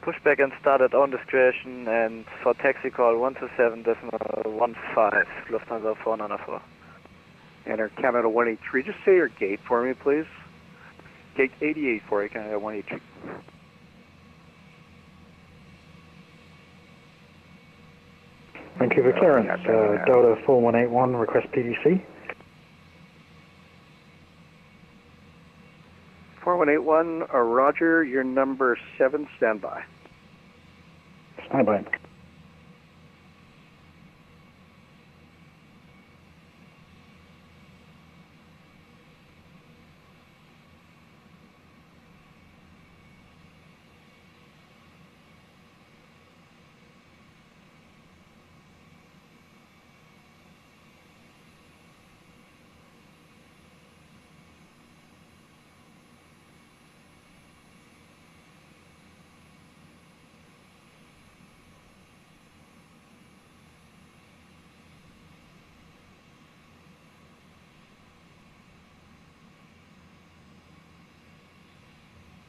Pushback and start at own discretion, and for taxi call 127.15, Lufthansa 494. Enter Canada 183. Just say your gate for me, please. Gate 88 for you, Canada 183. Vancouver clearance, Delta 4181, request PDC. 4181, Roger, your number 7, standby. Standby.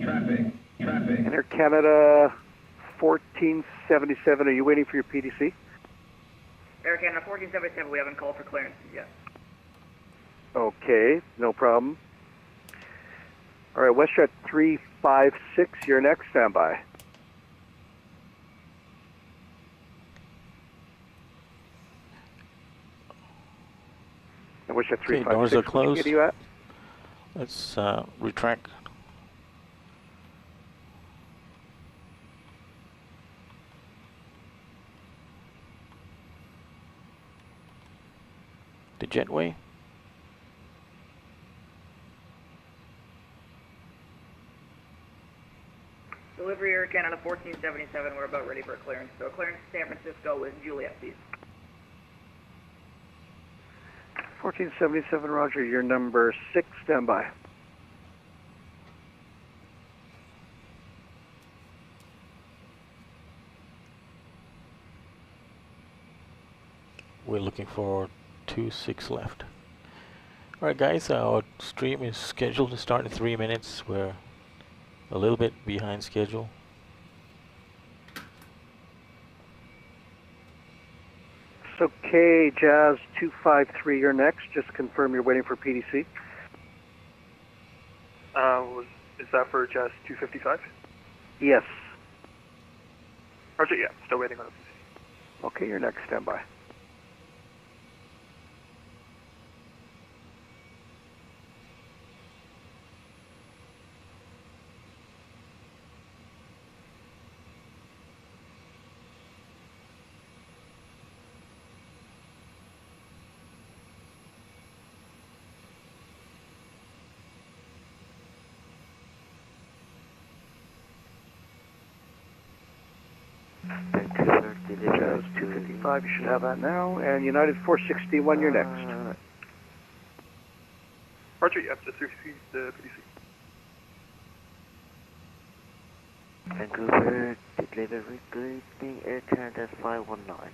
Traffic. Enter Canada 1477. Are you waiting for your PDC? Air Canada 1477, we haven't called for clearance yet. Okay, no problem. All right, WestJet 356, you're next, standby. And WestJet 356, doors are closed. which gate are you at? Let's retract. The jetway. Delivery Air Canada 1477, we're about ready for clearance. So clearance to San Francisco with Juliet, please. 1477, Roger, your number 6, standby. We're looking for 26 left. Alright guys, our stream is scheduled to start in 3 minutes. We're a little bit behind schedule. It's okay, Jazz 253, you're next. Just confirm you're waiting for PDC. Is that for Jazz 255? Yes. Roger, yeah, still waiting on the Okay, you're next, standby. Vancouver, Jazz 255, you should have that now. And United 461, you're next. Roger, yeah, just received the PDC. Vancouver, delivery, good evening, Air Canada 519.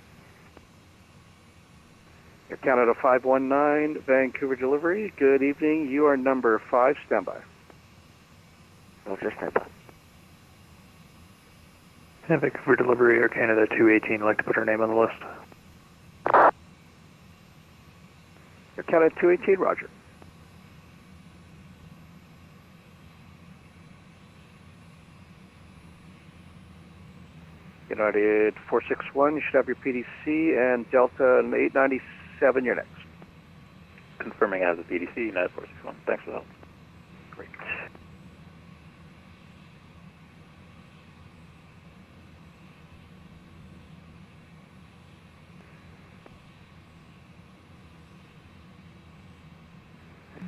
Air Canada 519, Vancouver delivery. Good evening, you are number 5, standby. Roger, standby. And Vancouver delivery, Air Canada 218, I'd like to put her name on the list. Air Canada 218, Roger. United 461, you should have your PDC, and Delta 897, you're next. Confirming as a PDC, United 461. Thanks for the help. Great.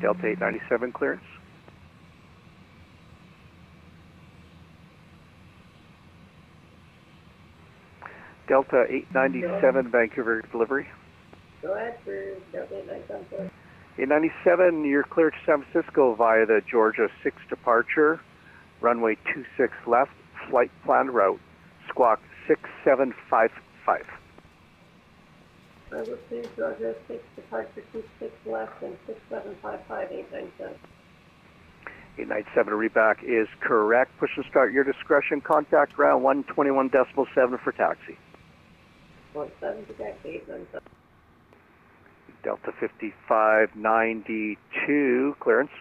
Delta 897 clearance. Delta 897 Vancouver delivery. Go ahead for Delta 897. 897, you're clear to San Francisco via the Georgia 6 departure, runway 26 left, flight plan route, squawk 6755. Level 2, Georgia 6, departure 26 left, and 6755 897. 897 readback is correct. Push and start your discretion. Contact ground 121.7 for taxi. 17 to taxi, 897. Delta 5592, clearance.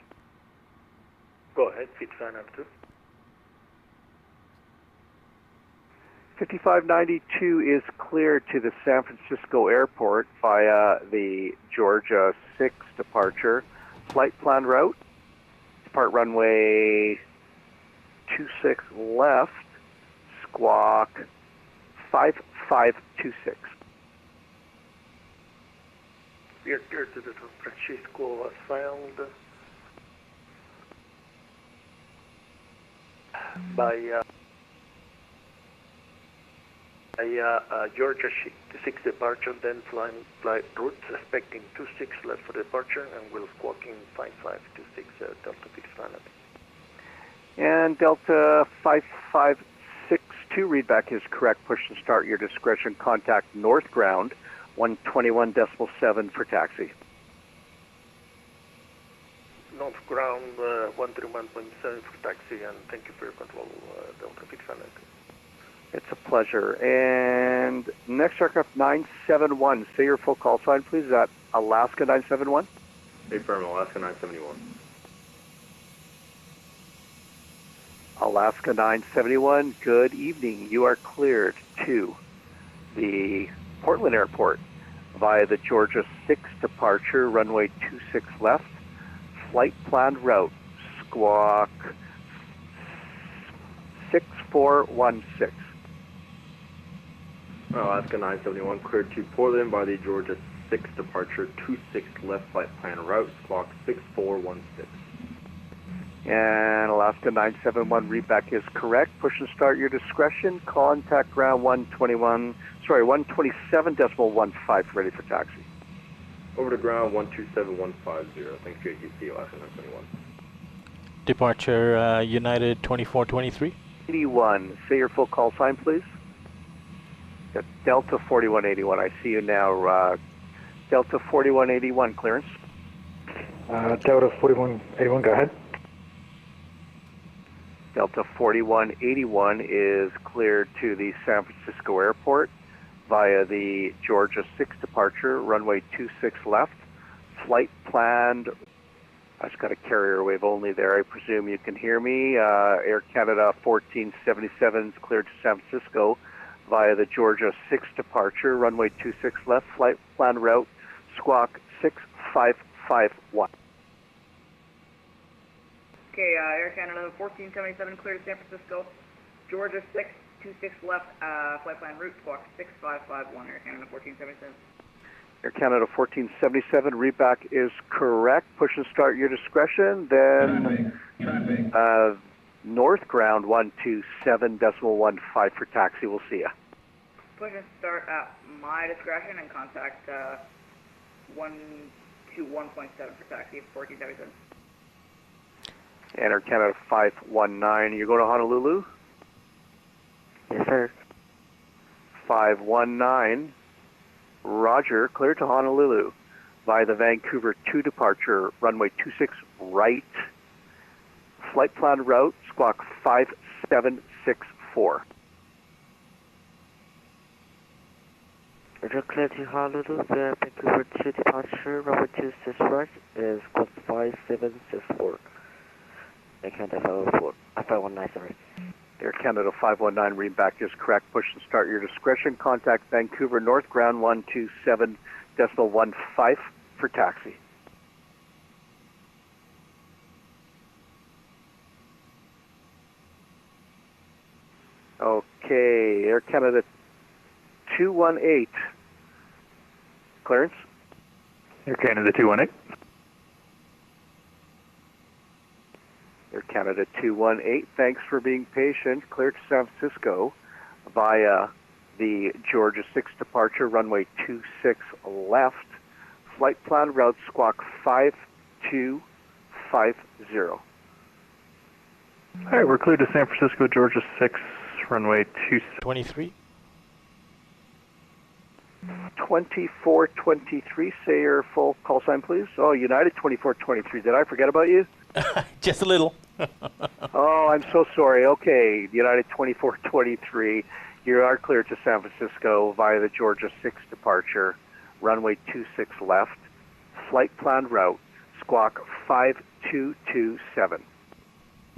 Go ahead, feed fan up to. 5592 is cleared to the San Francisco airport via the Georgia 6 departure. Flight plan route, depart runway 26 left, squawk 5526. We are clear to the San Francisco asylum by Georgia 6 departure, then flight routes, expecting 26 left for departure, and will squawking 5526 Delta 55. And Delta 5562 readback is correct. Push and start your discretion. Contact north ground 121.7 for taxi. North ground 131.7 for taxi, and thank you for your control, Delta 55. It's a pleasure. And next aircraft 971. Say your full call sign, please. Is that Alaska 971? Affirm, Alaska 971. Alaska 971, good evening. You are cleared to the Portland Airport via the Georgia 6 departure, runway 26 left, flight planned route, squawk 6416. Alaska 971, cleared to Portland by the Georgia 6 departure, 26 left flight plan route, squawk 6416. And Alaska 971 readback is correct. Push and start your discretion. Contact ground 127.15 ready for taxi. Over to ground 127150. Thanks, JTC, Alaska 971. Departure United 2423. 81. Say your full call sign, please. Delta 4181. I see you now. Delta 4181, clearance. Delta 4181, go ahead. Delta 4181 is cleared to the San Francisco airport via the Georgia 6 departure, runway 26 left. Flight planned. I just got a carrier wave only there. I presume you can hear me. Air Canada 1477 is cleared to San Francisco via the Georgia 6 departure, runway 26 left. Flight planned route, squawk 6551. Okay, Air Canada 1477 clear to San Francisco. Georgia 6, 26 left, flight plan route, squawk 6551, Air Canada 1477. Air Canada 1477, readback is correct. Push and start your discretion. Then Traffic. north ground 127.15 for taxi. We'll see ya. Push and start at my discretion and contact 121.7 for taxi, 1477. And Air Canada 519. You go to Honolulu? Yes, sir. 519. Roger, clear to Honolulu via the Vancouver 2 departure, runway 26 right. Flight plan route, squawk 5764. Roger, clear to Honolulu via Vancouver 2 departure, runway 26 right, is squawk 5764. Air Canada 519, sorry. Air Canada 519, readback is correct. Push and start your discretion. Contact Vancouver North Ground 127.15 for taxi. Okay, Air Canada 218. Clearance? Air Canada 218. Air Canada 218, thanks for being patient. Clear to San Francisco via the Georgia 6 departure, runway 26 left. Flight plan route, squawk 5250. All right, we're cleared to San Francisco, Georgia 6, runway 23. 2423, say your full call sign, please. Oh, United 2423. Did I forget about you? Just a little. Oh, I'm so sorry. Okay, United 2423, you are cleared to San Francisco via the Georgia 6 departure, runway 26 left, flight plan route, squawk 5227.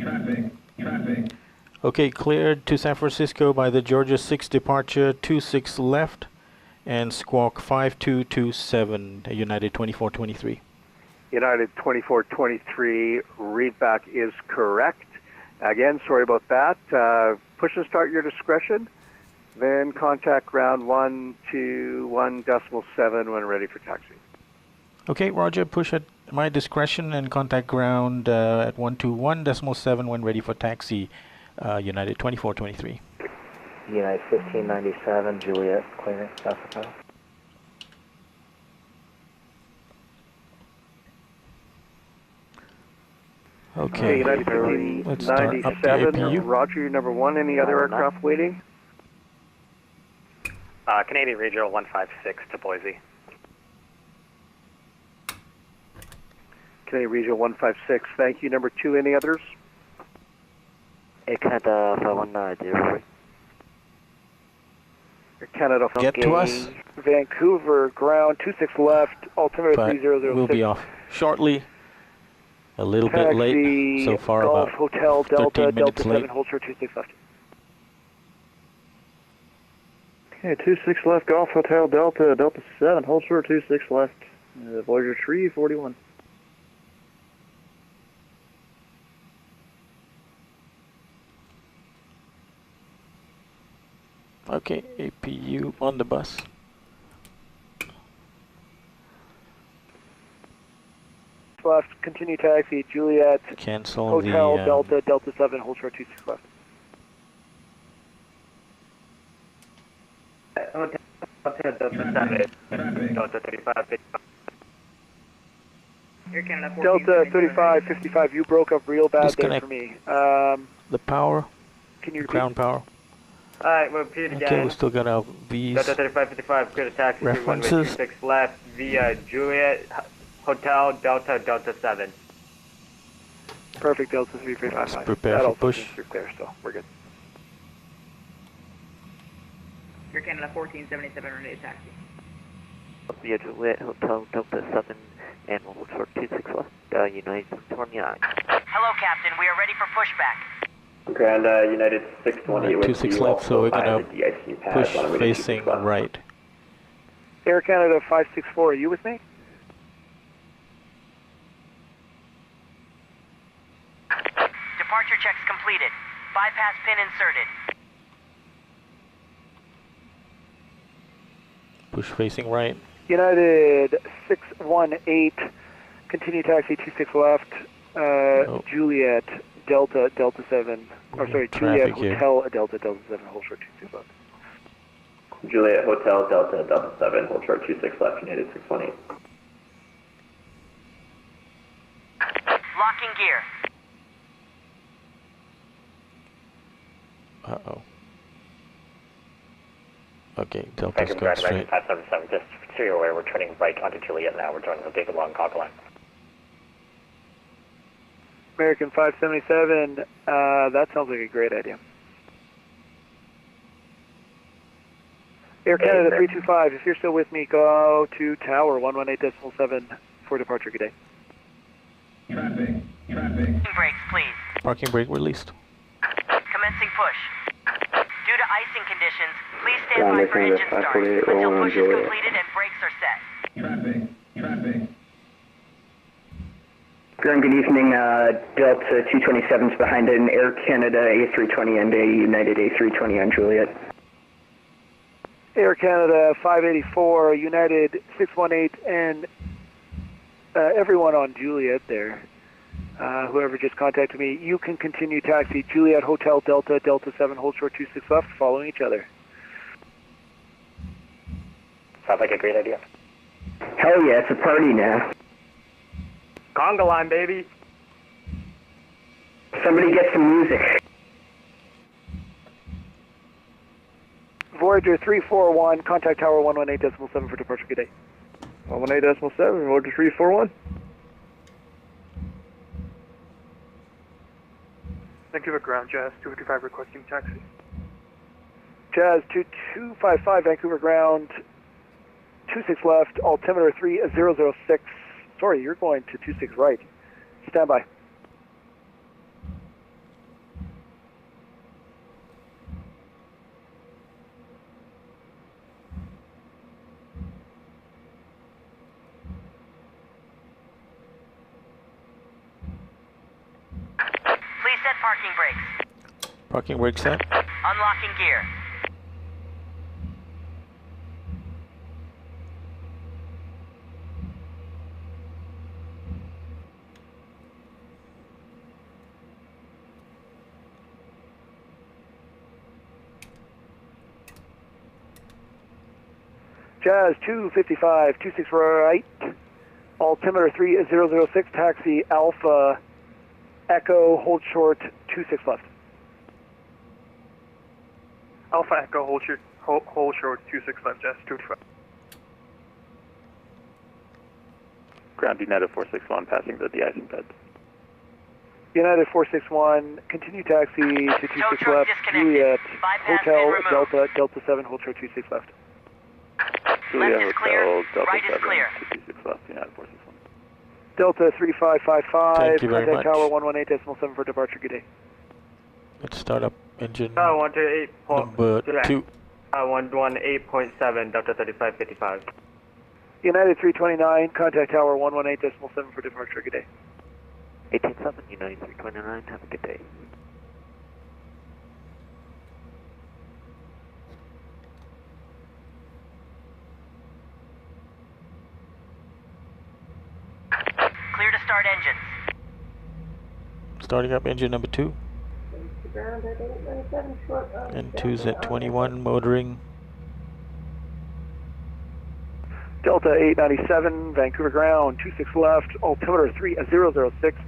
Traffic. Okay, cleared to San Francisco by the Georgia 6 departure, 26 left, and squawk 5227, United 2423. United 2423, readback is correct. Again, sorry about that. Push and start your discretion, then contact ground 121.7 when ready for taxi. Okay, Roger, push at my discretion and contact ground at 121.7 when ready for taxi, United 2423. United 1597, Juliet, clearing SFO. Okay, United let's start up the 1597, APU. Roger, you're number 1. Any other aircraft waiting? Canadian Regional 156 to Boise. Canadian Regional 156, thank you. Number 2, any others? Air Canada 519, Air Canada. Get to us, Vancouver, ground 26 left, altimeter but 3006. we'll be off shortly. A little bit Taxi, late so far, Golf about Hotel, 13 Delta, minutes Delta late. 7, hold short 26 left. Okay, 26 left, Golf Hotel, Delta, Delta 7, hold short 26 left. Voyager 341. Okay, APU on the bus. Left, continue taxi, Juliet, Cancel Hotel, the Delta, Delta 7, hold short 26 left. Hotel Delta 7, Delta 35. Air Canada 14. Delta 35, 55, you broke up real bad there Disconnect. for me. the power, Can you repeat? ground power. Alright, we'll repeat Okay, again. we still got our V's. Delta 3555, clear the taxi to runway References. 26 left via Juliet, Hotel, Delta, Delta 7. Perfect, Delta 3355. Let's prepare That for also push. seems through clear, so we're good. Air Canada 1477, rented taxi. via Juliet Hotel Delta 7 and hold short 26 left, United 29. Hello, Captain. We are ready for pushback. Ground United 628 with 26 you, left, so we're also gonna via the DIC pad, push runway facing 26 left. right. Air Canada 564, are you with me? Departure checks completed. Bypass pin inserted. Push facing right. United 618, continue taxi 26 left, Juliet, Delta, Delta 7, or sorry, Juliet Traffic here. Hotel, Delta, Delta 7, hold short 26 left. Juliet Hotel, Delta, Delta 7, hold short 26 left, United 618. Locking gear. Uh-oh. Okay, Delta's Thank you, going ground straight. 577. Just so you're aware, we're turning right onto Juliet now. We're joining the big long cog line. American 577, that sounds like a great idea. Air Canada 325, if you're still with me, go to Tower 118.7 for departure. Good day. Traffic. Brakes, please. Parking brake released. Commencing push. Due to icing conditions, please stand by for engine start until push is completed and brakes are set. Traffic. Ground, good evening. Delta 227 is behind an Air Canada A320 and a United A320 on Juliet. Air Canada 584, United 618, and everyone on Juliet there, whoever just contacted me, you can continue taxi Juliet Hotel Delta, Delta 7, hold short 26 left, following each other. Sounds like a great idea. Hell yeah, it's a party now. Conga line, baby. Somebody get some music. Voyager 341, contact tower 118.7 for departure. Good day. 118.7, Voyager 341. Vancouver ground, Jazz 255 requesting taxi. Jazz 2255 Vancouver ground, 26 left, altimeter 3006. Sorry, you're going to 26 right. Stand by. Please set parking brakes. Parking brake set. Unlocking gear. Jazz 255, 26 right, altimeter 3006, taxi Alpha Echo, hold short, 26 left. Alpha Echo, hold short 26 left, Jazz 255. Ground United 461 passing the de-icing bed. United 461, continue taxi to 26 left, Juliet, Hotel Delta, Delta 7, hold short 26 left. Juliet Left is Hotel, clear, Delta right is 7, clear. 26 left, United 461. Delta 3555, Thank you very contact much. tower 118.7 for departure, good day. Let's start up engine 128. number 2. 118.7, Delta 3555. United 329, contact tower 118.7 for departure, good day. 187, United 329, have a good day. Clear to start engines. Starting up engine number 2. Ground at 897 short. And 2's at 21, motoring. Delta 897, Vancouver ground, 26 left, altimeter 3006,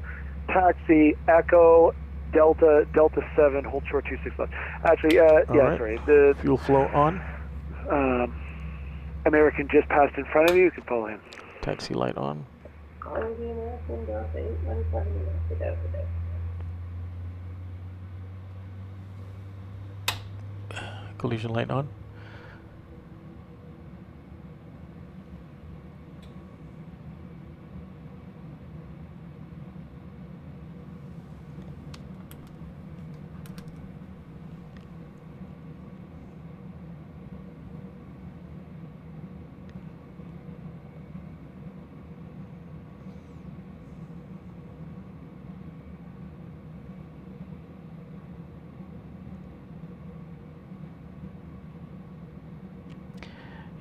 taxi Echo Delta, Delta 7, hold short 26 left. Actually, yeah, right. sorry, the Fuel flow on. American just passed in front of you, you can follow him. Taxi light on. Calling the American, Delta 817, Delta. Collision light on.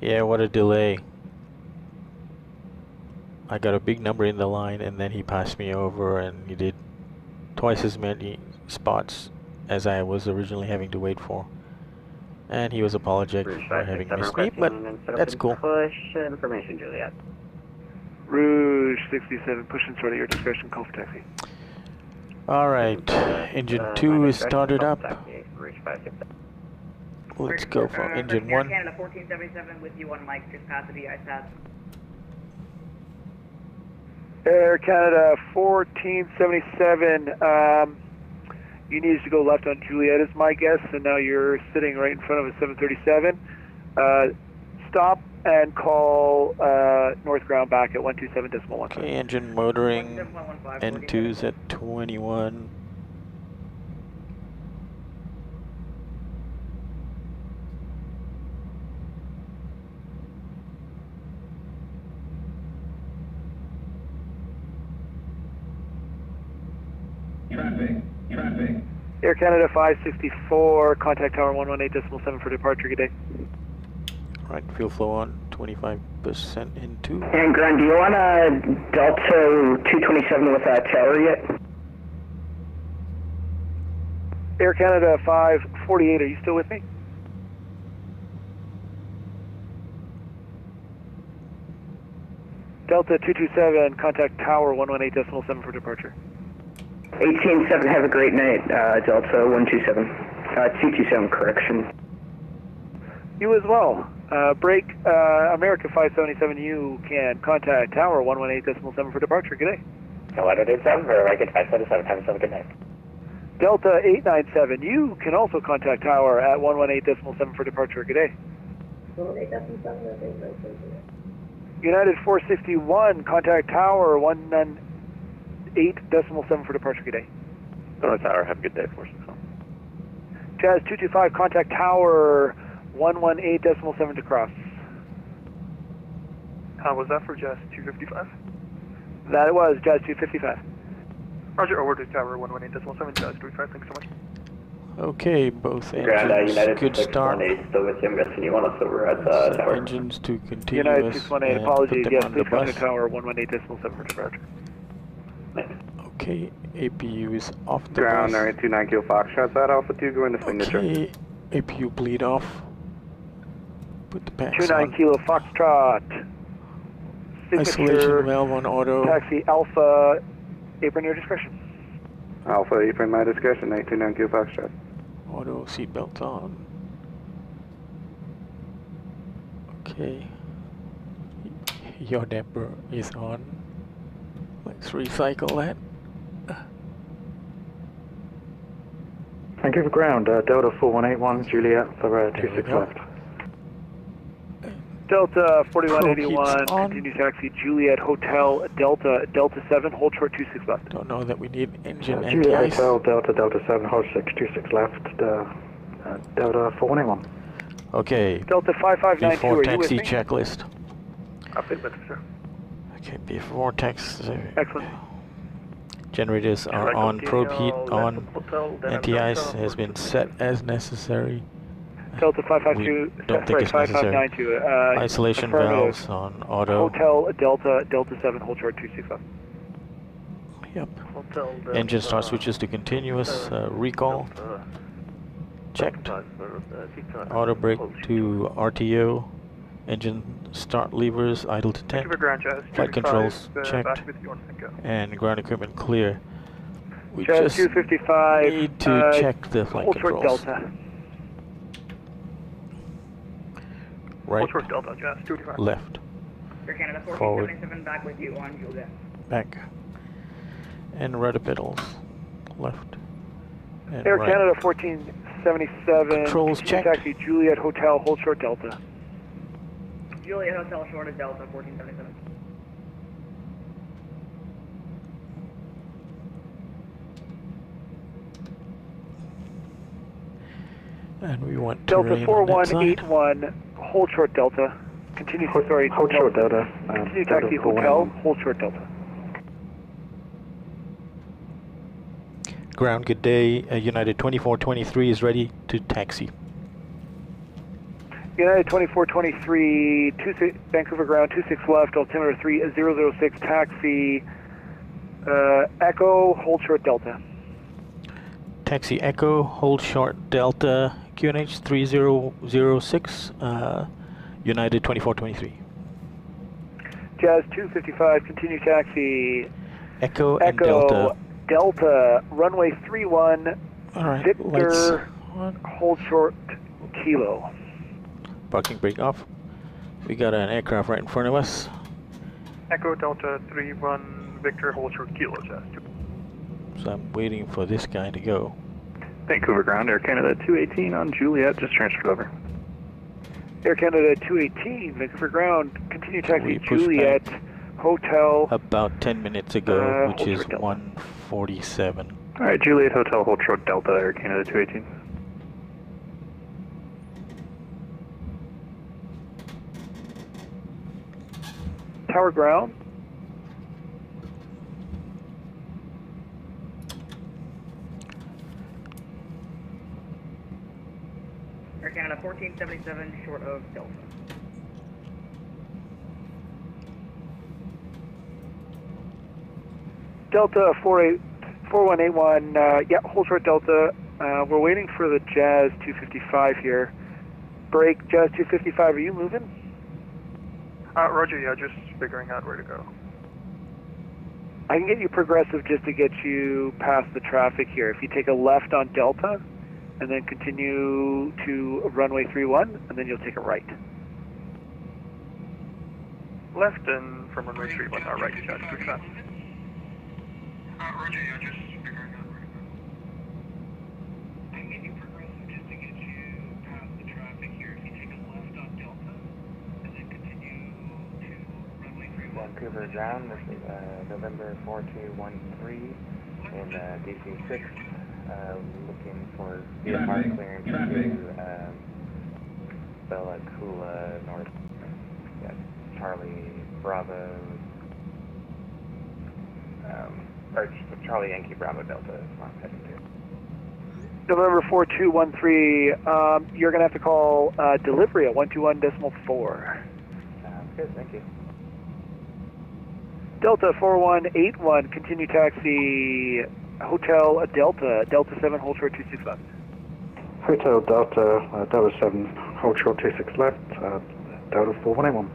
Yeah, what a delay. I got a big number in the line and then he passed me over and he did twice as many spots as I was originally having to wait for. And he was apologetic for having missed me, but that's cool. Push information, Juliet. Rouge 67, push and sort at your discretion, call for taxi. Alright, engine 2 is started up. Let's go for engine 1. Canada 1477 with you on mic, just past the ISAT. Air Canada 1477, you needed to go left on Juliet is my guess, and now you're sitting right in front of a 737. Stop and call north ground back at 127.1. Okay, engine motoring, N2's at 21. Traffic. Air Canada 564, contact tower 118.7 for departure, good day. Right, fuel flow on, 25% into. And ground, do you want a Delta 227 with a tower yet? Air Canada 548, are you still with me? Delta 227, contact tower 118.7 for departure. 18-7, have a great night, Delta 127. 227, correction. You as well. Break America 577, you can contact tower 118.7 for departure. Good day. Hello, 7, or I get 577, have a good night. Delta 897, you can also contact tower at 118.7 for departure. Good day. 118.7, United 461, contact tower 118.7 for departure. Good day. North Tower, have a good day, 461. Jazz 225, contact tower 118.7 to cross. How was that for Jazz 255? That was Jazz 255. Roger, over to tower 118.7, Jazz 255, thanks so much. Okay, both Ground, engines, United good start. 618, still with you. I'm guessing you want us over at tower. Engines to continue United us 618, and apologies, put them yes, on the please contact bus. tower 118.7 for departure. Okay, APU is off the Ground, bus. 29 Kilo Foxtrot, that Alpha 2, go into signature. Okay, APU bleed off. Put the packs 29 on. Kilo Foxtrot. Isolation valve on auto. Taxi Alpha, apron your discretion. Alpha, apron my discretion, 29 Kilo Foxtrot. Auto seatbelt on. Okay. Your damper is on. Let's recycle that. Vancouver ground, Delta 4181, Juliet for 26 left. Delta 4181, on. continue taxi Juliet Hotel Delta 7, hold short 26 left. Don't know that we need engine Juliet anti-ice. Hotel Delta 7, hold 26 left, Delta 4181. Okay. Delta 5592, before are you with taxi me? checklist. Update better, sir. Okay, before taxi. Excellent. Generators are Right, on, probe heat continue, on, hotel, then anti-ice Delta, has been set as necessary. Delta 552, don't think it's necessary. 5592, Isolation affirmative. valves on auto. Hotel Delta 7, hold short 26 left. Yep. Hotel, Engine start switches to continuous, recall. Checked. Auto brake to RTO. Engine start levers idle to 10. Flight controls checked. And ground equipment clear. We Jazz just 255, need to check the flight hold short controls. Delta. Right, Hold short Delta, Jazz 255. left, Air Canada forward, 1477 back with you on Juliet. back, and rudder pedals, left, and Air right. Canada 1477, Controls continue checked. taxi Juliet Hotel, hold short Delta. Juliet Hotel short of Delta 1477. And we want Delta terrain on that side. 4181, hold short Delta. Continue, Hold short Delta. Continue Delta taxi 4181. Hotel, hold short Delta. Ground, good day. United 2423 is ready to taxi. United 2423, 26, Vancouver ground, 26 left, altimeter 3006, taxi Echo, hold short Delta. Taxi Echo, hold short Delta, QNH 3006, United 2423. Jazz 255, continue taxi Echo and Delta. Delta, runway 31, Alright, Victor, hold short Kilo. Parking brake off. We got an aircraft right in front of us. Echo Delta 31, Victor, hold short Kilo, Jazz 2. So I'm waiting for this guy to go. Vancouver ground, Air Canada 218 on Juliet, just transferred over. Air Canada 218, Vancouver ground, continue taxi We pushed Juliet, back Hotel. about 10 minutes ago, which hold is short Delta. 1:47. Alright, Juliet Hotel, hold short Delta, Air Canada 218. Tower ground. Air Canada 1477 short of Delta. Delta 4181, yeah, hold short Delta. We're waiting for the Jazz 255 here. Break, Jazz 255, are you moving? Roger, yeah, just figuring out where to go. I can get you progressive just to get you past the traffic here. If you take a left on Delta, and then continue to runway 31, and then you'll take a right. Left and from runway 31, right, Jazz 255. Roger, yeah, just figuring out where to go. Vancouver ground, this is November 4213 in DC6, looking for VFR clearance to Bella Coola North, Charlie Bravo, or Charlie Yankee Bravo Delta is what I'm heading to. November 4213, you're going to have to call delivery at 121.4. Good, thank you. Delta 4181, continue taxi Hotel Delta, Delta 7, hold short 26 left. Hotel Delta, Delta 7, hold short 26 left, Delta 4181.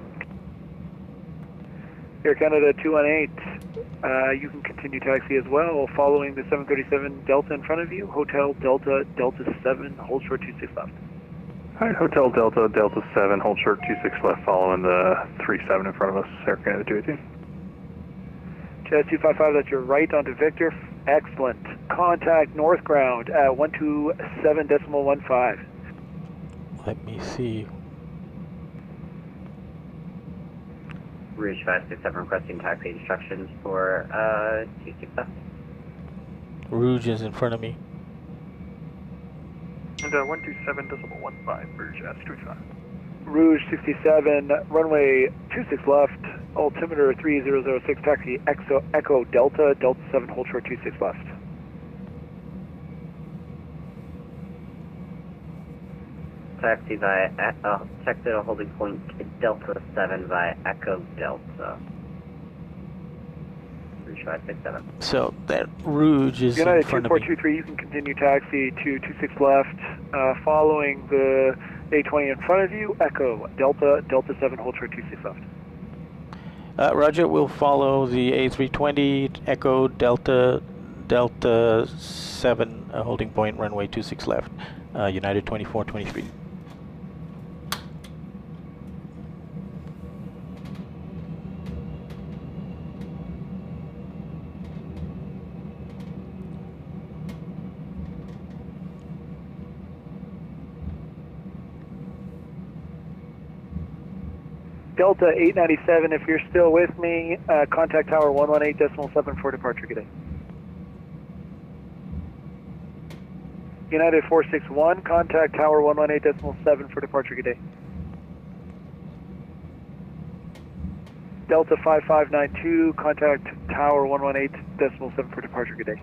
Air Canada 218, you can continue taxi as well, following the 737 Delta in front of you, Hotel Delta, Delta 7, hold short 26 left. Alright, Hotel Delta, Delta 7, hold short 26 left, following the 37 in front of us, Air Canada 218. Jazz 255, that's your right onto Victor. Excellent. Contact north ground at 127.15. Let me see. Rouge 567 requesting taxi instructions for 26 left. Rouge is in front of me. And 127.15 for Jazz 255. Rouge 67, runway 26 left, altimeter 3006, taxi Echo Delta, Delta 7, hold short 26 left. Taxi via, taxi to holding point Delta 7 via Echo Delta. Rouge 567. So that Rouge is United in front of me. 2423, you can continue taxi to 26 left, following the A20 in front of you, Echo Delta, Delta 7, hold short 26 left. Roger, we'll follow the A320, Echo Delta, Delta 7, holding point, runway 26 left, United 2423. Delta 897, if you're still with me, contact tower 118.7 for departure. Good day. United 461, contact tower 118.7 for departure. Good day. Delta 5592, contact tower 118.7 for departure. Good day.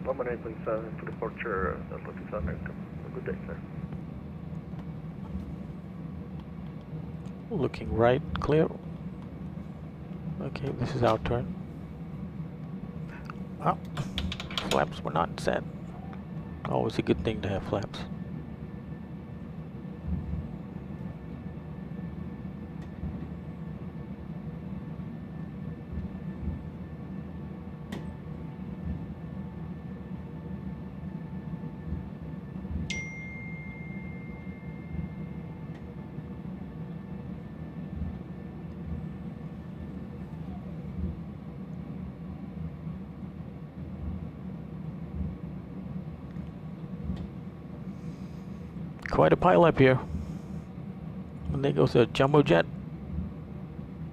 118.7 for departure, Delta 5592. Good day, sir. Looking right, clear. Okay, this is our turn. Ah, flaps were not set. Always a good thing to have flaps. Quite a pile up here. And there goes a jumbo jet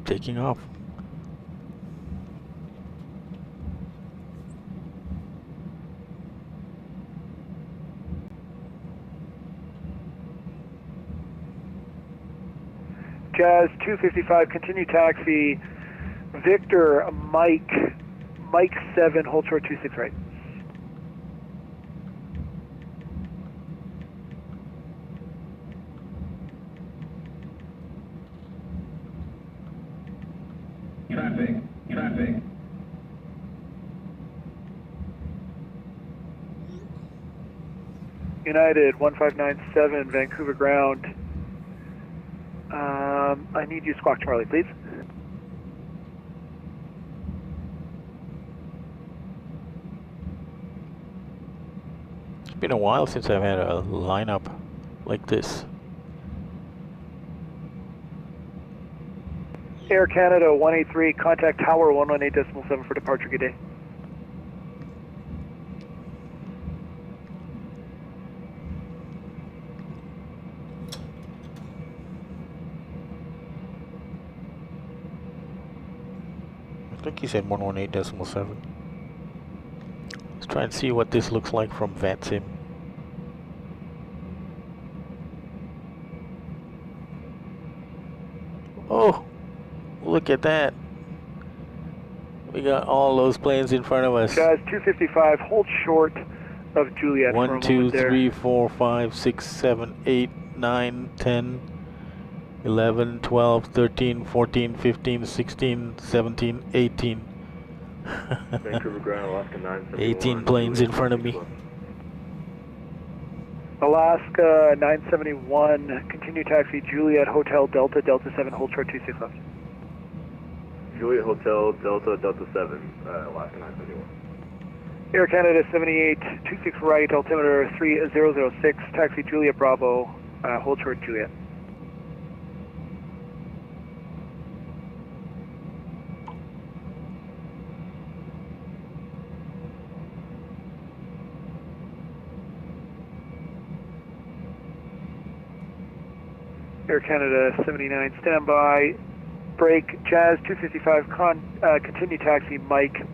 taking off. Jazz 255, continue taxi Victor Mike 7, hold short 26 right. Traffic. United 1597, Vancouver ground. I need you squawk Charlie, please. It's been a while since I've had a lineup like this. Air Canada 183, contact tower 118.7 for departure. Good day. think he said 118.7. Let's try and see what this looks like from VATSIM. Oh, look at that. We got all those planes in front of us. Guys, 255, hold short of Juliet for a 1, moment 2, there. 3, 4, 5, 6, 7, 8, 9, 10, 11, 12, 13, 14, 15, 16, 17, 18. Vancouver ground, Alaska 971. 18 planes in front of me. Alaska 971, continue taxi Juliet Hotel Delta, Delta 7, hold short 26 left. Juliet Hotel Delta, Delta 7, Alaska 971. Air Canada 78, 26 right, altimeter 3006, taxi Juliet Bravo, hold short Juliet. Air Canada 79, standby. Break, Jazz 255, continue taxi, Mike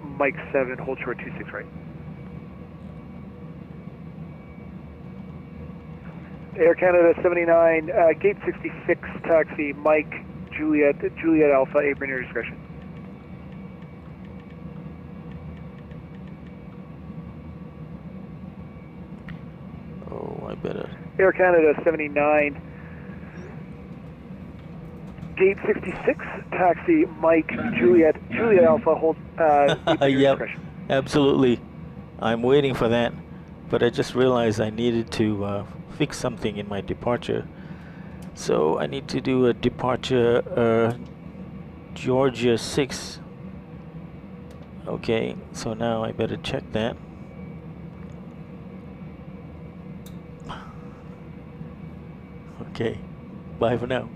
7, hold short 26 right. Air Canada 79, gate 66, taxi, Mike, Juliet Alpha, apron your discretion. Oh, I better. Air Canada 79, gate 66, taxi, Mike, Juliet Alpha, hold, apron your Yep, discretion. absolutely. I'm waiting for that, but I just realized I needed to fix something in my departure. So I need to do a departure Georgia 6. Okay, so now I better check that. Okay, bye for now.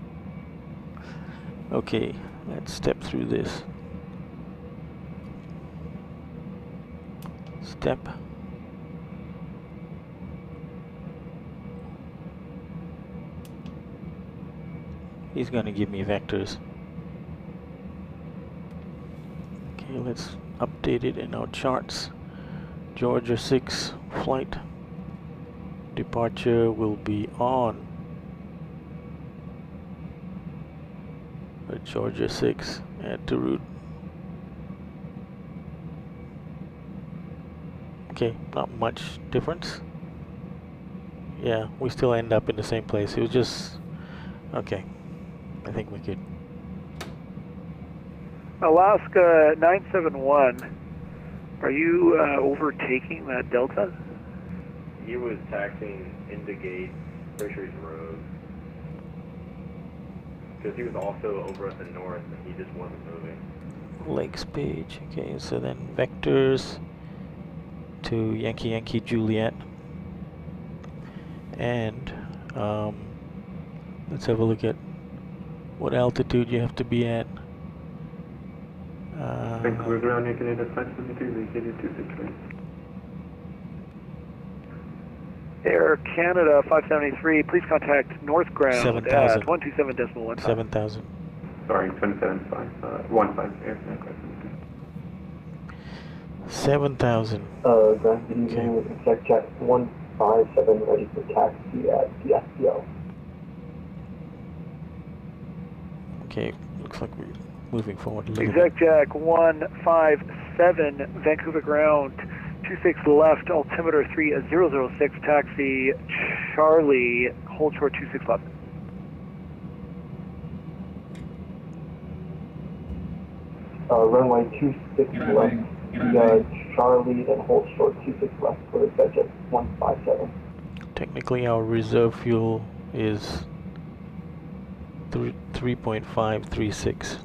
Okay, let's step through this. Step. He's gonna give me vectors. Okay, let's update it in our charts. Georgia 6 flight. Departure will be on Georgia 6 add to route. Okay, not much difference. Yeah, we still end up in the same place. It was just okay. I think we could. Alaska 971, are you overtaking that Delta? He was taxiing into gate, pretty sure he's road. Because he was also over at the north and he just wasn't moving. Lakes page. Okay, so then vectors to Yankee Juliet. And let's have a look at what altitude you have to be at. Vancouver ground, Air Canada 573, vacated 263. Air Canada 573, please contact North Ground 7,000. at 127.15. 7,000. Sorry, 27.15, Air Canada 7,000. Ground good evening, exec jet 157 ready for taxi at the SFO. Okay, looks like we're moving forward a little bit. Exec Jack 157, Vancouver ground, 26 left, altimeter 3006, taxi Charlie, hold short 26 left. Runway 26 left, Charlie, then hold short 26 left for exec jet 157. Technically our reserve fuel is 3.536.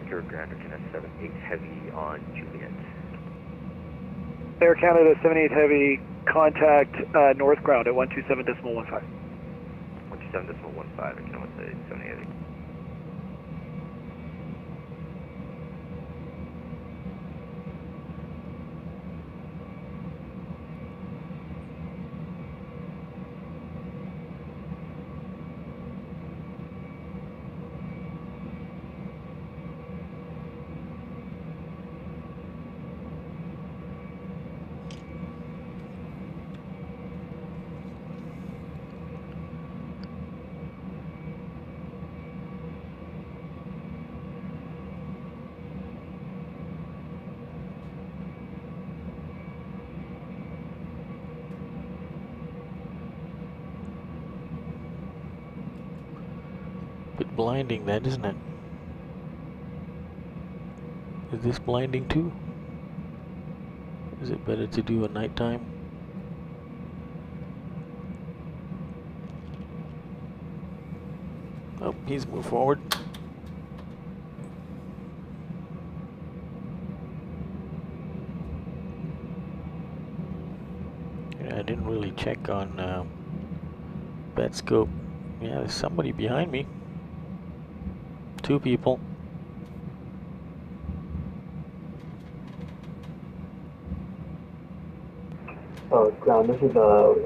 Oscar, Ground Air Canada 78 Heavy on Juliet. Air Canada 78 Heavy, contact north ground at 127.15. 127.15, I can only say 78 Heavy. Bit blinding that, isn't it? Is this blinding too? Is it better to do at nighttime? Oh, he's moved forward. Yeah, I didn't really check on bat scope. Yeah, there's somebody behind me. 2 people. Ground, this is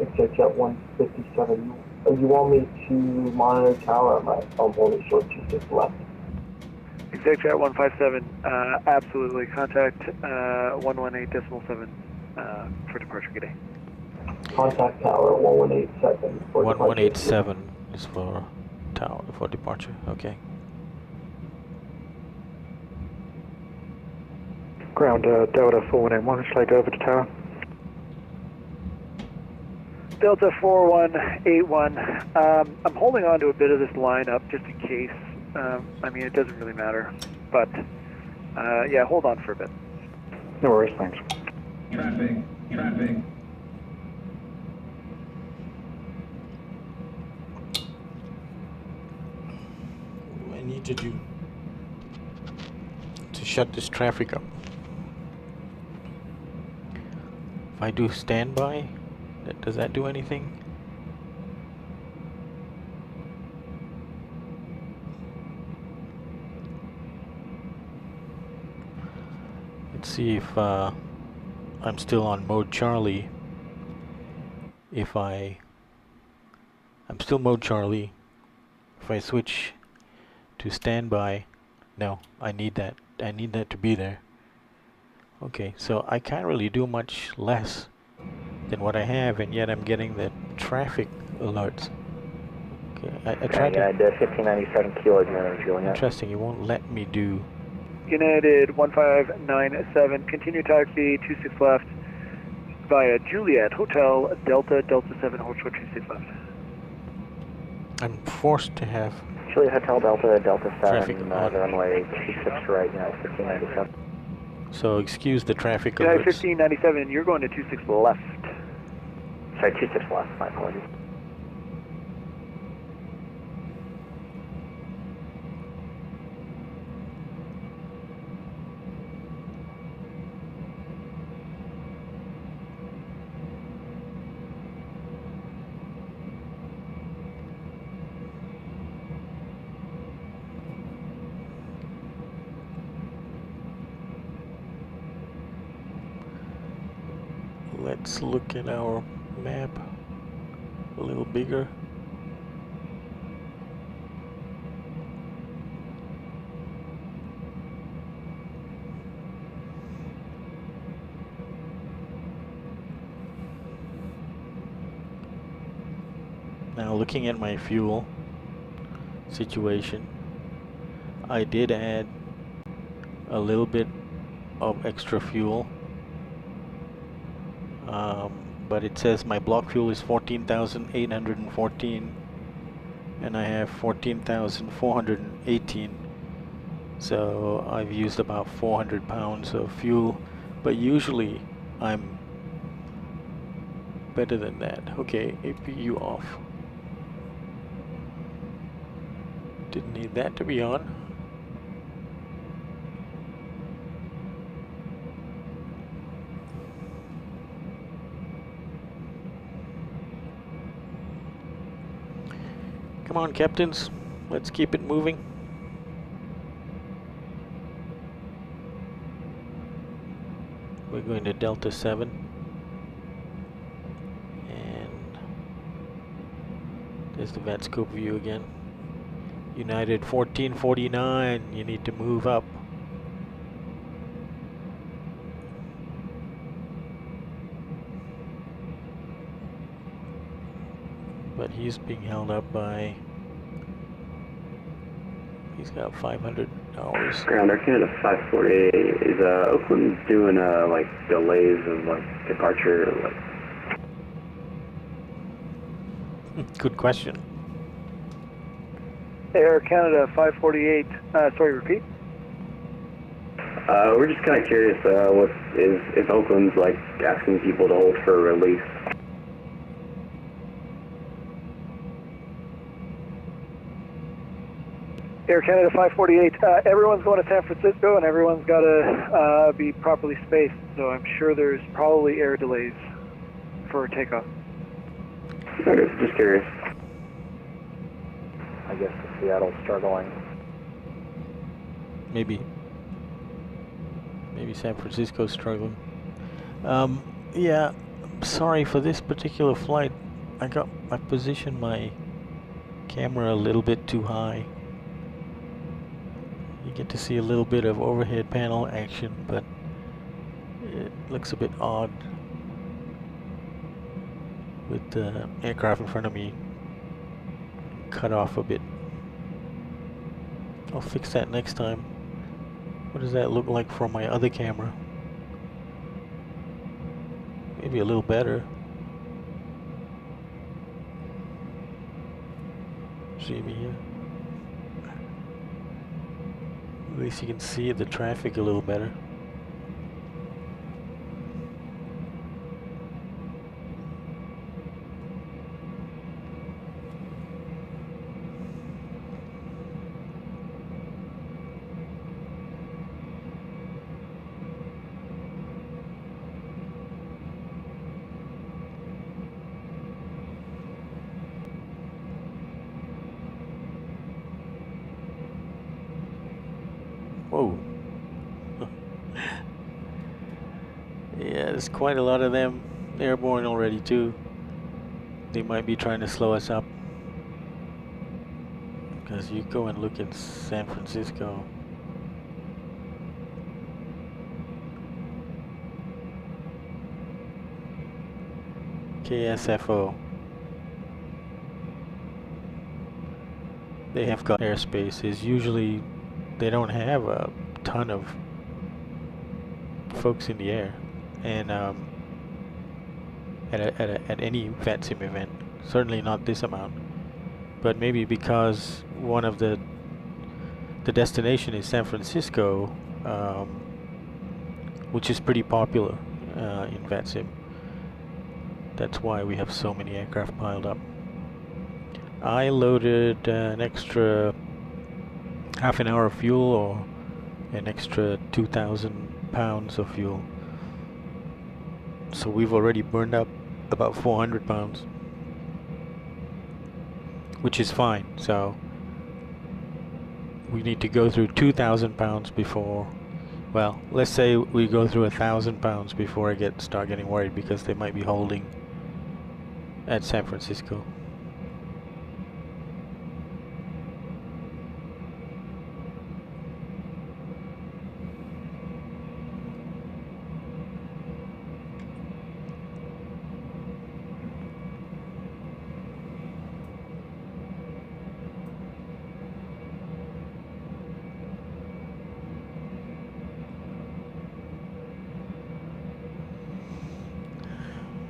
Exec Jet 157. You want me to monitor tower? I'm holding short 26 left. Exec Jet 157, absolutely. Contact 118.7 for departure. Good day. Contact tower 1187 for 1187 is for tower for departure. Okay. Ground Delta 4181, flight over to tower. Delta 4181, I'm holding on to a bit of this lineup just in case. I mean, it doesn't really matter, but yeah, hold on for a bit. No worries, thanks. Traffic, traffic. What do I need to do to shut this traffic up? If I do standby, does that do anything? Let's see if I'm still on mode Charlie. If I'm still mode Charlie. If I switch to standby, no, I need that to be there. Okay, so I can't really do much less than what I have, and yet I'm getting the traffic alerts. Okay, I tried to... 1597 kilo Juliet. Interesting, you won't let me do... United 1597, continue taxi 26 left via Juliet Hotel Delta 7, hold short 26 left. I'm forced to have... Juliet Hotel Delta 7, the runway 26 right, United 1597. So excuse the traffic United alerts. 1597, you're going to 26 left. Sorry, 26 left, my apologies. Let's look at our map a little bigger. Now looking at my fuel situation, I did add a little bit of extra fuel. But it says my block fuel is 14,814 and I have 14,418, so I've used about 400 pounds of fuel, but usually I'm better than that. Okay, APU off. Didn't need that to be on. Come on, captains. Let's keep it moving. We're going to Delta 7. And there's the VATScope view again. United 1449, you need to move up. But he's being held up by, he's got 500 hours. Ground Air Canada 548, is Oakland doing like delays of like departure? Like? Good question. Air Canada 548, sorry, repeat? We're just kind of curious if Oakland's like asking people to hold for a release. Air Canada 548, everyone's going to San Francisco and everyone's got to be properly spaced, so I'm sure there's probably air delays for takeoff. Okay, just curious. I guess Seattle's struggling. Maybe San Francisco's struggling. Yeah, sorry for this particular flight. I positioned my camera a little bit too high. You get to see a little bit of overhead panel action, but it looks a bit odd with the aircraft in front of me cut off a bit. I'll fix that next time. What does that look like from my other camera? Maybe a little better. See me here. At least you can see the traffic a little better. Whoa. Yeah, there's quite a lot of them airborne already too. They might be trying to slow us up. Because you go and look at San Francisco. KSFO. They have got airspace. Is usually they don't have a ton of folks in the air, and at any VATSIM event, certainly not this amount. But maybe because one of the destination is San Francisco, which is pretty popular in VATSIM. That's why we have so many aircraft piled up. I loaded an extra half an hour of fuel, or an extra 2,000 pounds of fuel. So we've already burned up about 400 pounds, which is fine. So we need to go through 2,000 pounds before, well, let's say we go through 1,000 pounds before I start getting worried, because they might be holding at San Francisco.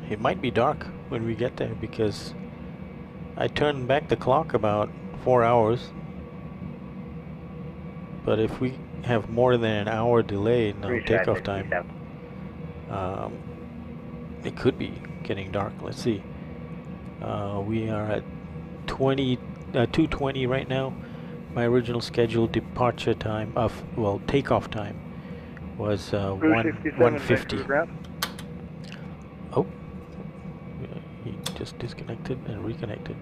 It might be dark when we get there, because I turned back the clock about 4 hours. But if we have more than an hour delay in takeoff time, it could be getting dark. Let's see. We are at 2:20 right now. My original scheduled departure time takeoff time was 1:50. Oh. He just disconnected and reconnected.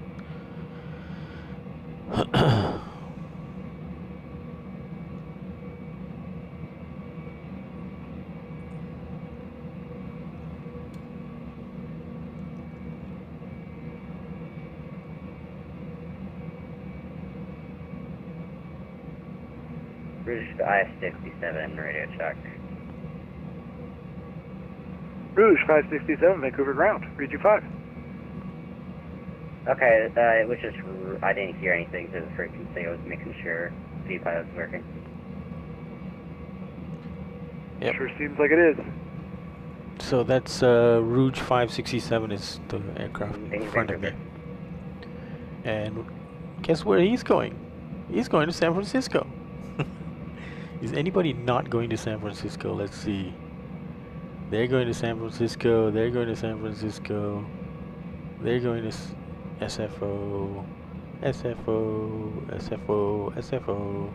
Rouge I-67, radio check. Rouge 567, Vancouver ground, read you 5. Okay, it was just, I didn't hear anything to the frequency. I was making sure the pilot was working. Yep. Sure seems like it is. So that's Rouge 567 is the aircraft in front of me. And guess where he's going? He's going to San Francisco. Is anybody not going to San Francisco? Let's see. They're going to San Francisco. They're going to San Francisco. They're going to SFO. SFO. SFO. SFO.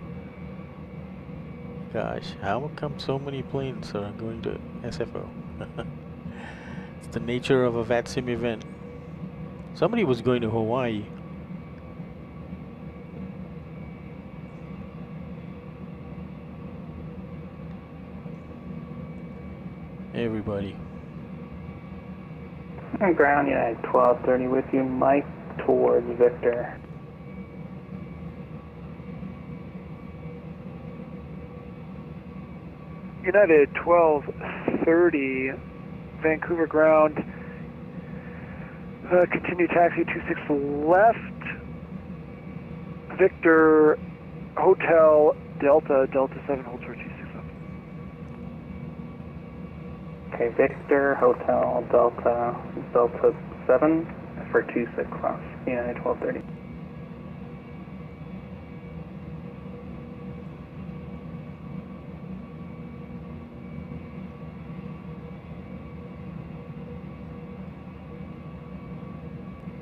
Gosh, how come so many planes are going to SFO? It's the nature of a VATSIM event. Somebody was going to Hawaii. Everybody. Ground United 1230 with you, Mike, towards Victor. United 1230, Vancouver ground. Continue taxi 26 left. Victor Hotel Delta 7, hold short 26 left. Okay, Victor Hotel Delta 7 for 26 left, United 1230.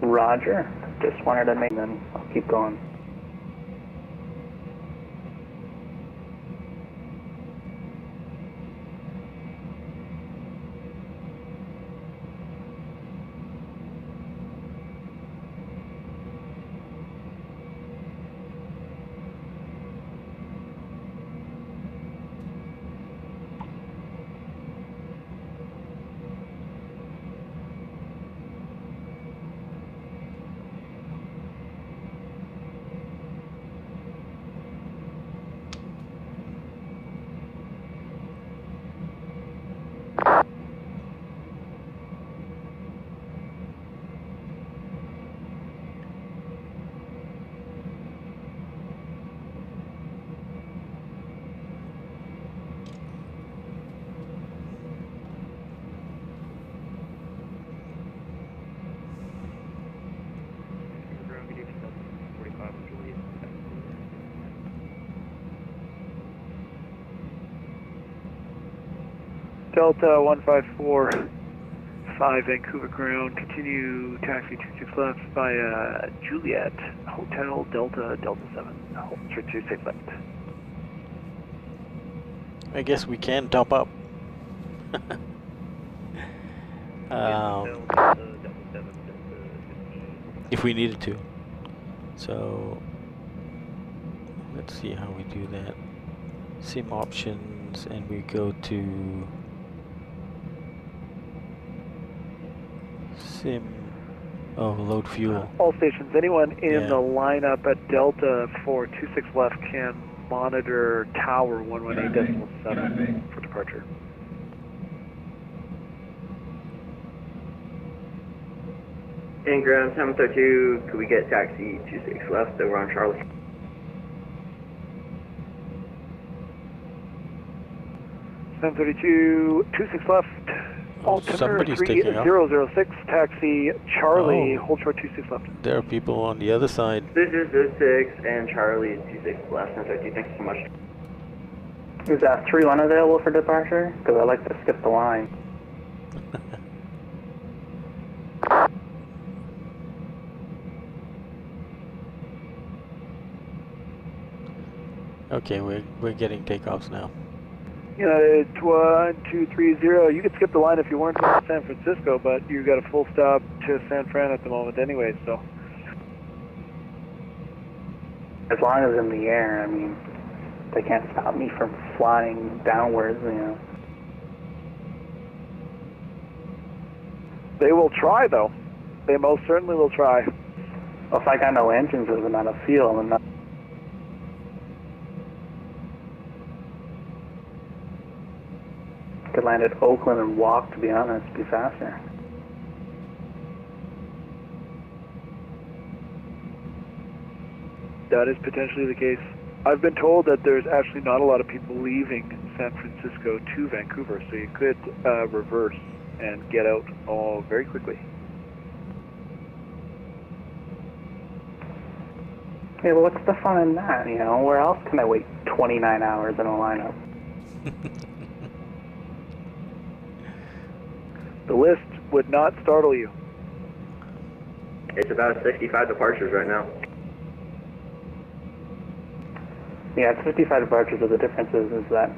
Roger. Just wanted to make them. I'll keep going. Delta 1545 Vancouver ground, continue taxi 26 left via Juliet Hotel Delta 7, hold for 26 left. I guess we can top up. If we needed to. So let's see how we do that. Sim options, and we go to load fuel. All stations, anyone in the lineup at Delta for 26 left can monitor tower 118.7 for departure. In ground 732, could we get taxi 26 left over on Charlie? (732) 26 left. Altimeter 3006, taxi Charlie, hold short 26 left. There are people on the other side. 6 and Charlie 26 left. 732, thanks so much. Is that 31 available for departure? Because I like to skip the line. Okay, we're getting takeoffs now. United 1230, you could skip the line if you weren't going to San Francisco, but you got a full stop to San Fran at the moment anyway, so. As long as in the air, I mean, they can't stop me from flying downwards, you know. They will try, though. They most certainly will try. Well, if I got no engines and I'm out of fuel, and not... could land at Oakland and walk, to be honest, be faster. That is potentially the case. I've been told that there's actually not a lot of people leaving San Francisco to Vancouver, so you could reverse and get out very quickly. Hey, well, what's the fun in that, you know? Where else can I wait 29 hours in a lineup? The list would not startle you. It's about 65 departures right now. Yeah, it's 55 departures, but the difference is that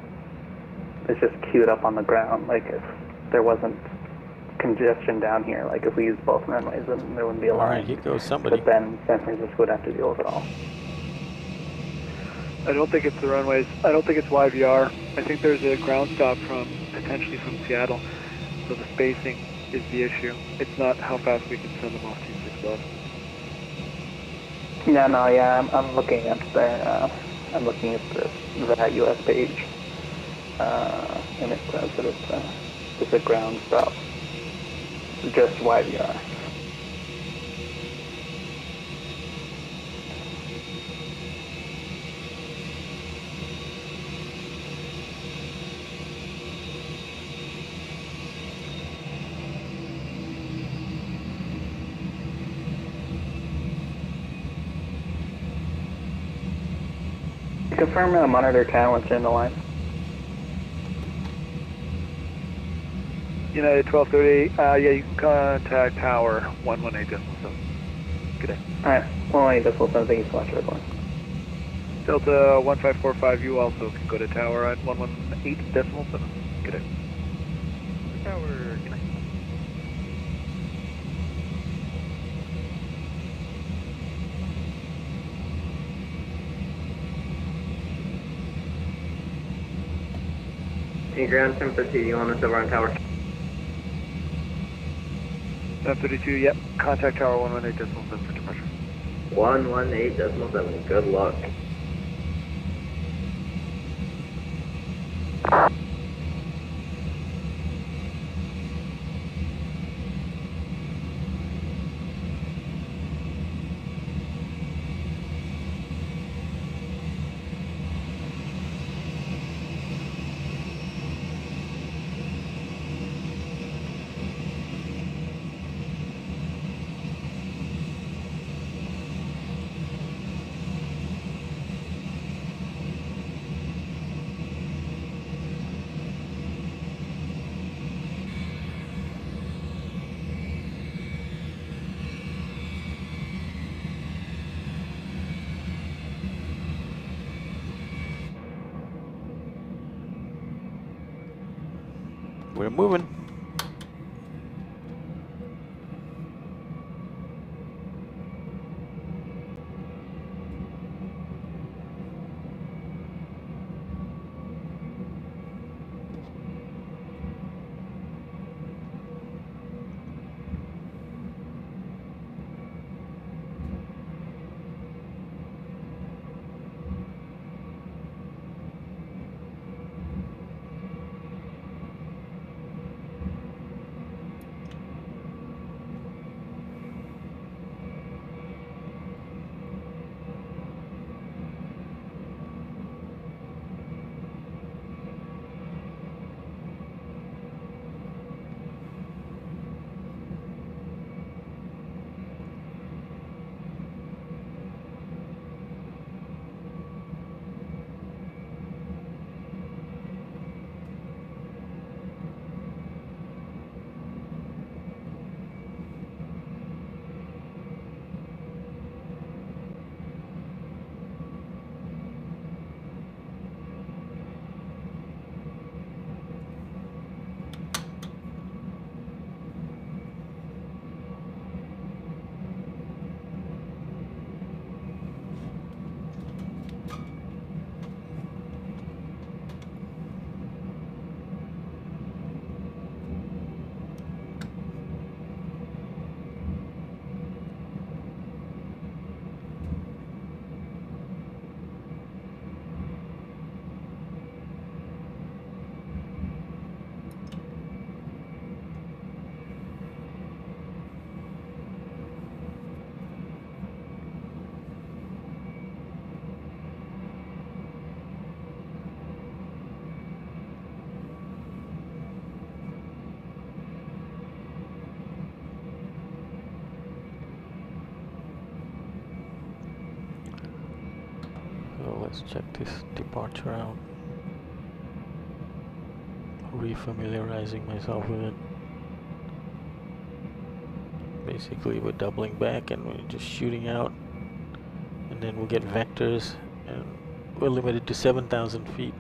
it's just queued up on the ground. Like, if there wasn't congestion down here, like if we used both runways, then there wouldn't be a line. Alright, here goes somebody. But then San Francisco would have to deal with it all. I don't think it's the runways. I don't think it's YVR. I think there's a ground stop potentially from Seattle. So the spacing is the issue. It's not how fast we can send them off 26 left. Yeah, no, yeah, I'm looking at their, I'm looking at the VATUS page, and it says that it's a ground stop, just YVR. Confirm monitor 10 once you're in the line. United 1238, yeah, you can contact Tower 118.7. Good day. Alright, 118.7, thank you so much for calling. Delta 1545, you also can go to Tower at 118.7. Good day. Tower, good night. Hey, ground 1032, you want us over on Tower? 1032, yep. Contact Tower 118.7 for departure. 118.7, good luck. We're moving. Let's check this departure out. Refamiliarizing myself with it. Basically, we're doubling back and we're just shooting out, and then we'll get vectors, and we're limited to 7,000 feet.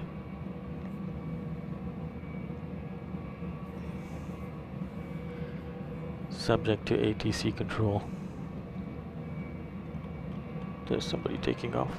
Subject to ATC control. There's somebody taking off.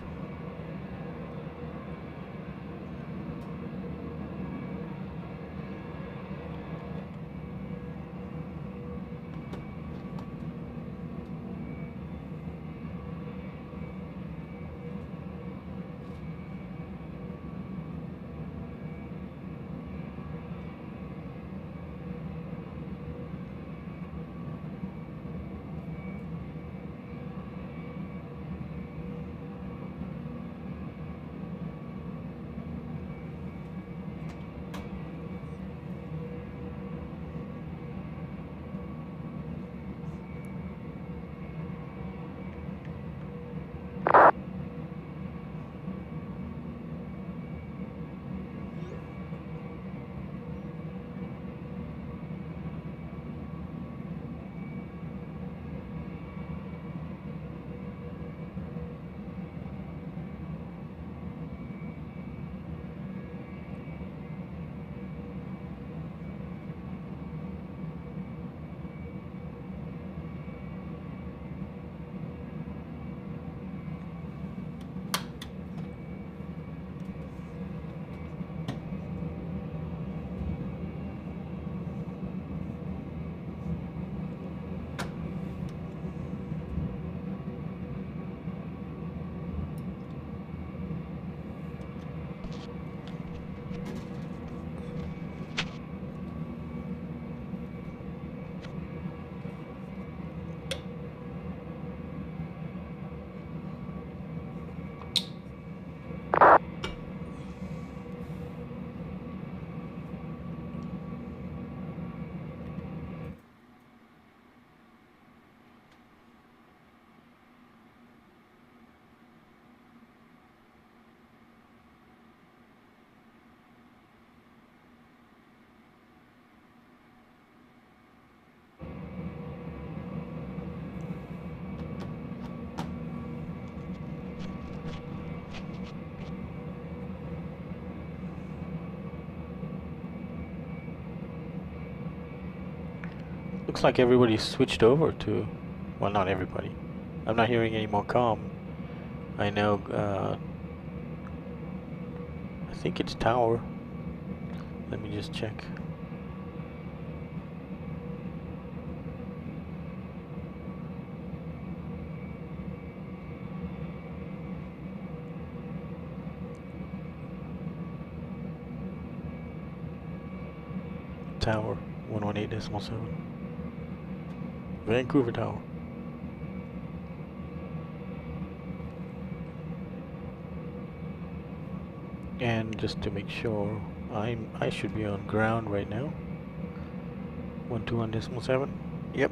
Looks like everybody switched over to, well, not everybody. I'm not hearing any more comm. I know, I think it's tower. Let me just check. Tower 118.7. Vancouver Tower. And just to make sure, I should be on ground right now. 121.7. Yep.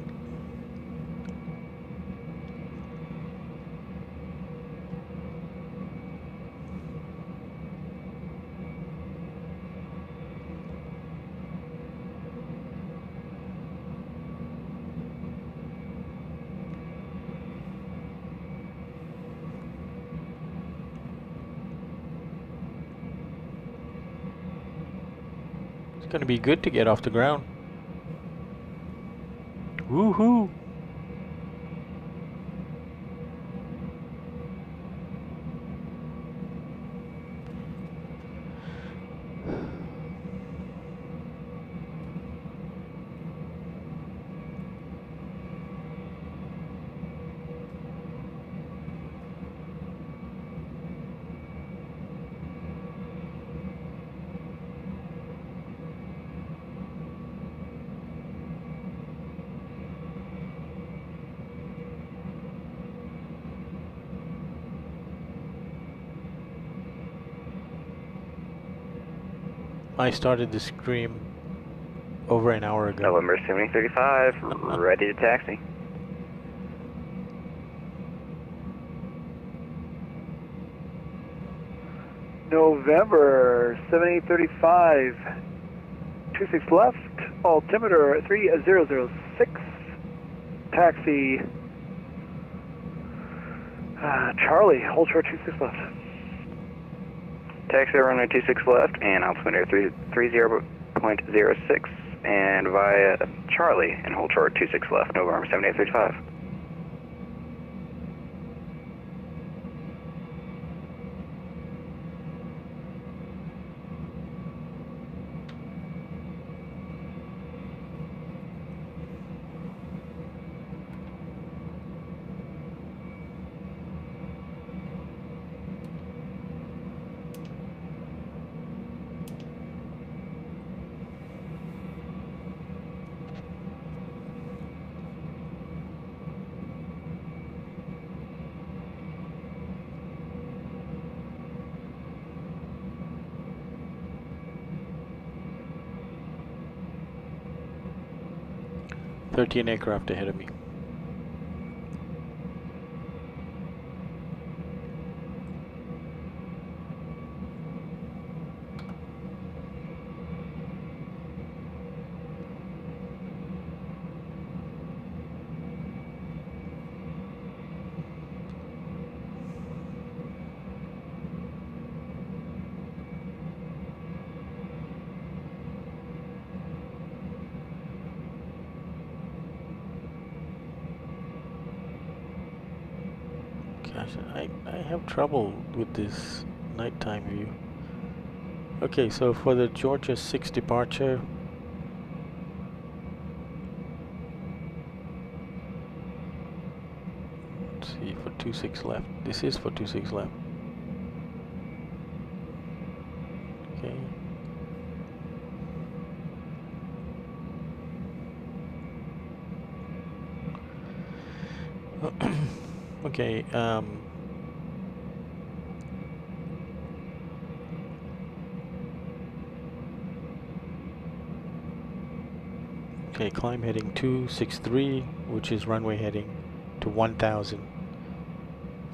It's gonna be good to get off the ground. Woohoo! I started the stream over an hour ago. November 7035, ready to taxi. November 7835, 26 left, altimeter 3006, taxi Charlie, hold short 26 left. Taxi runway 26 left and altimeter 30.06 and via Charlie and hold short 26 left, November 7835. "13 aircraft ahead of me." Gosh, I have trouble with this nighttime view. Okay, so for the Georgia 6 departure, let's see, for 26 left. This is for 26 left. Okay. Okay, okay, climb heading 263, which is runway heading to 1000.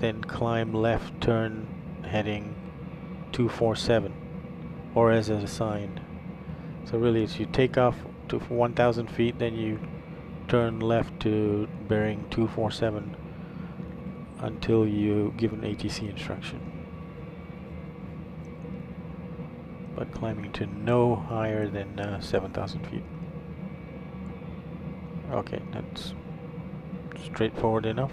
Then climb left turn heading 247, or as assigned. So really it's you take off to 1000 feet, then you turn left to bearing 247 until you give an ATC instruction. But climbing to no higher than 7,000 feet. Okay, that's straightforward enough.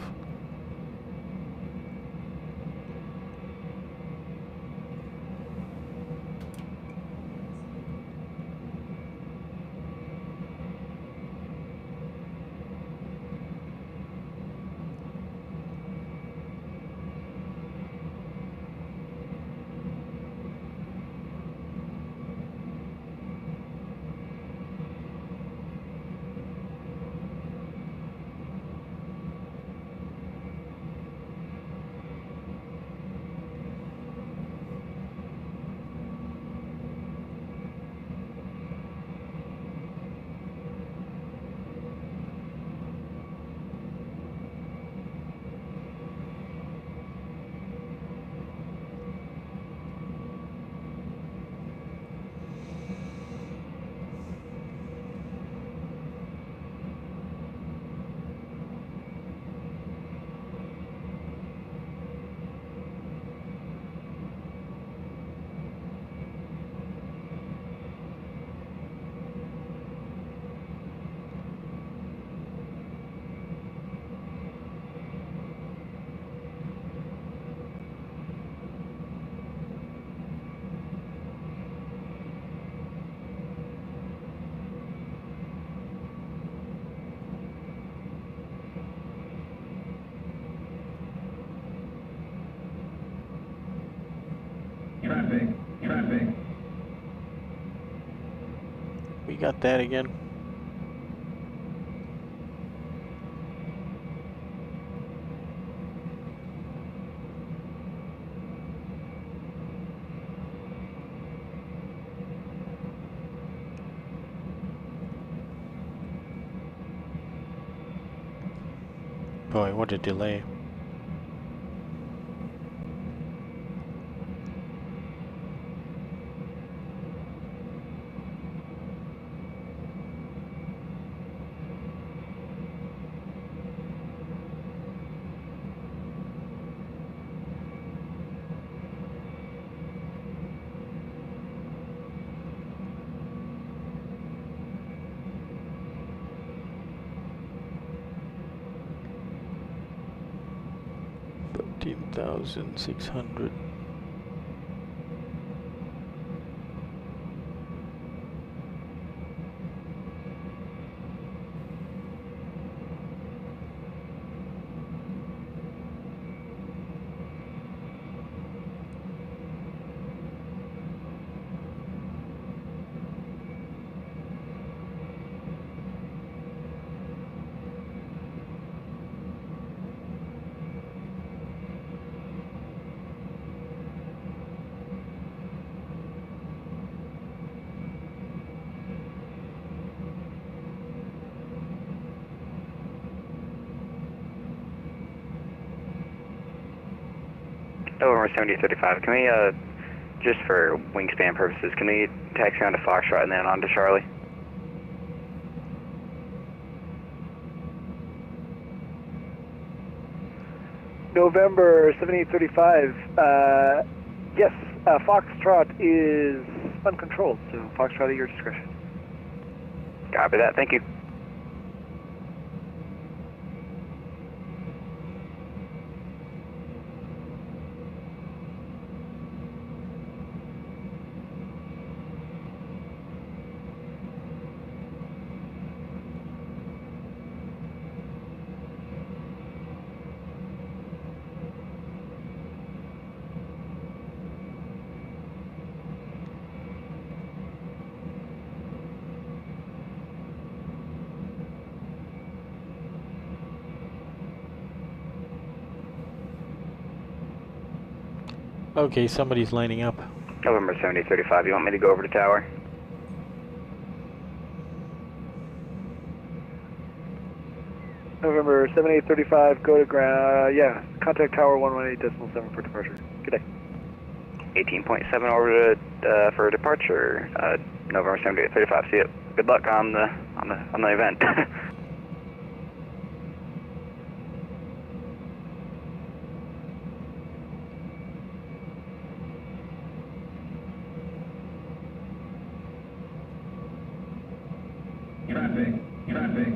Traffic. We got that again. Boy, what a delay. 14,600. November 7035, can we, just for wingspan purposes, can we taxi on to Foxtrot and then on to Charlie? November 7835, yes, Foxtrot is uncontrolled, so Foxtrot at your discretion. Copy that, thank you. Okay, somebody's lining up. November 7035, you want me to go over to tower? November 7835, go to ground, yeah, contact tower 118.7 for departure. Good day. 18.7 over to, for departure, November 7835, see you. Good luck on the event. Traffic.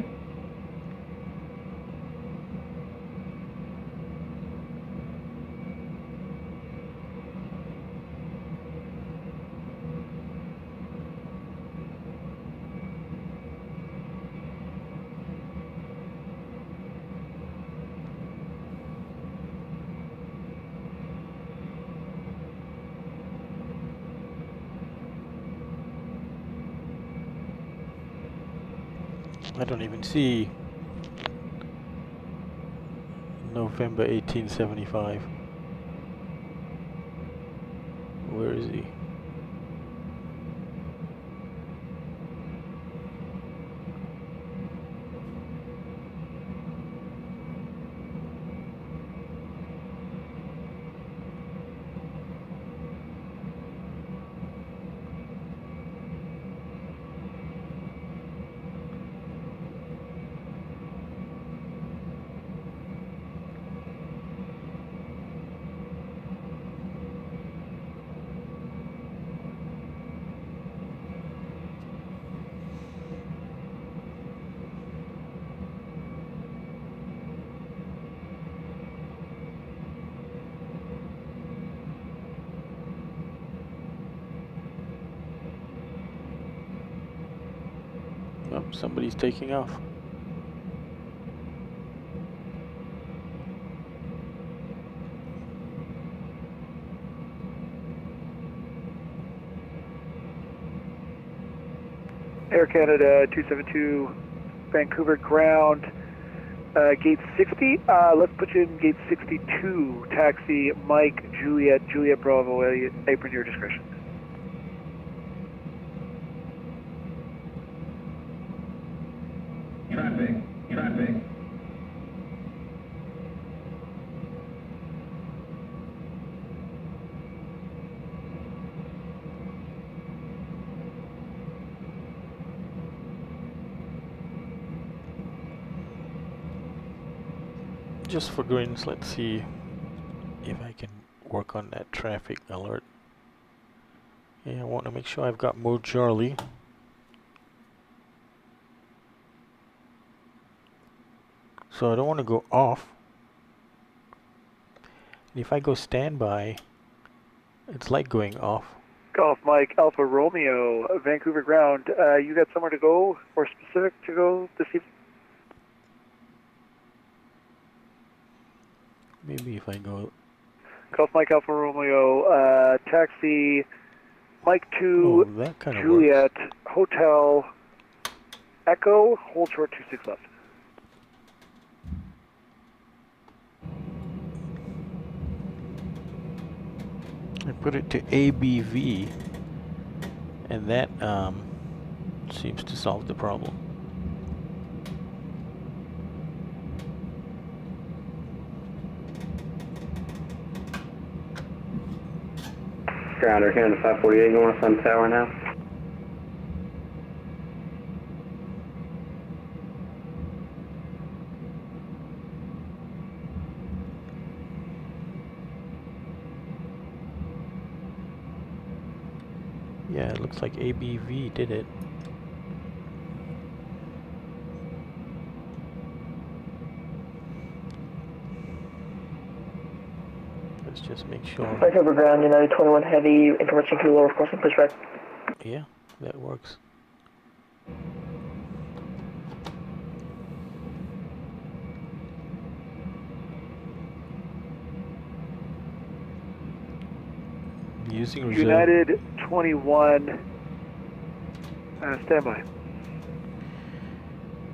I don't even see November 1875. Where is he? Oh, somebody's taking off. Air Canada 272, Vancouver ground, gate 60. Let's put you in gate 62. Taxi Mike Juliet Bravo, apron your discretion. Traffic. Just for grins, let's see if I can work on that traffic alert. Yeah, I want to make sure I've got mode Charlie. So I don't want to go off. If I go standby, it's like going off. Golf Mike Alpha Romeo, Vancouver ground. You got somewhere to go or specific to go this evening? Maybe if I go... Golf Mike Alpha Romeo, taxi Mike 2, that kind of Juliet, Hotel, Echo, hold short 26 left. I put it to ABV, and that seems to solve the problem. Ground, Air Canada 548, going to Sun Tower now. Yeah, it looks like ABV did it. Let's just make sure. Vancouver ground, United 21 heavy, information fuel over crossing pushback. Yeah, that works. Using reserve. United 21, standby.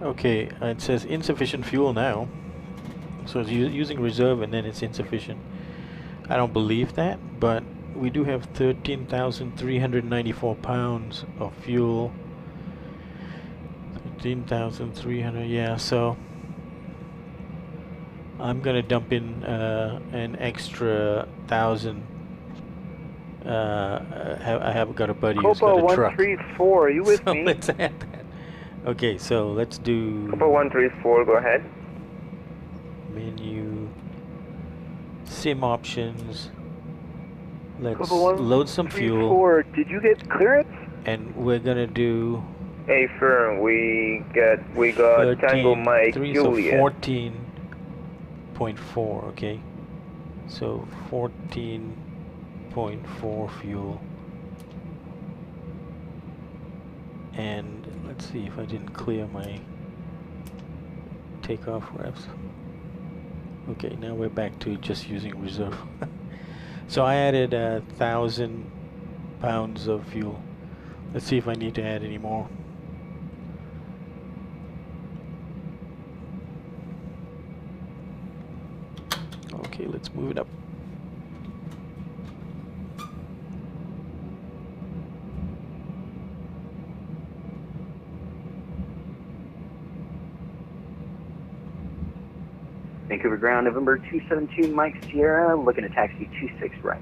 Okay, it says insufficient fuel now. So it's using reserve and then it's insufficient. I don't believe that, but we do have 13,394 pounds of fuel. 13,300, yeah, so I'm gonna dump in an extra 1,000. I have got a buddy who's got a truck. 134, are you with So me? let's add that. Okay, so let's do Copa 134, go ahead. menu, sim options. Let's Copa load some fuel. 134, did you get clearance? And we're gonna do Hey firm, we got Tango Mike 13.3, Juliet. so 14.4, okay. So 14.4 fuel. And let's see if I didn't clear my takeoff revs. Okay, now we're back to just using reserve. So I added 1,000 pounds of fuel. Let's see if I need to add any more. Okay, let's move it up. Vancouver ground, November 272, Mike Sierra, looking to taxi 26 right.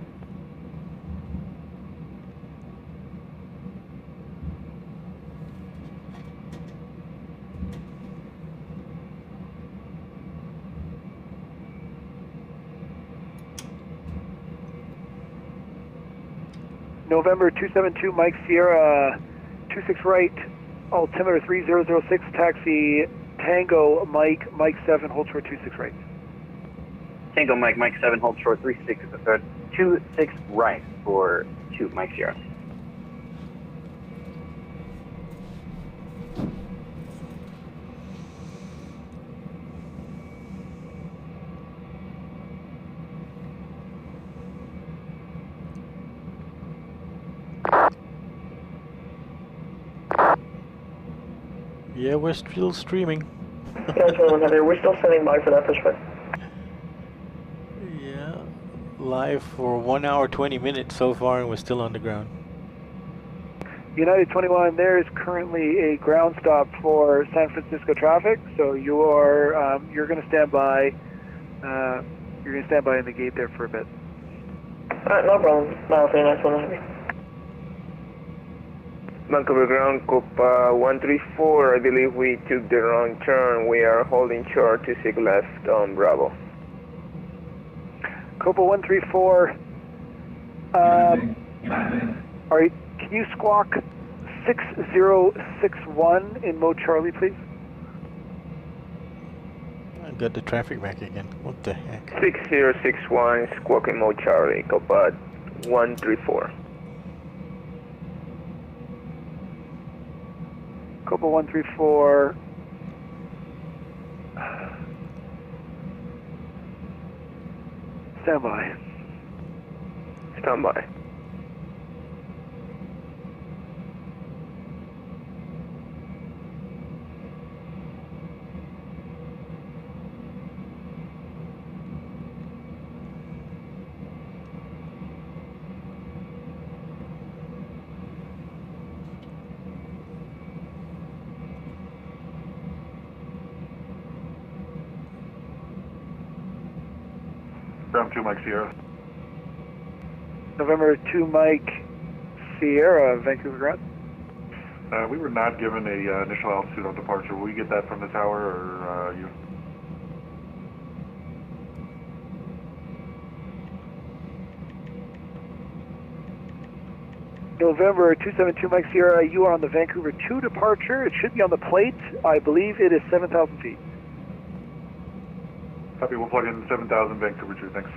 November 272, Mike Sierra, 26 right, altimeter 3006, taxi Tango Mike, Mike 7, hold short 26 right. Tango Mike, Mike 7, hold short 26 right for 2 Mike Sierra. Yeah, we're still streaming. We're still standing by for that pushback. Yeah, live for 1 hour 20 minutes so far, and we're still on the ground. United 21, there is currently a ground stop for San Francisco traffic, so you are you're going to stand by. You're going to stand by in the gate there for a bit. Alright, no problem. Mile 39, heavy. Vancouver ground, Copa 134, I believe we took the wrong turn. We are holding short 26 left on Bravo. Copa 134, alright, can you squawk 6061 in mode Charlie, please? got the traffic back again. What the heck? 6061, squawking mode Charlie, Copa 134. Copa 134. Stand by. Stand by. Ground 2 Mike Sierra. November 2 Mike Sierra, Vancouver ground. We were not given a initial altitude on departure. Will we get that from the tower, or you? November 272 Mike Sierra, you are on the Vancouver 2 departure. It should be on the plate. I believe it is 7,000 feet. Copy, we'll plug in 7,000 Vancouver 2, thanks.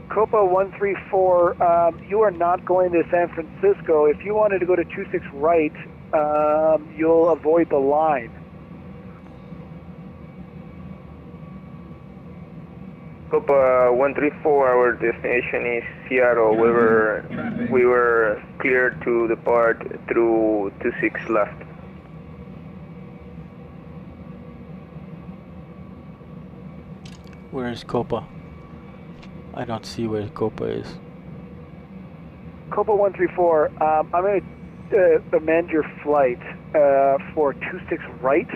Copa 134, you are not going to San Francisco. If you wanted to go to 26 right, you'll avoid the line. Copa 134, our destination is Seattle. We were cleared to depart through 26 left. Where is Copa? I don't see where Copa is. Copa 134, I'm going to amend your flight for 26 right.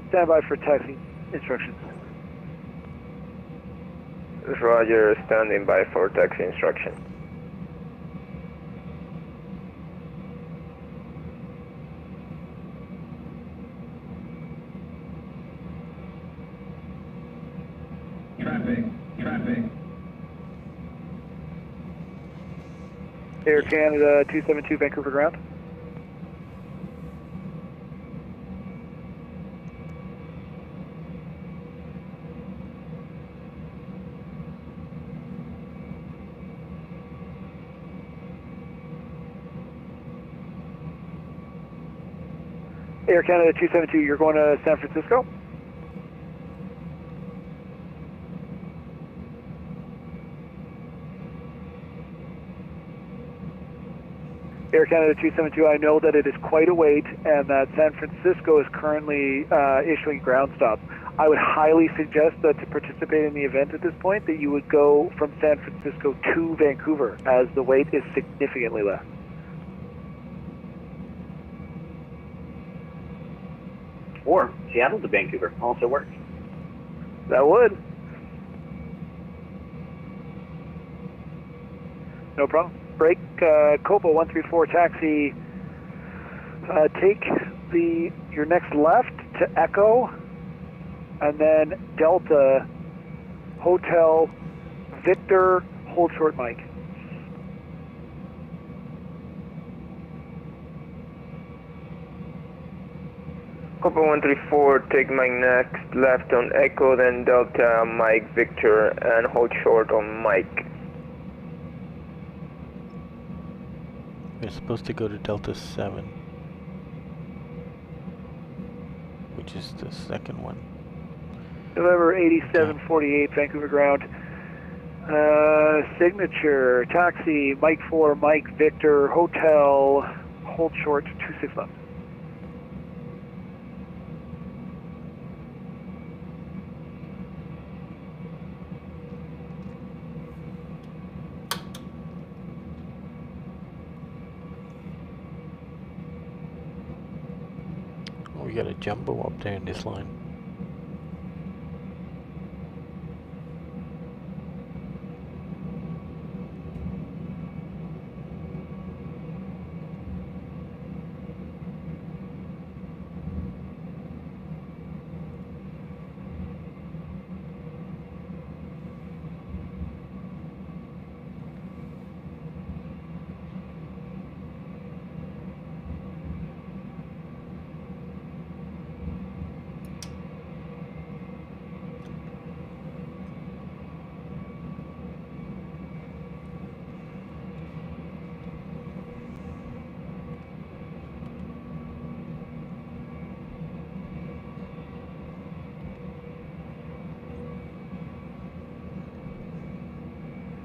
Stand by for taxi instructions. Roger, standing by for taxi instruction. Traffic. Air Canada 272 Vancouver ground. Air Canada 272, you're going to San Francisco? Air Canada 272, I know that it is quite a wait and that San Francisco is currently issuing ground stops. I would highly suggest that to participate in the event at this point that you would go from San Francisco to Vancouver, as the wait is significantly less. Or Seattle to Vancouver also works. That would. No problem. Break, Copa 134 taxi, take your next left to Echo, and then Delta, Hotel, Victor, hold short Mike. Copa 134, take my next left on Echo, then Delta, Mike, Victor, and hold short on Mike. We're supposed to go to Delta 7, which is the second one. November 8748, Vancouver ground. Signature, taxi, Mike 4, Mike, Victor, Hotel, hold short, 26 left. We got a jumbo up there in this line.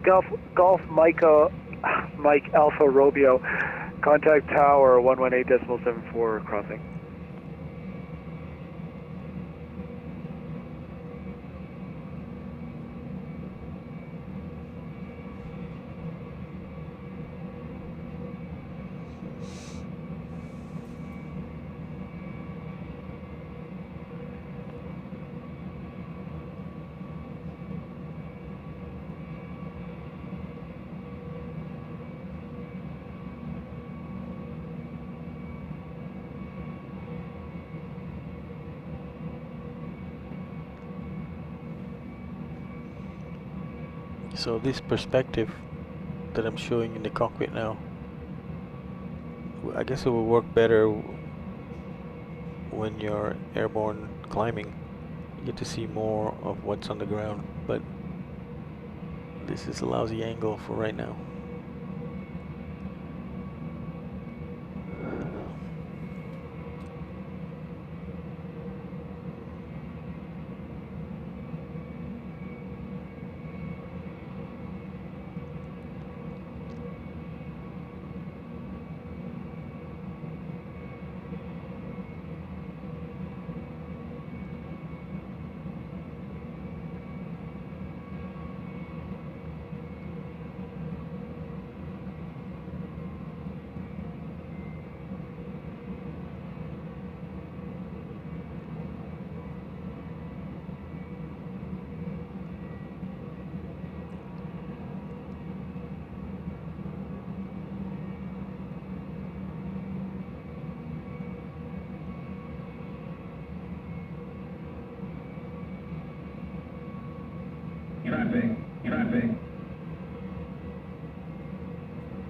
Golf Mike Alpha Romeo, contact tower 118.74 crossing. So this perspective that I'm showing in the cockpit now, I guess it will work better when you're airborne climbing. You get to see more of what's on the ground, but this is a lousy angle for right now. Traffic.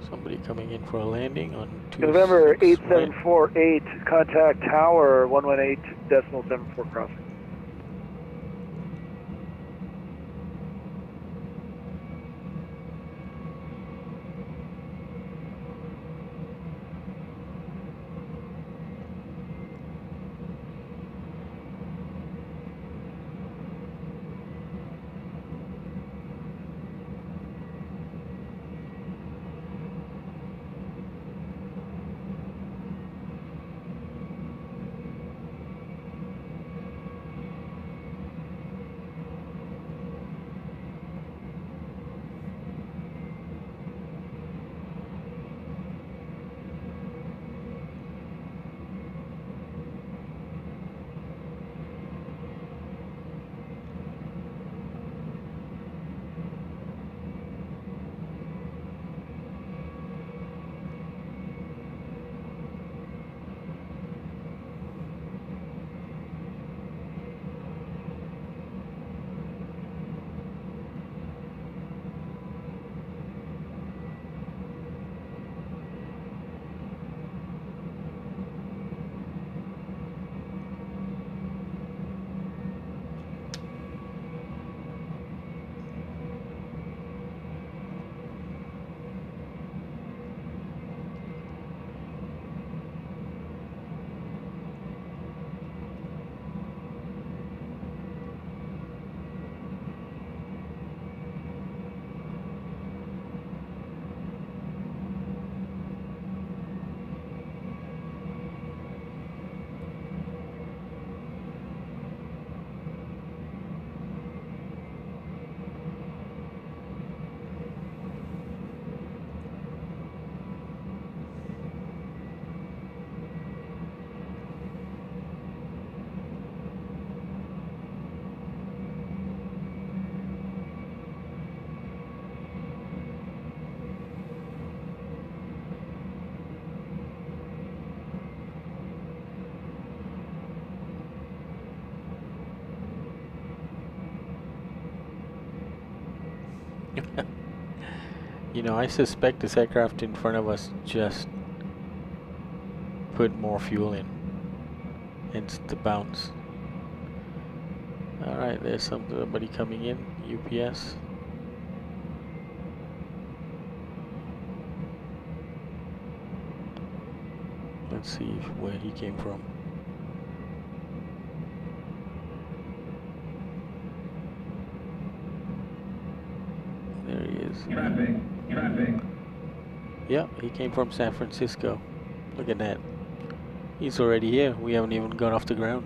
Somebody coming in for a landing on 2. November 8748, contact tower 118.74 crossing. You know, I suspect this aircraft in front of us just put more fuel in, hence the bounce. Alright, there's somebody coming in, UPS. Let's see where he came from. There he is. Traffic. Traffic. Yeah, he came from San Francisco. Look at that. He's already here. We haven't even gone off the ground.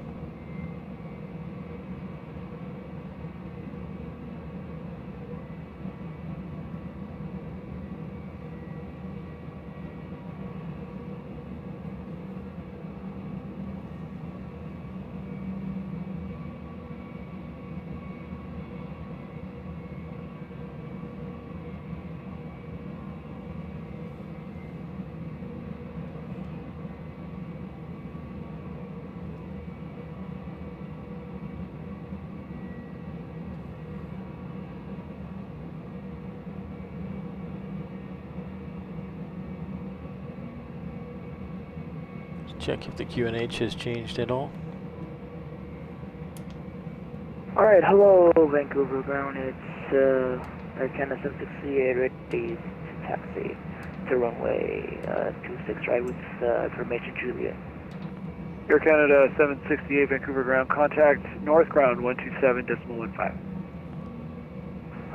Check if the QNH has changed at all. Alright, hello Vancouver ground, it's Air Canada 768 ready to taxi to runway 26 right with information Juliet. Air Canada 768 Vancouver ground, contact north ground 127.15.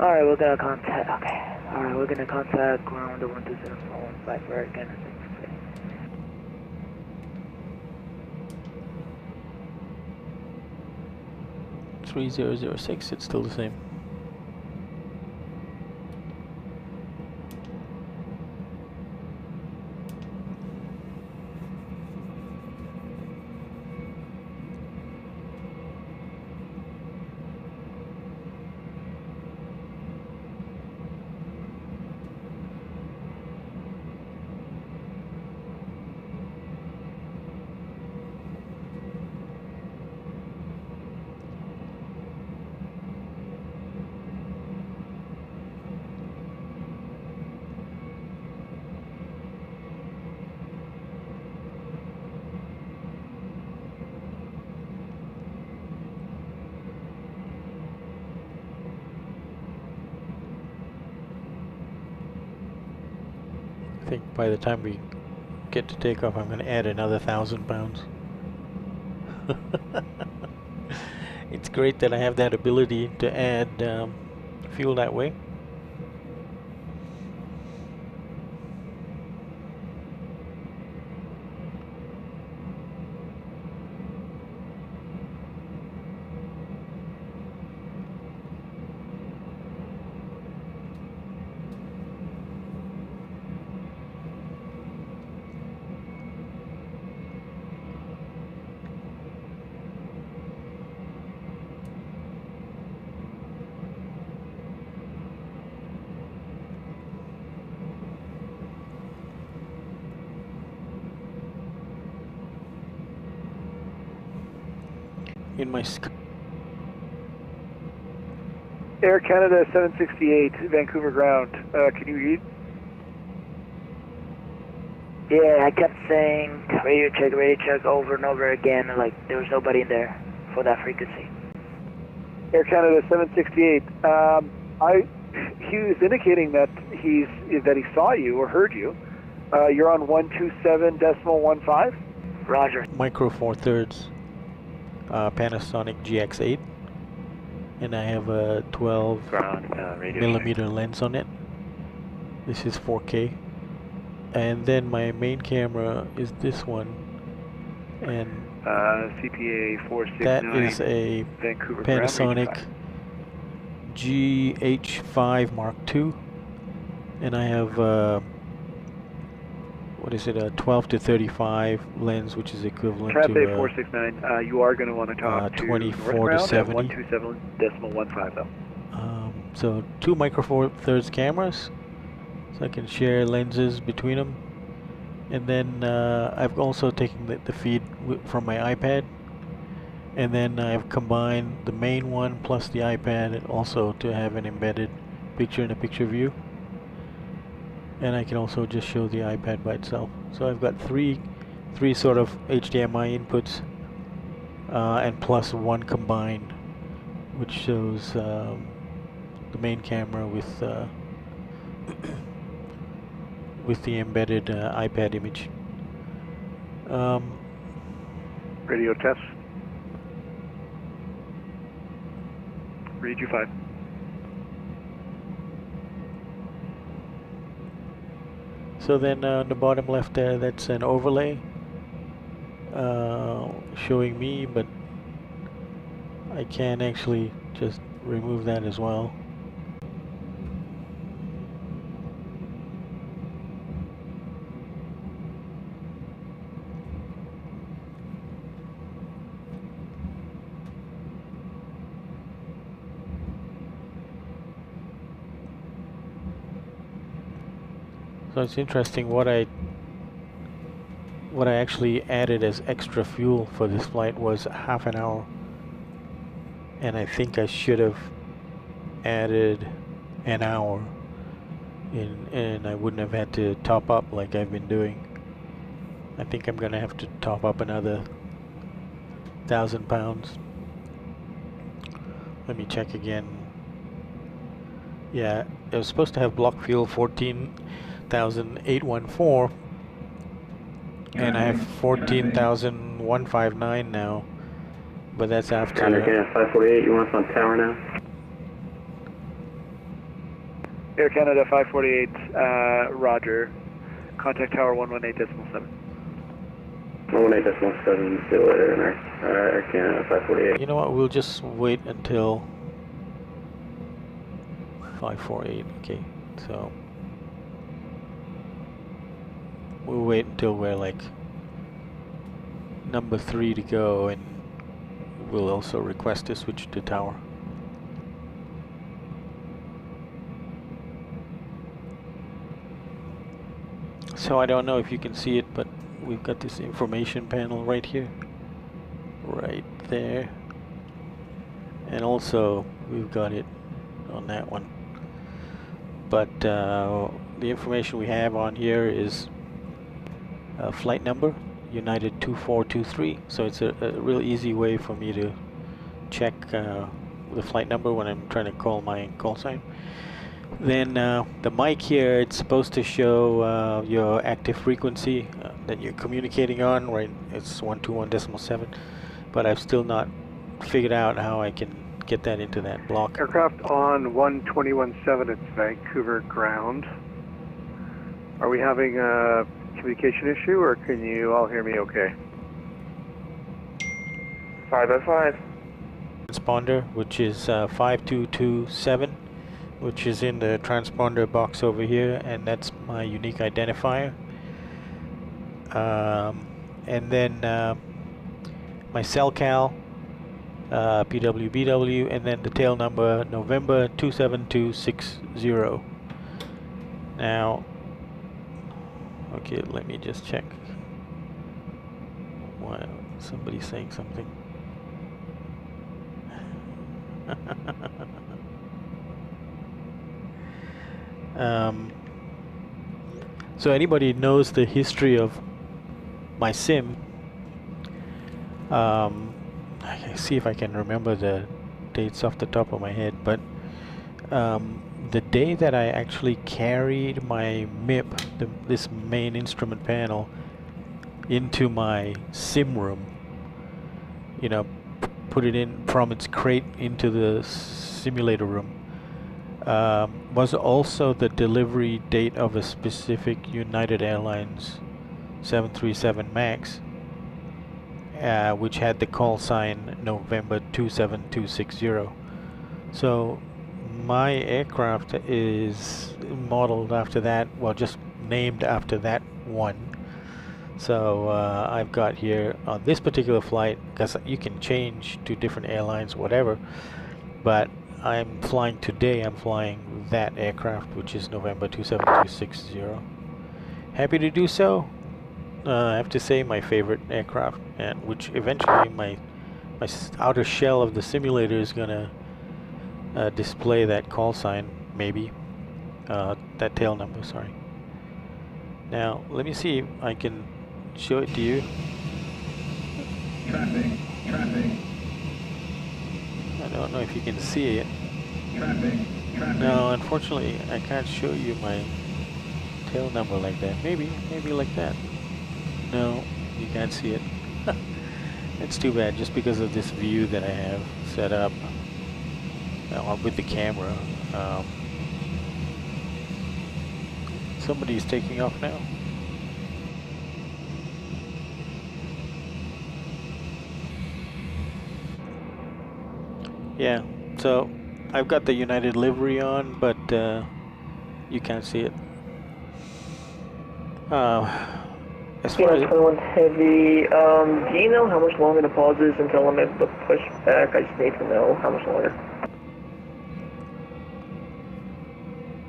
Alright, we're gonna contact, okay. Alright, we're gonna contact ground 127.15 for Air Canada 768. 3006, it's still the same. I think by the time we get to takeoff, I'm going to add another 1,000 pounds. It's great that I have that ability to add fuel that way. In my Air Canada 768 Vancouver ground, can you read? Yeah, I kept saying radio check over and over again, like there was nobody in there for that frequency. Air Canada 768, he was indicating that he saw you or heard you. You're on 127.15? Roger. Micro Four Thirds. Panasonic GX8, and I have a 12 millimeter lens on it. This is 4K, and then my main camera is this one, and CPA 469. that is a Vancouver Panasonic GH5 Mark II, and I have what is it, a 12 to 35 lens, which is equivalent Traffic to 469. You are going to want to talk to 24 to 70. 127.15 though. So 2 Micro Four Thirds cameras, so I can share lenses between them. And then I've also taken the feed from my iPad, and then I've combined the main one plus the iPad, and also to have an embedded picture-in-a-picture view. And I can also just show the iPad by itself. So I've got three sort of HDMI inputs, and plus one combined, which shows the main camera with the embedded iPad image. Radio test. Read you 5. So then on the bottom left there, that's an overlay showing me, but I can actually just remove that as well. So it's interesting what I actually added as extra fuel for this flight was half an hour, and I think I should have added an hour and I wouldn't have had to top up like I've been doing. I think I'm gonna have to top up another 1,000 pounds. Let me check again. Yeah, it was supposed to have block fuel 14,814, and I have 14,159 now, but that's after. Canada 548, you want us on tower now? Air Canada 548, Roger. Contact tower 118.7. 118.7, still Air Canada 548. You know what, we'll just wait until 548, okay, so we'll wait until we're like number 3 to go, and we'll also request to switch to tower. So I don't know if you can see it, but we've got this information panel right here, right there, and also we've got it on that one. But the information we have on here is flight number, United 2423, so it's a real easy way for me to check the flight number when I'm trying to call my call sign. Then the mic here, it's supposed to show your active frequency that you're communicating on, right? It's 121.7, but I've still not figured out how I can get that into that block. Aircraft on 121.7, it's Vancouver ground. Are we having a communication issue, or can you all hear me okay? 505. Transponder, which is 5227, which is in the transponder box over here, and that's my unique identifier. And then my CellCal, PWBW, and then the tail number November 27260. Now, okay, let me just check. Wow, somebody's saying something. So anybody knows the history of my sim, I can see if I can remember the dates off the top of my head, but the day that I actually carried my MIP, this main instrument panel, into my sim room, you know, put it in from its crate into the simulator room, was also the delivery date of a specific United Airlines 737 MAX, which had the call sign November 27260. So my aircraft is modeled after that, well, just named after that one. So I've got here on this particular flight, because you can change to different airlines, whatever, but I'm flying today, I'm flying that aircraft, which is November 27260. Happy to do so. I have to say, my favorite aircraft, and which eventually my outer shell of the simulator is gonna display that call sign, maybe that tail number, sorry. Now let me see if I can show it to you. Traffic. I don't know if you can see it. Traffic. No, unfortunately I can't show you my tail number like that. Maybe like that. No, you can't see it. It's too bad, just because of this view that I have set up with the camera. So somebody's taking off now. Yeah, so I've got the United livery on, but you can't see it. As far as 21 heavy, do you know how much longer the pause is until I'm able to push back? I just need to know how much longer.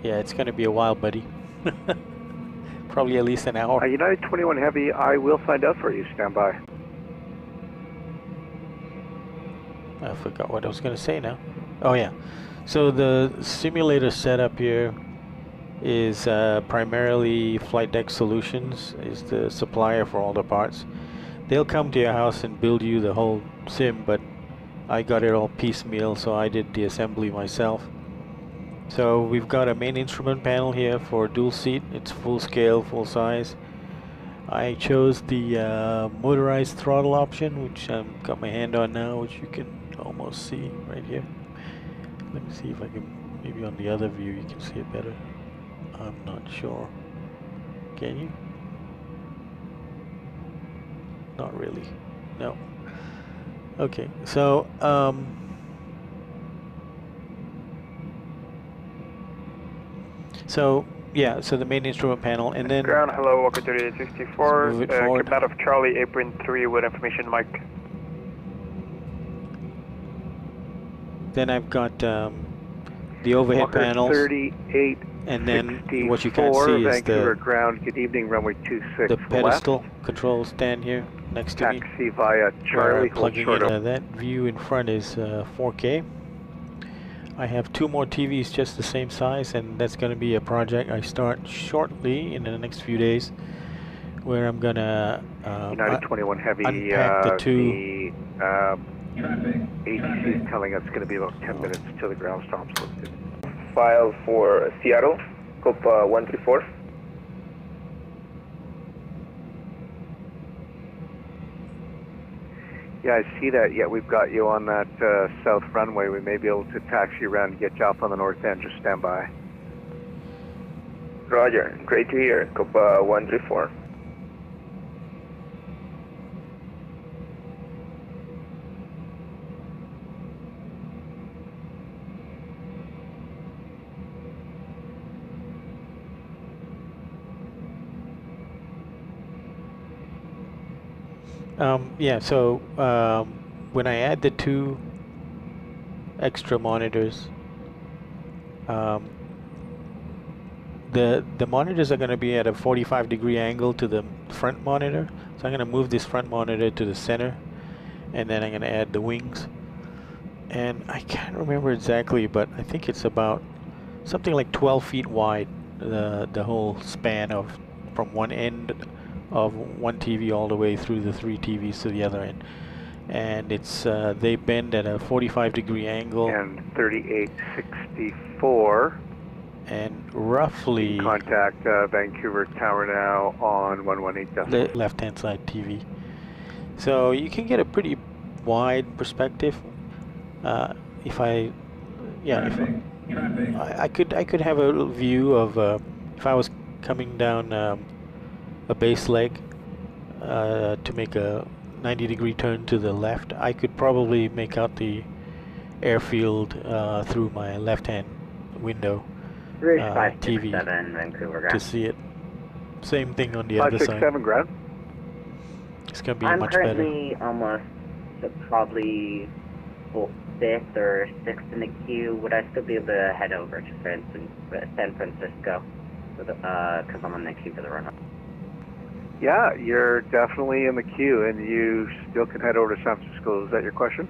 yeah, it's going to be a while, buddy. Probably at least an hour. United 21 Heavy, I will find out for you. Stand by. I forgot what I was going to say now. Oh yeah, so the simulator setup here is primarily Flightdeck Solutions is the supplier for all the parts. They'll come to your house and build you the whole sim, but I got it all piecemeal, so I did the assembly myself. So we've got a main instrument panel here for dual seat. It's full scale, full size. I chose the motorized throttle option, which I've got my hand on now, which you can almost see right here. Let me see if I can, maybe on the other view you can see it better. I'm not sure. Can you? Not really. No. Okay, so yeah, so the main instrument panel, and then ground, hello, Walker 3864, move it forward. Captain out of Charlie, apron 3 with information, Mike. Then I've got the overhead Walker panels, 38, and then what you can't see is Vancouver ground, good evening, runway 26 the pedestal left. control stand here next to me. Taxi via Charlie, hold Plugging short in, that view in front is 4K. I have 2 more TVs just the same size, and that's going to be a project I start shortly in the next few days, where I'm going to United 21 Heavy, unpack the 2. ATC is telling us it's going to be about 10 minutes till the ground stops listed. File for Seattle, Copa 134. Yeah, I see that. Yeah, we've got you on that south runway. We may be able to taxi around and get you off on the north end. Just stand by. Roger, great to hear, Copa 134. Yeah, so when I add the 2 extra monitors, the monitors are going to be at a 45-degree angle to the front monitor. So I'm going to move this front monitor to the center, and then I'm going to add the wings. And I can't remember exactly, but I think it's about something like 12 feet wide, the whole span of from one end of one TV all the way through the 3 TVs to the other end, and it's they bend at a 45-degree angle. And 3864. And roughly contact Vancouver Tower now on 118. The left-hand side TV. So you can get a pretty wide perspective. If I could have a view of if I was coming down a base leg to make a 90-degree turn to the left, I could probably make out the airfield through my left-hand window TV Vancouver to see it. Same thing on the other side. 567 ground. It's going to be I'm much better. currently almost probably 5th or 6th in the queue. Would I still be able to head over to San Francisco? Because I'm on the queue for the run-up. Yeah, you're definitely in the queue, and you still can head over to San Francisco. Is that your question?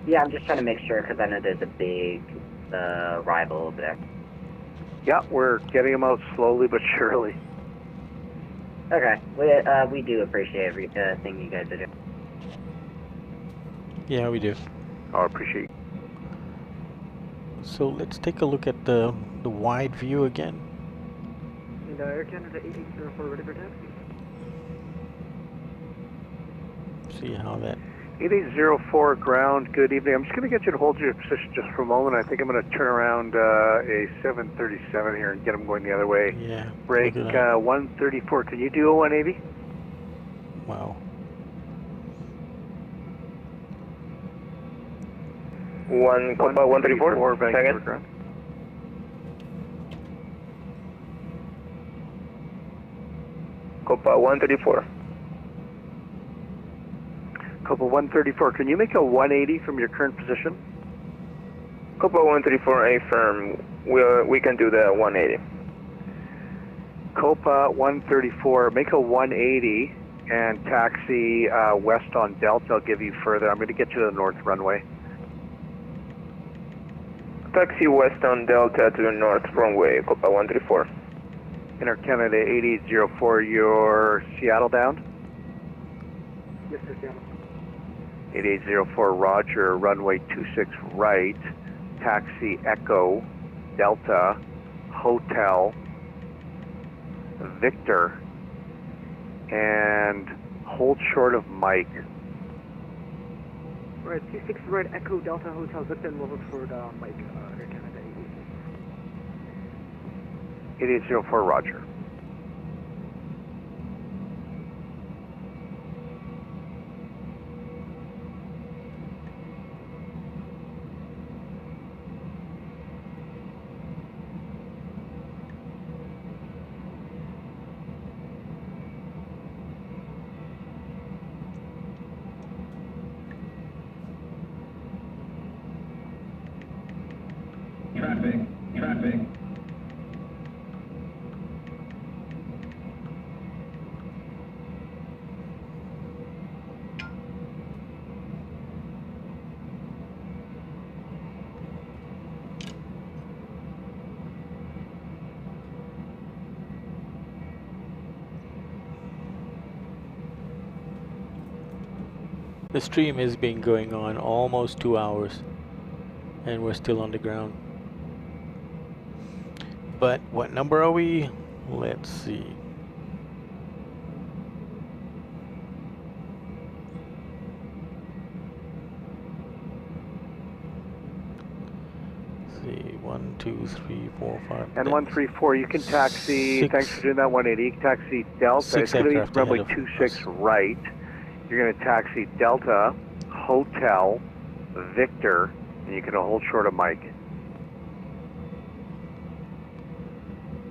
Yeah, I'm just trying to make sure, because I know there's a big arrival over there. Yeah, we're getting them out slowly but surely. Okay, we do appreciate everything you guys are doing. Yeah, we do. I appreciate it. So let's take a look at the wide view again. And Air Canada 8804 ready for taxi. See how that 8804 ground, good evening. I'm just going to get you to hold your position just for a moment. I think I'm going to turn around a 737 here and get them going the other way. Yeah. Break 134. Can you do a 180? Wow. Copa 134, Vancouver ground. Copa 134. Copa 134, can you make a 180 from your current position? Copa 134, A firm, we can do the 180. Copa 134, make a 180 and taxi west on Delta. I'll give you further. I'm going to get you to the north runway. Taxi west on Delta to the north runway, Copa 134. Inter Canada 8804, you're Seattle bound? Yes, sir, Seattle. 8804, Roger, runway 26 right, taxi Echo, Delta, Hotel, Victor, and hold short of Mike. Right, 26 right, Echo, Delta, Hotel, Victor, and level for Mike, Air Canada 8804, Roger. Traffic. The stream has been going on almost 2 hours and we're still on the ground. But what number are we? Let's see. Let's see, 1, 2, 3, 4, 5. And 134, you can taxi. Six. Thanks for doing that 180. You can taxi Delta. Six It's going to be aircraft runway ahead of 26 right. You're going to taxi Delta, Hotel, Victor, and you can hold short of Mike.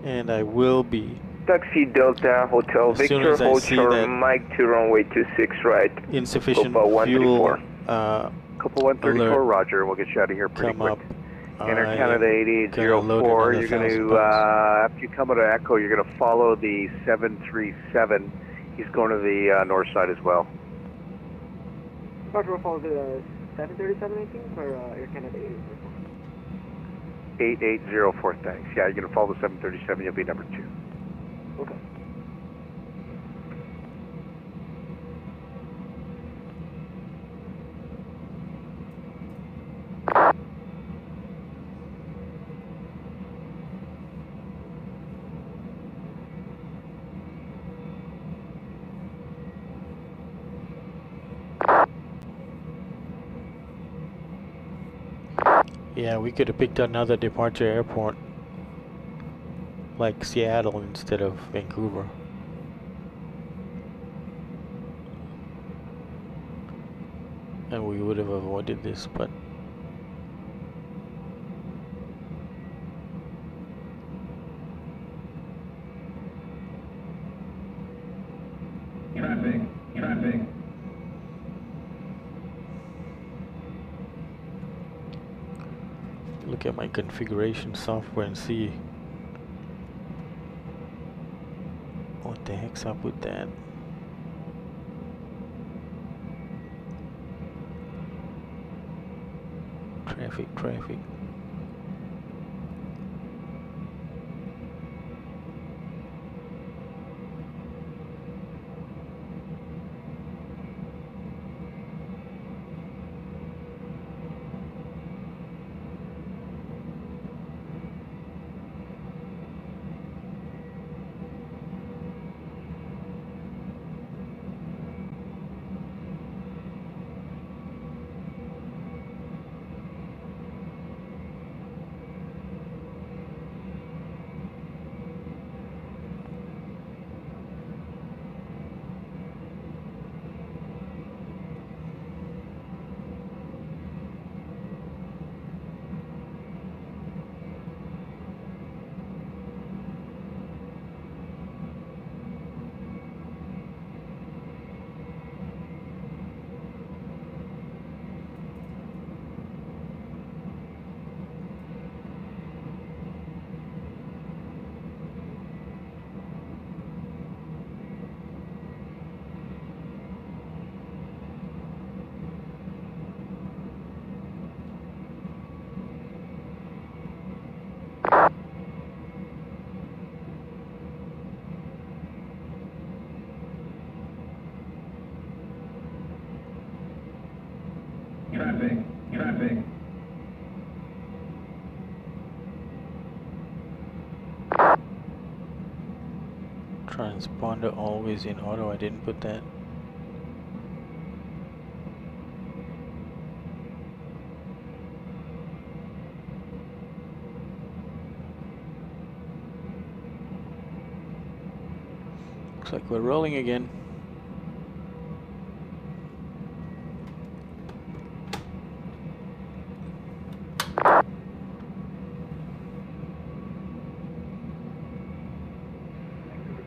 And I will be. Taxi Delta, Hotel, As soon Victor, as I hold see short that Mike to runway 26 right. insufficient Copa fuel 134. Copa 134, Roger. We'll get you out of here pretty quick. up. Inter Canada 8804. You're going to, after you come out of Echo, you're going to follow the 737. He's going to the north side as well. Roger, we'll follow the 737, I think, or Air Canada 8804. 8804, thanks. Yeah, you're going to follow the 737. You'll be number 2. Okay. Yeah, we could have picked another departure airport like Seattle instead of Vancouver. And we would have avoided this, but Traffic. look at my configuration software and see what the heck's up with that. Traffic. Traffic. Traffic. Transponder always in auto. I didn't put that. Looks like we're rolling again.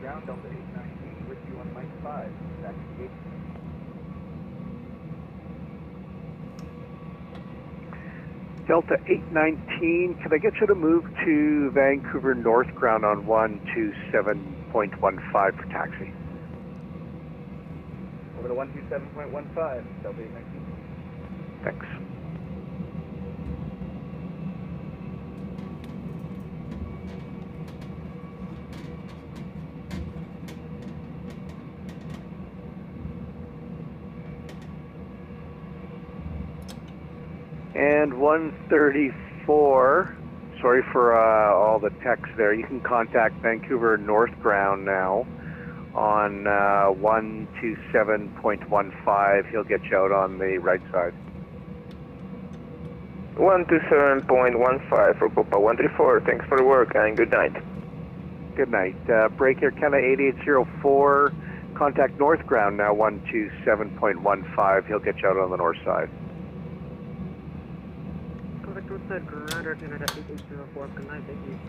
Ground, Delta 819, with you on Mike 5, back to gate. Delta 819, can I get you to move to Vancouver North Ground on 127.15 for taxi? Over to 127.15, Delta 819. Thanks. And 134, sorry for all the text there. You can contact Vancouver North Ground now on 127.15. He'll get you out on the right side. 127.15 for Copa 134. Thanks for the work and good night. Good night. Break Air Canada 8804. Contact North Ground now 127.15. He'll get you out on the north side. Canada 8804, good night, thank you.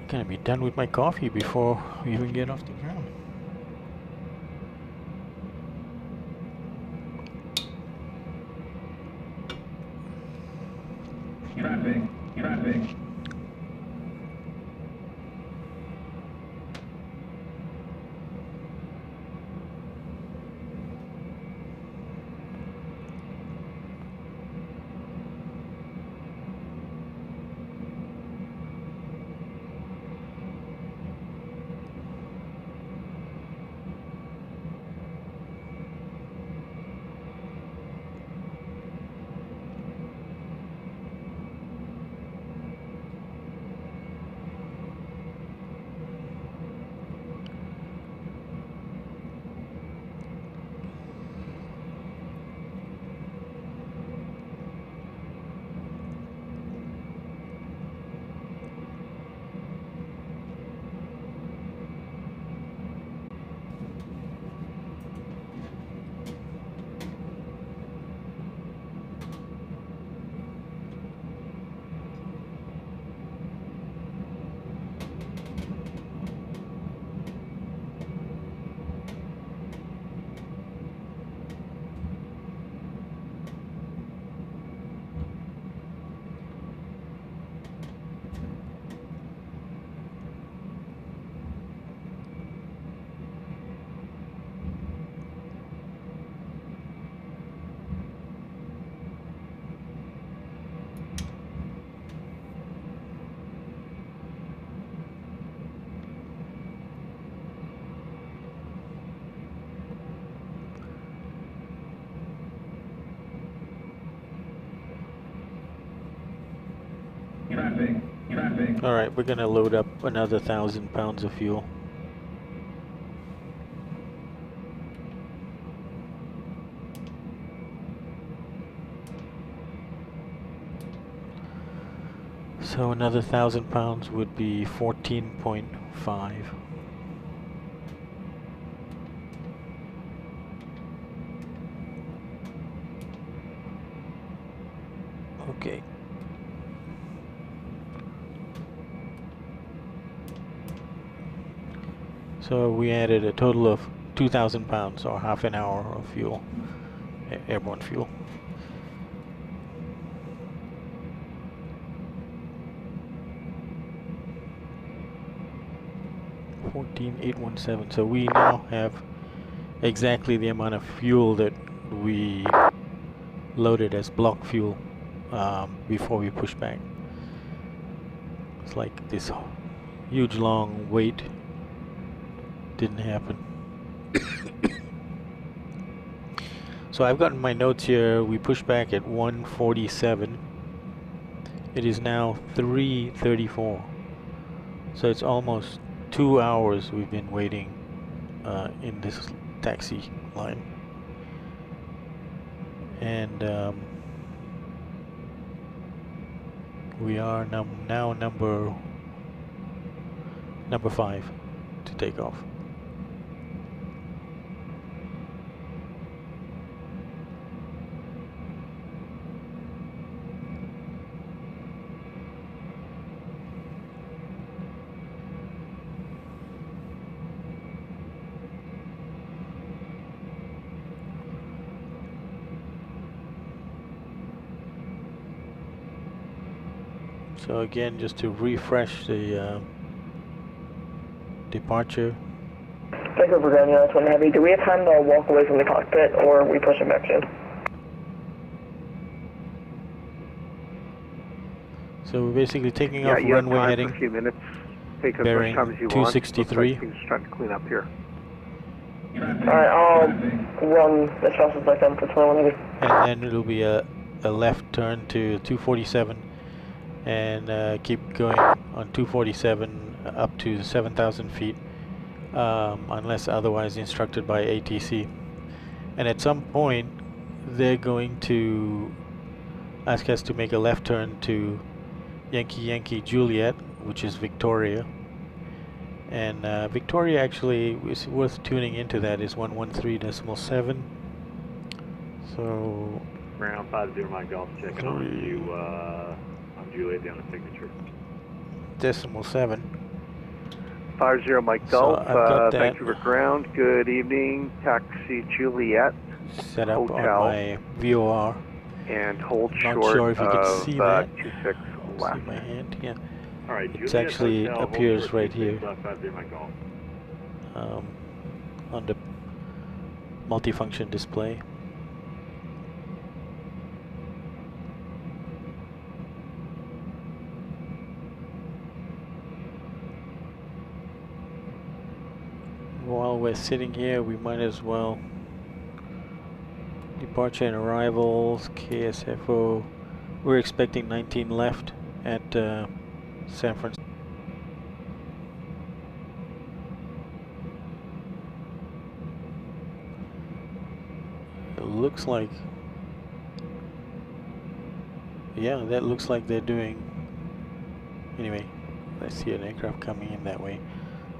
Gonna be done with my coffee before we even get off the ground. Traffic. Traffic. Traffic. Traffic. Alright, we're gonna load up another 1,000 pounds of fuel. So another 1,000 pounds would be 14.5. Okay. So we added a total of 2,000 pounds, or half an hour of fuel, airborne fuel. 14817. So we now have exactly the amount of fuel that we loaded as block fuel before we push back. It's like this huge long wait didn't happen. So I've gotten my notes here. We pushed back at 1:47. It is now 3:34. So it's almost 2 hours we've been waiting in this taxi line. And we are now number 5 to take off. So again, just to refresh the departure. Vancouver Ground, Unit 1 Heavy. Do we have time to walk away from the cockpit, or are we pushing back soon? So we're basically taking off runway heading. A few minutes. Take as bearing much time as you 263. want. Things trying to clean up here. Alright, I'll run as fast as I can for 21 Heavy. And then it'll be a left turn to 247 and keep going on 247 up to 7,000 feet unless otherwise instructed by ATC. And at some point they're going to ask us to make a left turn to Yankee Yankee Juliet, which is Victoria. And Victoria actually is worth tuning into. That is 113.7. So ground 50 Mike Golf checking on you on Juliet down the signature. 0.7. 50 Mike Golf, so Vancouver Ground. Good evening, taxi Juliet. Set up Hotel. on my VOR. And hold Not short sure if you can see that. 26 left. See my hand? Yeah. All right, it actually Hotel, appears right here left 50 Mike Golf. on the multifunction display. While we're sitting here, we might as well departure and arrivals, KSFO. We're expecting 19 left at San Francisco. It looks like, yeah, that looks like they're doing, anyway, I see an aircraft coming in that way.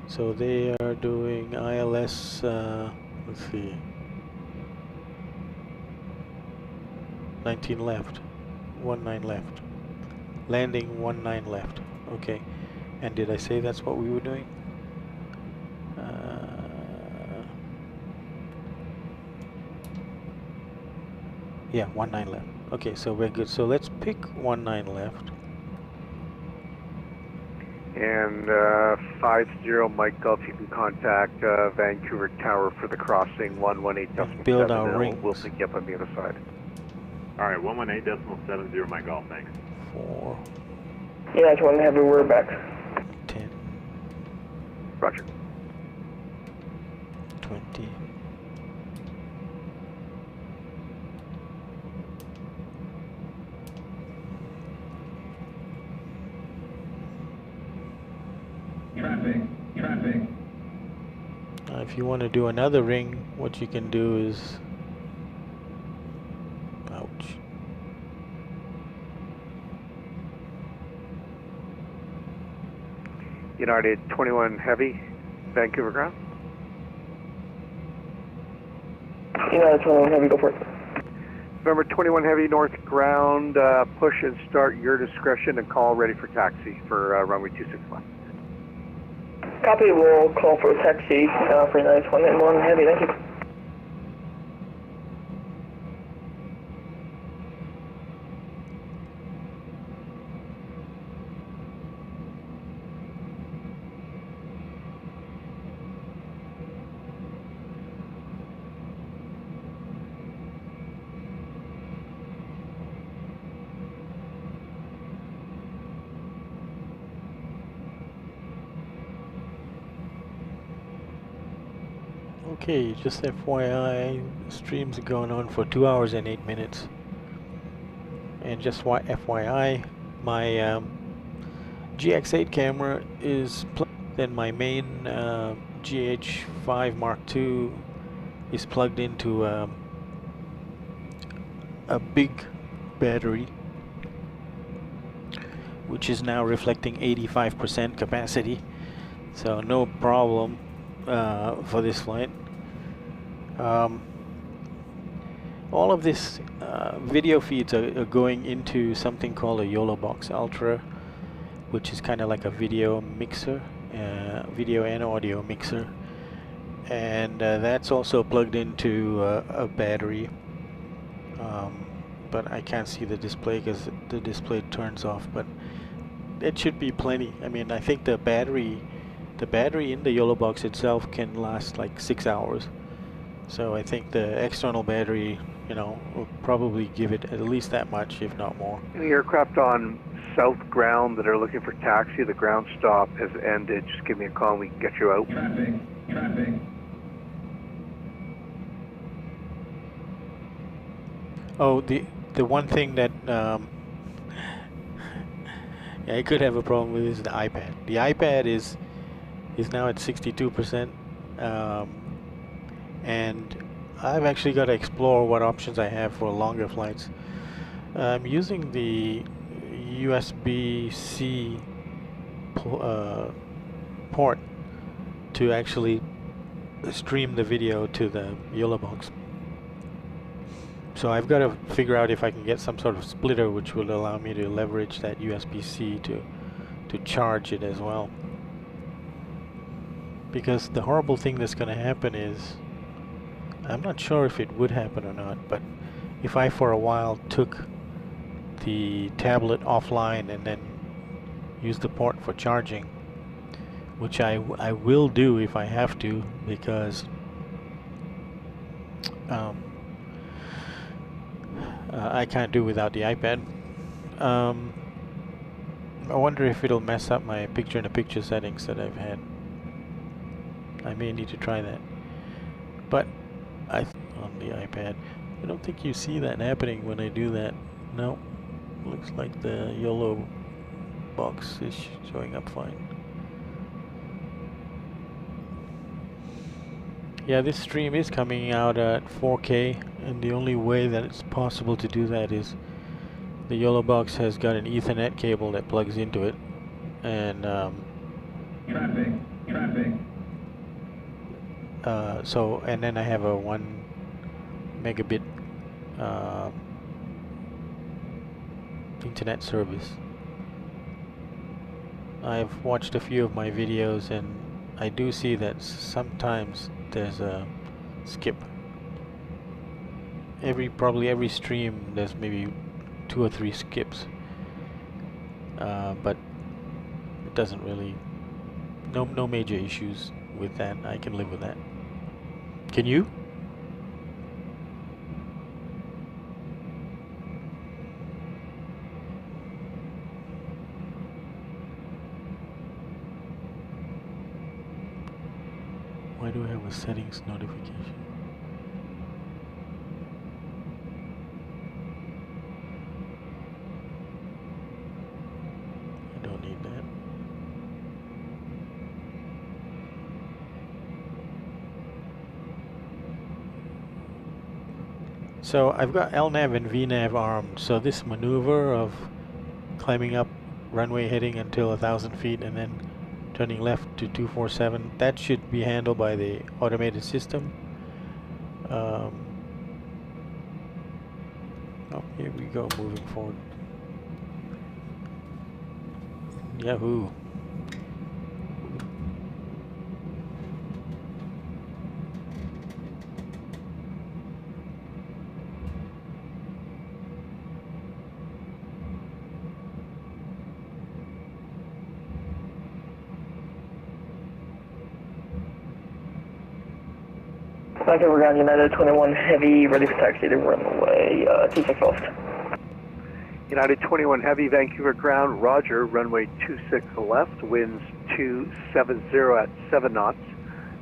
So they are doing ILS, let's see, 19 left, 19 left, landing 19 left, okay. And did I say that's what we were doing? Yeah, 19 left. Okay, so we're good. So let's pick 19 left. And 50 Mike Golf, you can contact Vancouver Tower for the crossing 118.7. Build our ring. We'll pick you up on the other side. All right, 118.70 Mike Golf, thanks. 4. Yeah, it's 1 Heavy, we're back. 10. Roger. 20. 'Traffic. If you want to do another ring, what you can do is, ouch. United 21 Heavy, Vancouver Ground. United 21 Heavy, go for it. November 21 Heavy, North Ground, push and start your discretion and call ready for taxi for runway 26 left. Copy, we'll call for a taxi for United 21 Heavy, thank you. Okay, just FYI, streams are going on for 2 hours and 8 minutes. And just FYI, my GX8 camera is then my main GH5 Mark II is plugged into a big battery, which is now reflecting 85% capacity, so no problem for this flight. All of this video feeds are going into something called a YOLO Box Ultra, which is kind of like a video mixer, video and audio mixer, and that's also plugged into a battery, but I can't see the display because the display turns off, but it should be plenty. I mean, I think the battery in the YOLO box itself can last like 6 hours, so I think the external battery, you know, will probably give it at least that much, if not more. Any aircraft on south ground that are looking for taxi, the ground stop has ended. Just give me a call and we can get you out. Traffic. Oh, the one thing that yeah, I could have a problem with is the iPad. The iPad is now at 62%, and I've actually got to explore what options I have for longer flights. I'm using the USB-C port to actually stream the video to the YOLO box. So I've got to figure out if I can get some sort of splitter which will allow me to leverage that USB-C to charge it as well. Because the horrible thing that's going to happen is, I'm not sure if it would happen or not, but if I for a while took the tablet offline and then use the port for charging, which I will do if I have to, because I can't do without the iPad. I wonder if it'll mess up my picture-in-a-picture settings that I've had. I may need to try that. But on the iPad, I don't think you see that happening when I do that. No, looks like the YOLO box is showing up fine. Yeah, this stream is coming out at 4K, and the only way that it's possible to do that is the YOLO box has got an Ethernet cable that plugs into it, and so, and then I have a 1 megabit internet service. I've watched a few of my videos, and I do see that sometimes there's a skip. Probably every stream there's maybe 2 or 3 skips, but it doesn't really, no major issues with that. I can live with that. Can you? Why do I have a settings notification? I don't need that. So I've got LNAV and VNAV armed, so this maneuver of climbing up runway heading until 1,000 feet and then turning left to 247, that should be handled by the automated system. Oh, here we go, moving forward. Yahoo! Vancouver ground, United 21 Heavy, ready for taxi to runway 26 left. United 21 Heavy, Vancouver ground, roger, runway 26 left, winds 270 at 7 knots,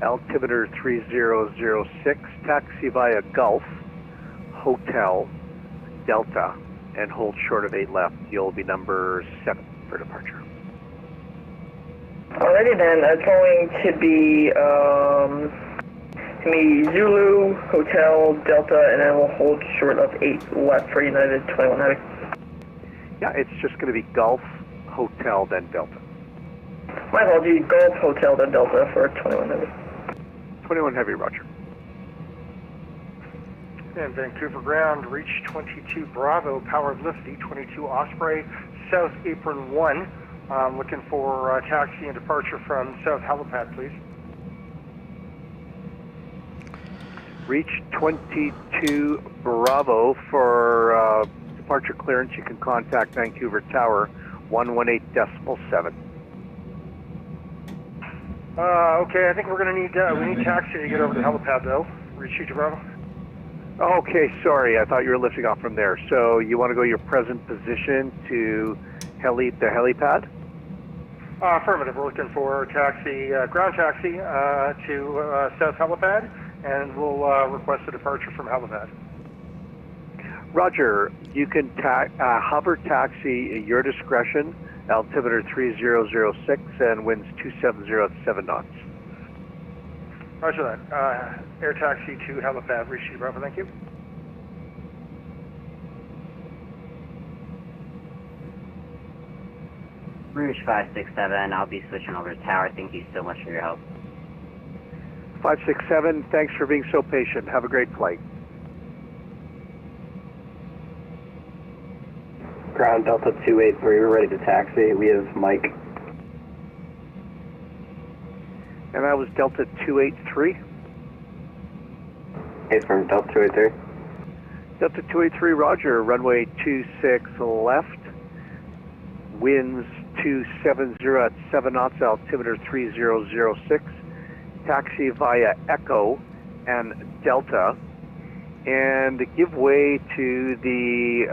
altimeter 3006, taxi via Gulf, Hotel, Delta, and hold short of 8 left. You'll be number 7 for departure. Alrighty then, it's going to be Zulu, Hotel, Delta, and then we'll hold short of 8 left for United 21 Heavy. Yeah, it's just going to be Gulf, Hotel, then Delta. My apologies, Gulf, Hotel, then Delta for 21 Heavy. 21 Heavy, roger. And Vancouver ground, reach 22 Bravo, powered lift D22 Osprey, South Apron 1. Looking for taxi and departure from South Helipad, please. Reach 22 Bravo for departure clearance. You can contact Vancouver Tower 118.7. Okay, I think we're going to need we need taxi to get over to helipad though. Reach 22 Bravo. Okay, sorry, I thought you were lifting off from there. So you want to go your present position to the helipad? Affirmative. We're looking for taxi, ground taxi to South Helipad, and we'll request a departure from helipad. Roger. You can hover taxi at your discretion, altimeter 3006, and winds 270 at 7 knots. Roger that. Air taxi to helipad. Reach 22 Bravo. Thank you. Rouge 567, I'll be switching over to tower. Thank you so much for your help. 567, thanks for being so patient. Have a great flight. Ground Delta 283, we're ready to taxi. We have Mike. And that was Delta 283. Hey, from Delta 283. Delta 283, roger. Runway 26 left. Winds 270 at 7 knots, altimeter 3006. Taxi via Echo and Delta. And give way to the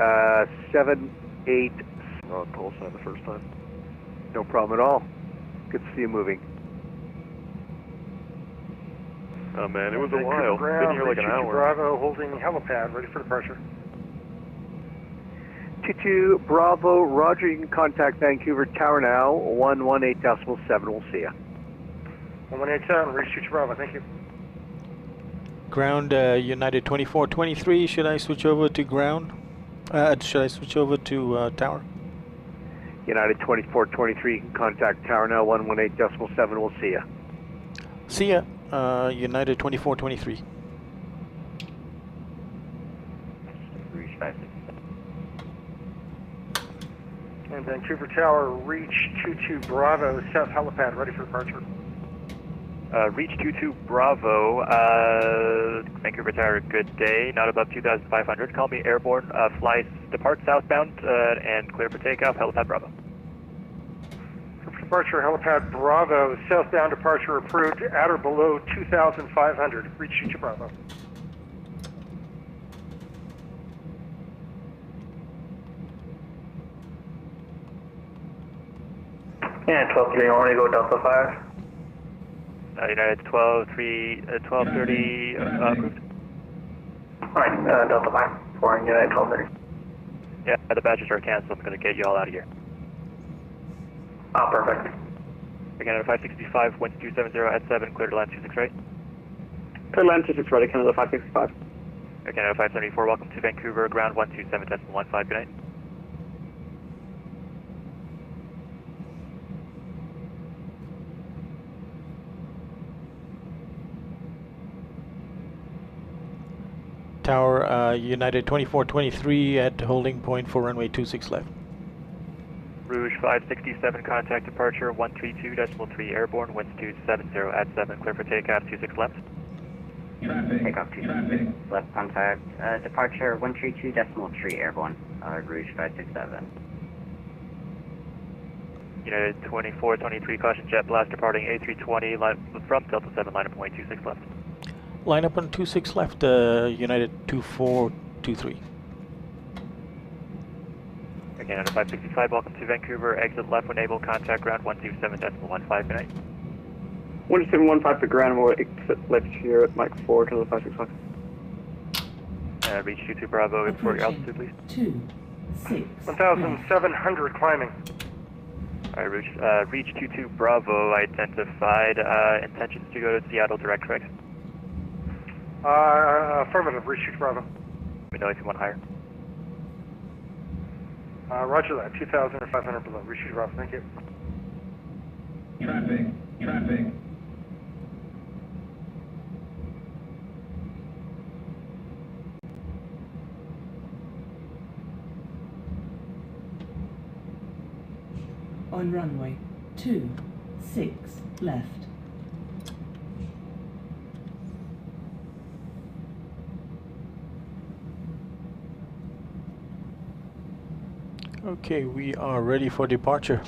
78. Oh, call sign the first time. No problem at all. Good to see you moving. Oh man, it was a Vancouver while. ground, Been here like an reach 22 hour. Bravo, holding helipad, ready for departure. 22 Bravo, roger. You can contact Vancouver Tower now, 118.7. We'll see you. 118, reach 22 Bravo. Thank you. Ground, United 2423. Should I switch over to ground? Should I switch over to tower? United 2423, you can contact Tower now, 118.7. We'll see you. See ya. United 2423. Rouge 56. And Vancouver Tower, reach 22 Bravo, South Helipad, ready for departure. Reach 22 Bravo, Vancouver Tower, good day, not above 2,500. Call me airborne, depart southbound, and clear for takeoff, helipad Bravo. For departure, helipad Bravo, southbound departure approved at or below 2,500. Reach 22 Bravo. Yeah, 12-3, I want to go Delta 5. United 1230, approved. Alright, Delta 5, for United 1230. Yeah, the badges are canceled. I'm going to get you all out of here. Ah, perfect. Canada 565, winds 270 at 7, clear to land 26 right. Clear land 26 right, Canada 565. Canada 574, welcome to Vancouver, ground 127.15, good night. Tower, United 2423 at holding point for runway 26 left. Rouge 567, contact departure 132.3 airborne, winds 270 at 7, clear for takeoff 26 left. Takeoff 26 left, contact departure 132.3 airborne, Rouge 567. United 2423, caution jet blast departing A320 from Delta 7, line up on way 26 left. Line up on 26 left, United 2423. Canada 565, welcome to Vancouver, exit left when able, contact ground 127.15, good night. 1715 for ground, we'll exit left here at Mike 4, Kilo 565. Reach 22 Bravo, report your altitude, please. 1,700 climbing. Alright, reach 22 Bravo, identified, intentions to go to Seattle direct, correct? Affirmative, reach 22 Bravo. Let me know if you want higher. Roger that, 2,500 below, reach 22 Bravo, thank you. Traffic. On runway 26 left. Okay, we are ready for departure.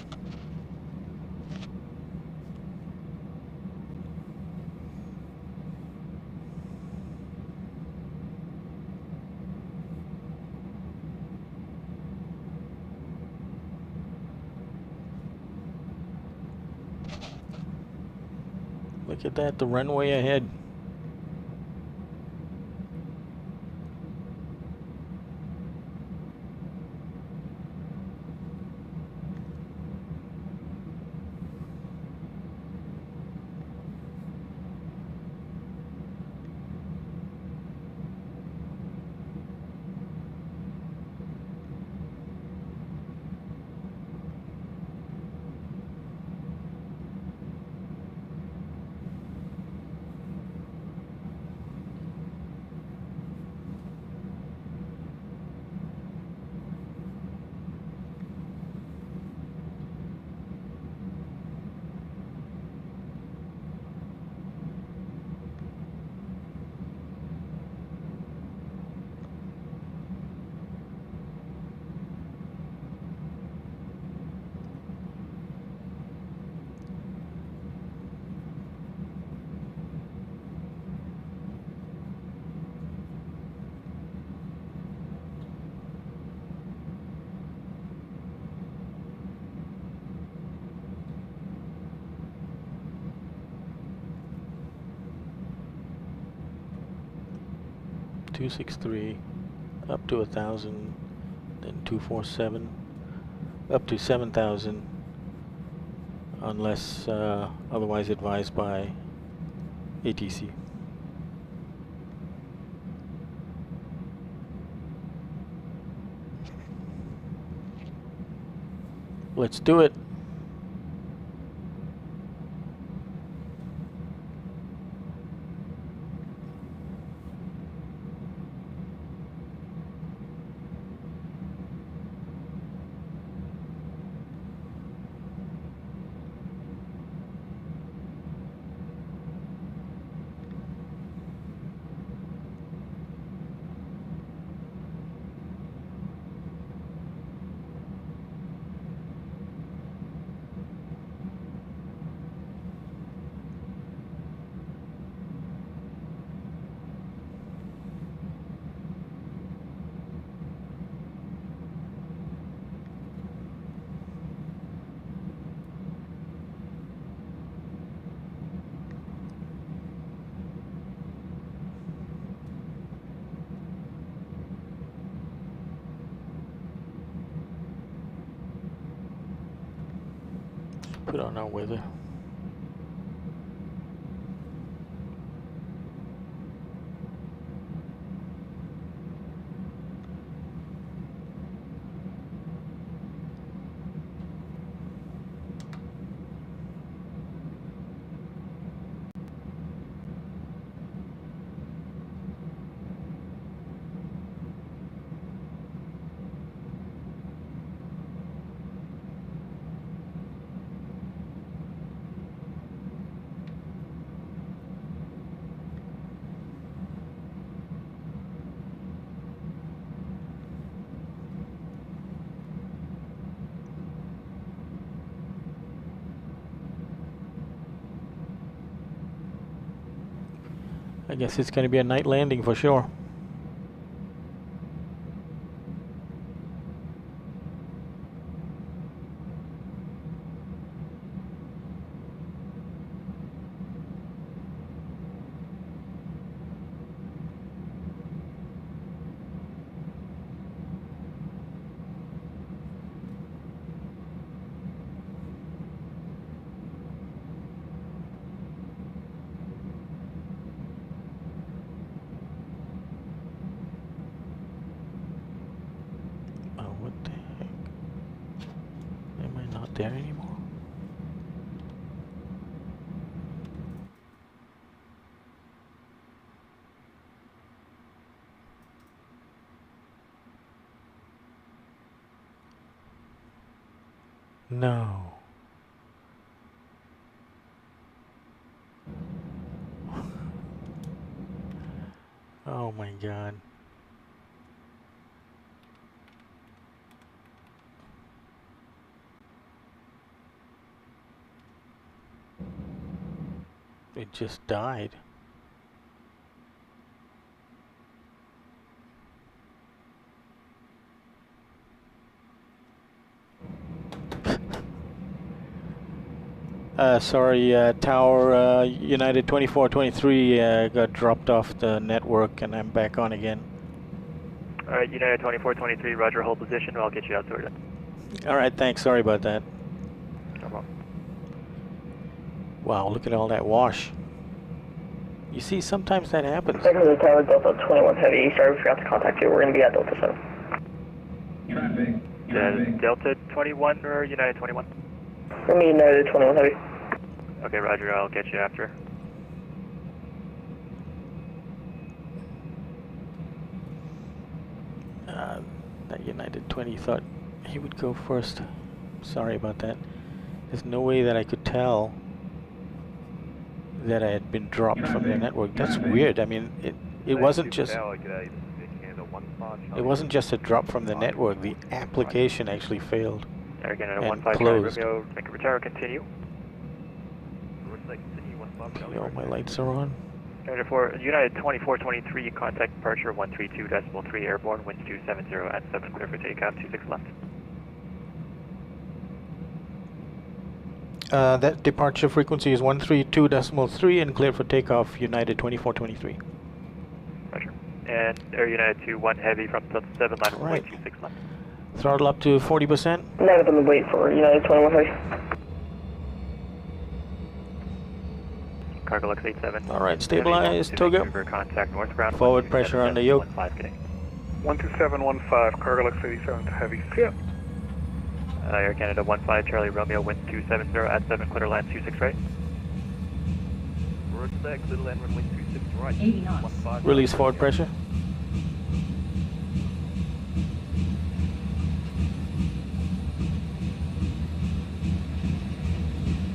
Look at that, the runway ahead. .263 up to 1,000, then 247 up to 7,000 unless otherwise advised by ATC. Let's do it. Put on our weather. I guess it's going to be a night landing for sure. not there anymore. No. Oh my God. It just died. Sorry, Tower United 2423 got dropped off the network and I'm back on again. Alright, United 2423, roger, hold position, I'll get you out sorted. Alright, thanks, sorry about that. No problem. Wow, look at all that wash. You see, sometimes that happens. Second to Tower Delta 21 Heavy, sorry we forgot to contact you, we're going to be at Delta 7. Traffic. Delta 21 or United 21? We're going to be United 21 Heavy. Okay, roger, I'll get you after. That United 20 thought he would go first. Sorry about that. There's no way that I could tell that I had been dropped from the network. That's weird. I mean, it wasn't just... It wasn't just a drop from the network. The application actually failed and closed. Vancouver Tower, continue. Okay, all my lights are on. United 2423, contact departure 132.3 airborne, winds 270 at 7, clear for takeoff, 26 left. That departure frequency is 132.3 and clear for takeoff, United 2423. Roger. And Air United 21 heavy from Delta 7 line, Right. 26 left. Throttle up to 40%. Negative on the wait for United 21 Heavy. Cargo Lux 87. Alright, stabilize, Toga. Contact northbound. Forward pressure on the yoke. 12715, Cargo Lux 87 to Heavy. Yep. Air Canada 15 Charlie Romeo, wind 270 at 7, clear land 26 right. Roger that, clear land runway 26 right. 80 knots. Release forward pressure.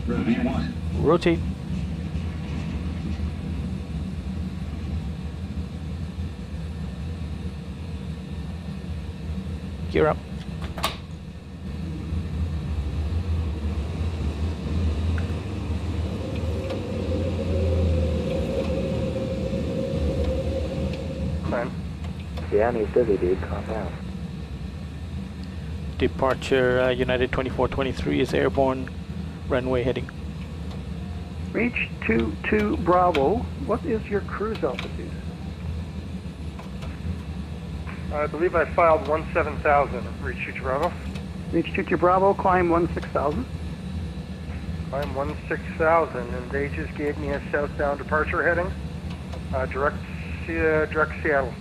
V1. Rotate. Gear up. Yeah, he's busy, dude. Calm down. Departure United 2423 is airborne, runway heading. Reach 22 Bravo. What is your cruise altitude? I believe I filed 17,000. Reach 22 Bravo. Reach 22 Bravo, climb 16,000. Climb 16,000, and they just gave me a southbound departure heading. Direct Seattle.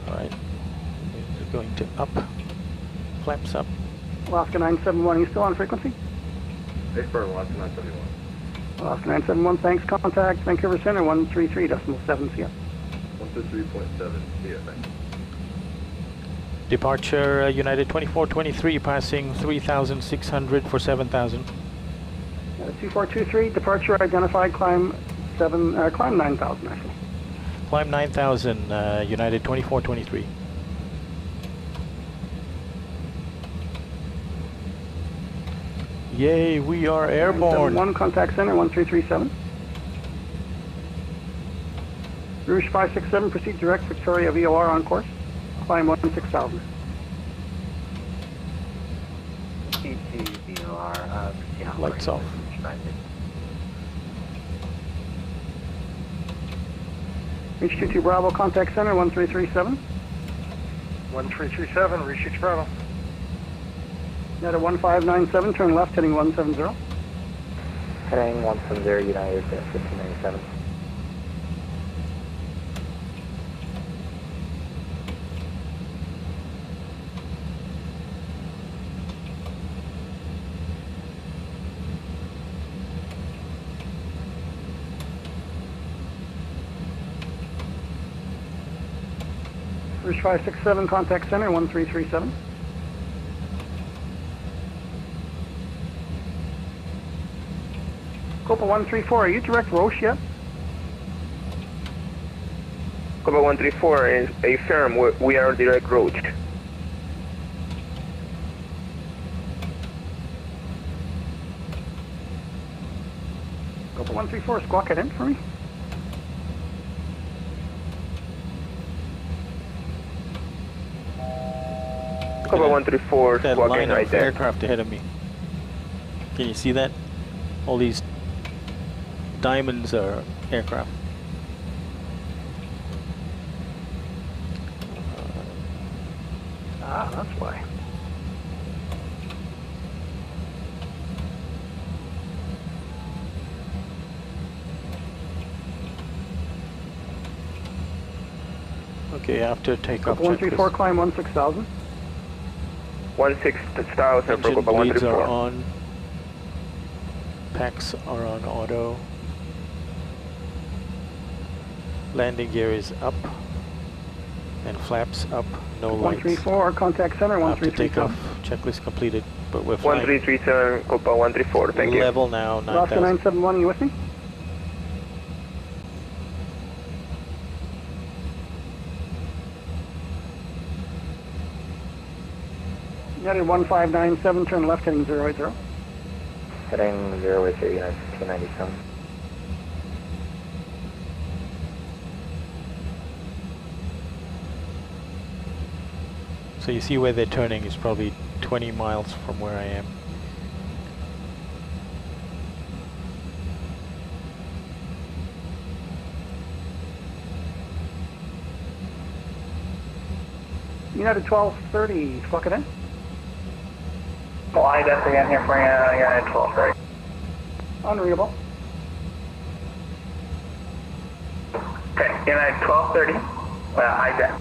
Alright. We're going to up. Flaps up. Alaska 971, are you still on frequency? Pittsburgh, Alaska 971. Alaska 971, thanks. Contact Vancouver Center 133.7 CF. 133.7 CF. Departure United 2423 passing 3,600 for 7,000. 2423, departure identified, climb 9,000 actually. Climb 9,000, United 2423. Yay, we are airborne. 1 contact center 1337. Rouge 567, proceed direct Victoria VOR on course. Climb 16,000. C2 VOR, Lights off. Reach 22 Bravo, contact center 1337. 1337, reach 22 Bravo. United 1597, turn left heading 170. Heading 170, United 1597. United 1 Rouge 567, contact center 1337. Copa 134, are you direct Roche yet? Copa 134 is a firm. We are direct Roche. Copa 134, squawk it in for me. Copa 134, that squawk line in right of there. aircraft ahead of me. Can you see that? All these diamonds are aircraft. That's why. Okay, after takeoff Copa 134, climb 16,000. 16,000 for engine Copa bleeds 134. are on. Packs are on auto. Landing gear is up. And flaps up. No lights. 134, contact center After 1337. takeoff, checklist completed. But we're flying 1337, Copa 134, thank you. level now, Alaska 9,000. 971, you with me? United 1597, turn left heading 080. Heading 080, United 297. So you see where they're turning is probably 20 miles from where I am. United 1230, fuck it in. Fly that's again here for United 1230. Unreadable. Okay, United 1230, hijack.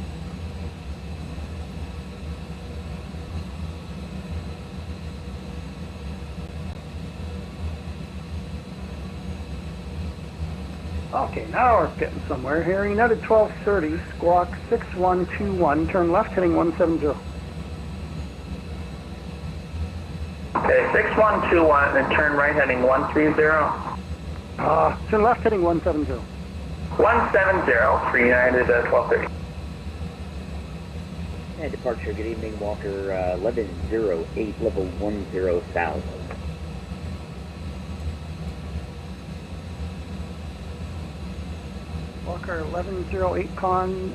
Okay, now we're getting somewhere here. United 1230, squawk 6121, turn left heading 170. Okay, 6121 and turn right heading 130. Turn left heading 170. 170 for United 1230. And departure, good evening, Walker 1108, level 10,000. Walker 1108 con,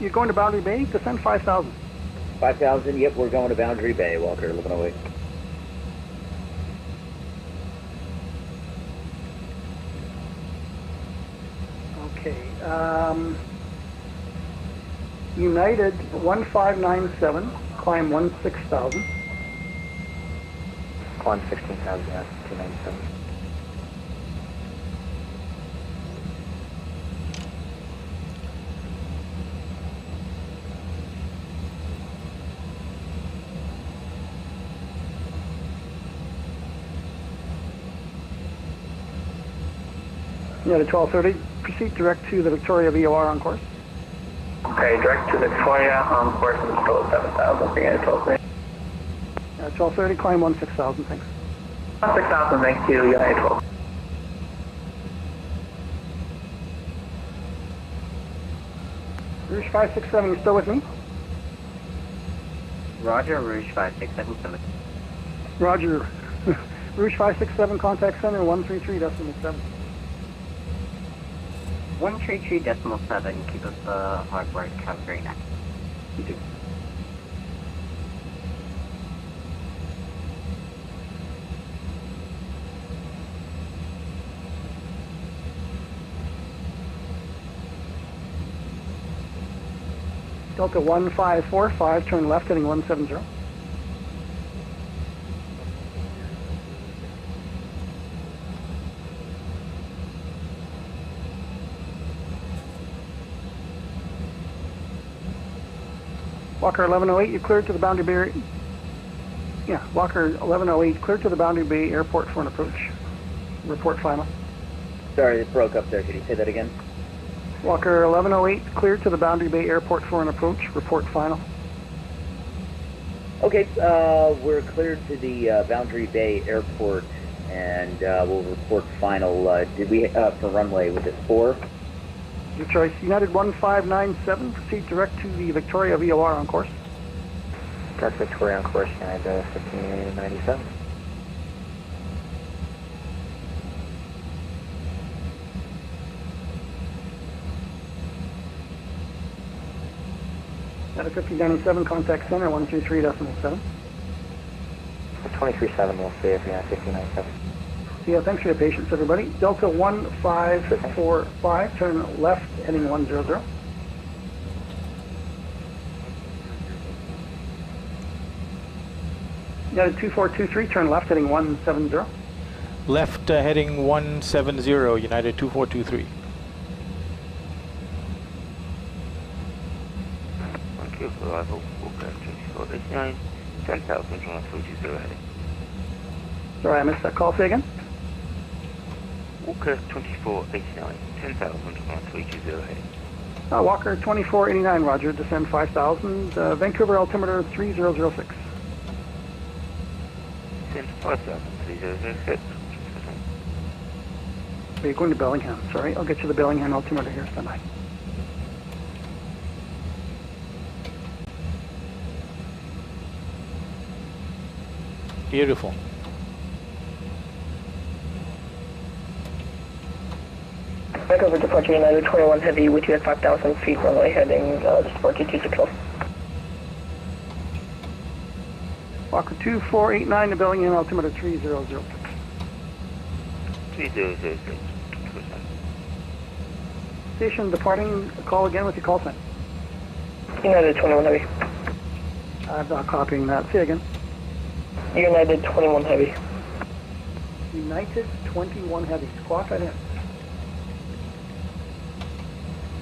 you're going to Boundary Bay, descend 5,000. 5,000, yep, we're going to Boundary Bay, Walker 1108. Okay, United 1597, climb 16,000. Climb 16,000, yeah, 297. United 1230, proceed direct to the Victoria VOR on course. Okay, direct to Victoria on course and still at 7,000 for United 1230. 1230, climb 16,000, thanks. 16,000, thank you, United 12. Rouge 567, you still with me? Roger, Rouge 567. Roger. Rouge 567, contact center 133.7. 133.7, keep us hardwired Calgary next. You do. Delta 1545, turn left heading 170. Walker 1108, you cleared to the Boundary Bay. Yeah, Walker 1108, cleared to the Boundary Bay Airport for an approach. Report final. Sorry, it broke up there. Could you say that again? Walker 1108, cleared to the Boundary Bay Airport for an approach. Report final. Okay, we're cleared to the Boundary Bay Airport, and we'll report final. Did we, for runway, was it 4? Your choice. United 1597, proceed direct to the Victoria VOR on course. Direct Victoria on course, United 1597. United 1597, contact center 133.7. 237 will stay if you're at 1597. Yeah, thanks for your patience, everybody. Delta 1545, turn left, heading 100. United 2423, turn left, heading 170. Left heading 170, United 2423. Arrival, Walker 2489, 10,000 on 320 heading. Sorry, I missed that call. Say again? Walker 2489, 10,000 on 320 heading. Walker 2489, roger, descend 5,000, Vancouver altimeter 3006. Descend 5,000, 3006. Are you going to Bellingham? Sorry, I'll get you the Bellingham altimeter here, stand by. Beautiful. Vancouver departure United 21 Heavy with you at 5,000 feet runway heading support 260. Walker 2489 to Bellingham altimeter 3006. 3006. Station departing, call again with your call sign. United 21 Heavy. I'm not copying that. Say again. United 21 Heavy. United 21 Heavy. Squawk right in.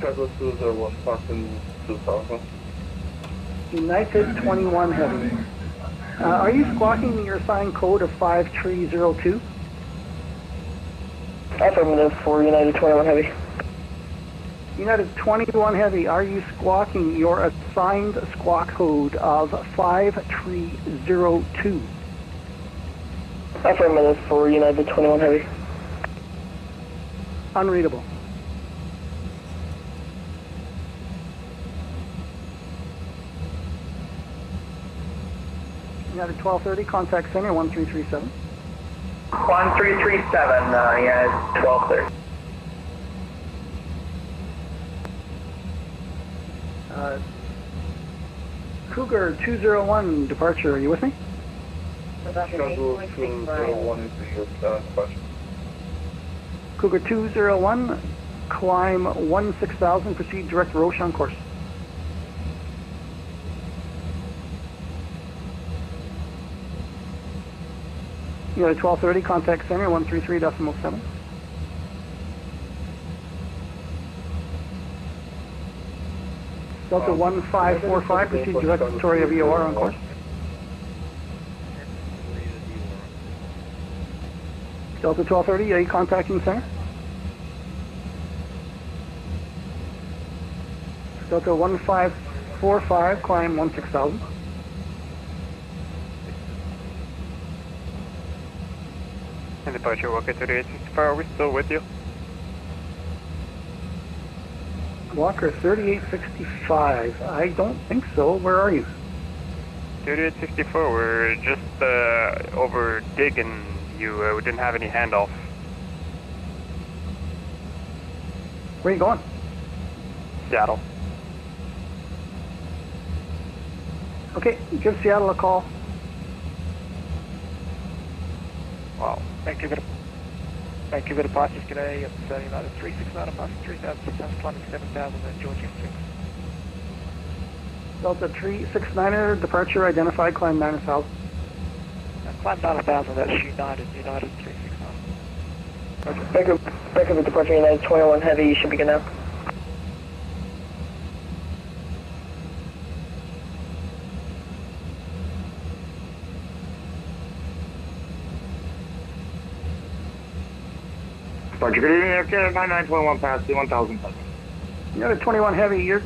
Charles 201, Boston 2000. United 21 Heavy. Are you squawking your assigned code of 5302? Affirmative for United 21 Heavy. United 21 Heavy, are you squawking your assigned squawk code of 5302? Affirmative for United 21 Heavy. Unreadable. United 1230, contact center 1337. 1337, United 1230. Cougar 201, departure, are you with me? Cougar 201, climb 16,000, proceed direct Roche on course. United 1230, contact center 133.7. Delta 1545, proceed direct Victoria VOR on course. Delta 1230, are you contacting center? Delta 1545, climb 16,000. And departure Walker 3865, are we still with you? Walker 3865, I don't think so. Where are you? 3864, we're just over digging you. We didn't have any handoff. Where are you going? Seattle. Okay, give Seattle a call. Wow. Vancouver departures today at United 369 above 3,600, climbing 7,000 at Georgia 6. Delta 369er, departure identified, climb 9,000. Climb 9,000, that's United 369. Vancouver departure United 21 Heavy, you should begin now. Departure, good evening, Air Canada 9921 past the 1,000. United 21 Heavy, you're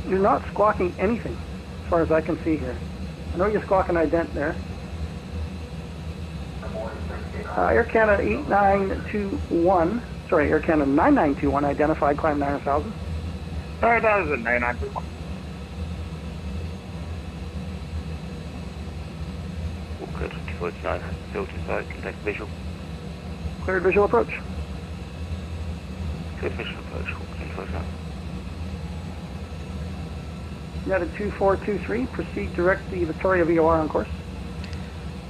not squawking anything, as far as I can see here. I know you're squawking ident there. Air Canada 8921, sorry, Air Canada 9921, identified, climb 9000. 9000, 9921. Walker 2489, filter site, contact visual. Cleared visual approach. Cleared visual approach, Walker 2489. United 2423, proceed direct the Victoria VOR on course.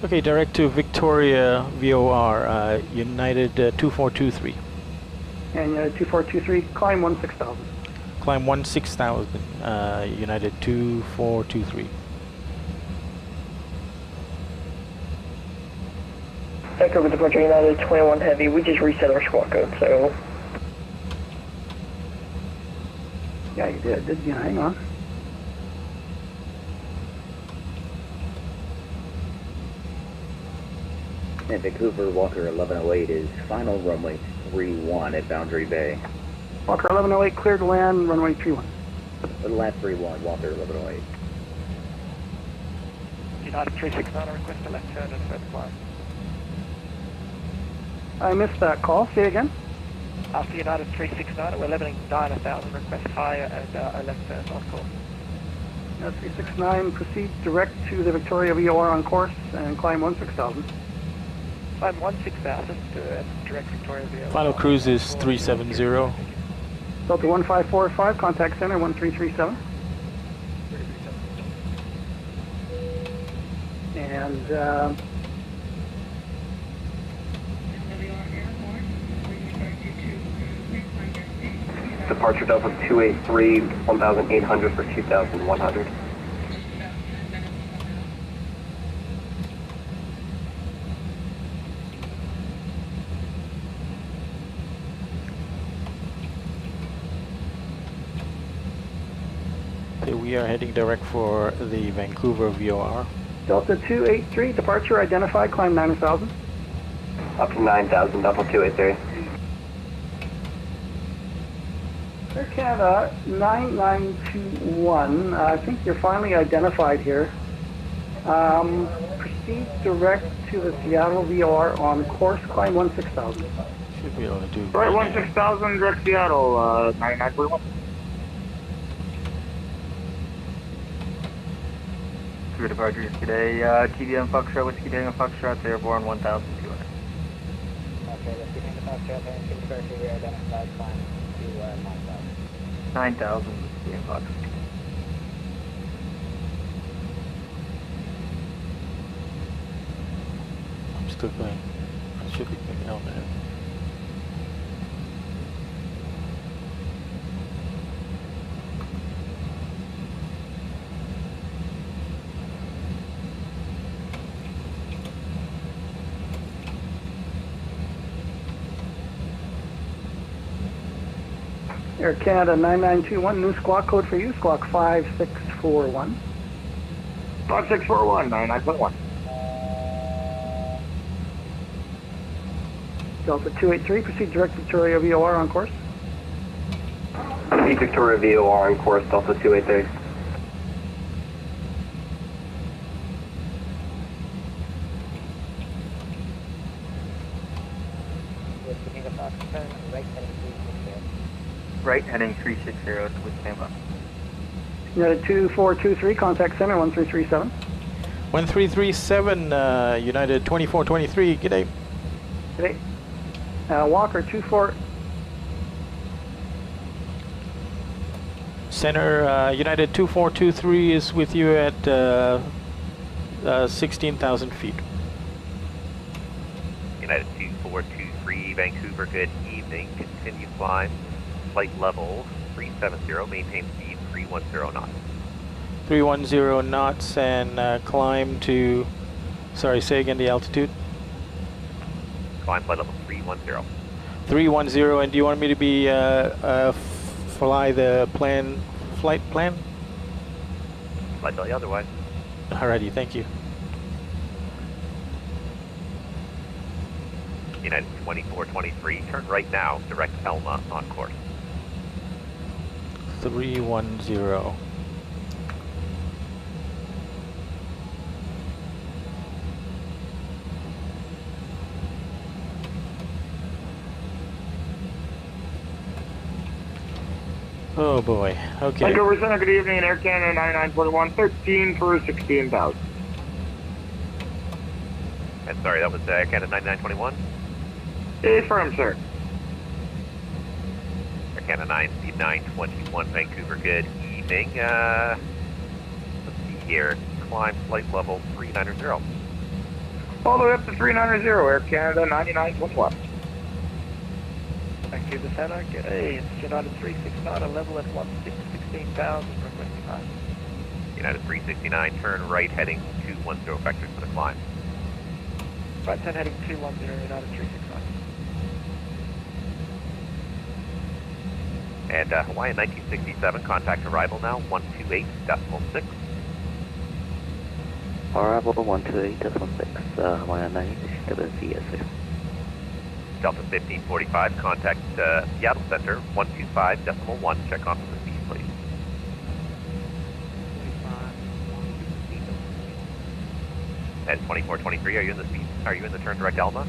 Okay, direct to Victoria VOR, United 2423. And United 2423, climb 16,000. Climb 16,000, United 2423. Vancouver departure United 21 Heavy, we just reset our squawk code, so... Yeah, you did you? Hang on. And Vancouver Walker 1108 is final runway 31 at Boundary Bay. Walker 1108, cleared to land, runway 31. Land 31, Walker 1108. United 369, request a left turn and further climb. I missed that call. Say it again. After United 369, we're leveling 9,000, request higher and a left turn on course. United 369, proceed direct to the Victoria VOR on course and climb 16,000. Climb 16,000 to direct Victoria VOR. Final cruise is 370. Delta 1545, contact center 1337. And Departure Delta 283, 1,800 for 2,100. Okay, we are heading direct for the Vancouver VOR. Delta 283, departure identified, climb 9,000. Up to 9,000, Delta 283. Air Canada 9921, I think you're finally identified here. Proceed direct to the Seattle VOR on course, climb 16,000. Should be able to do. Right, 16,000, direct Seattle, 9921. Crew departure today, TDM Foxtrot, Whiskey Tango Foxtrot, airborne 1,200. Okay, Whiskey Tango Foxtrot, and departure, we identified, climb to 9,000. 9,000, Whiskey Tango Foxtrot. I'm still going. I should be going ELMA. Air Canada 9921, new squawk code for you, squawk 5641. 5641, 9921. Delta 283, proceed direct Victoria VOR on course. Proceed Victoria VOR on course, Delta 283. Whiskey Tango Foxtrot, right heading 360. Right heading 360 to Whiskey Tango. United 2423, contact center 1337. 1337, United 2423, g'day. G'day. Walker 24. Center, United 2423 is with you at 16,000 feet. United 2423, Vancouver, good evening. Continue climb. Flight level 370, maintain speed 310 knots. 310 knots and climb to, sorry, say again the altitude? Climb flight level 310. 310, and do you want me to be, fly the flight plan? I'll tell you otherwise. Alrighty, thank you. United 2423, turn right now, direct ELMA on course. 310. Oh boy, okay. Vancouver Center, good evening, Air Canada 9941, 13 for 16,000. And sorry, that was Canada 9921? Affirm, sir. Air Canada 921 Vancouver, good evening. Let's see here, climb flight level 390. All the way up to 390, Air Canada 9921. Vancouver Center, g'day, it's United 369, a level at 16,000 requesting high. United 369, turn right heading 210 vectors for the climb. Right turn heading 210, United 369. And Hawaiian 1967, contact arrival now, 128.6. Arrival 128.6, Hawaiian 967 CSF. Delta 1545, contact Seattle Center, 125.1, check on the speed, please. And 2423, are you in the speed? Are you in the turn direct ELMA?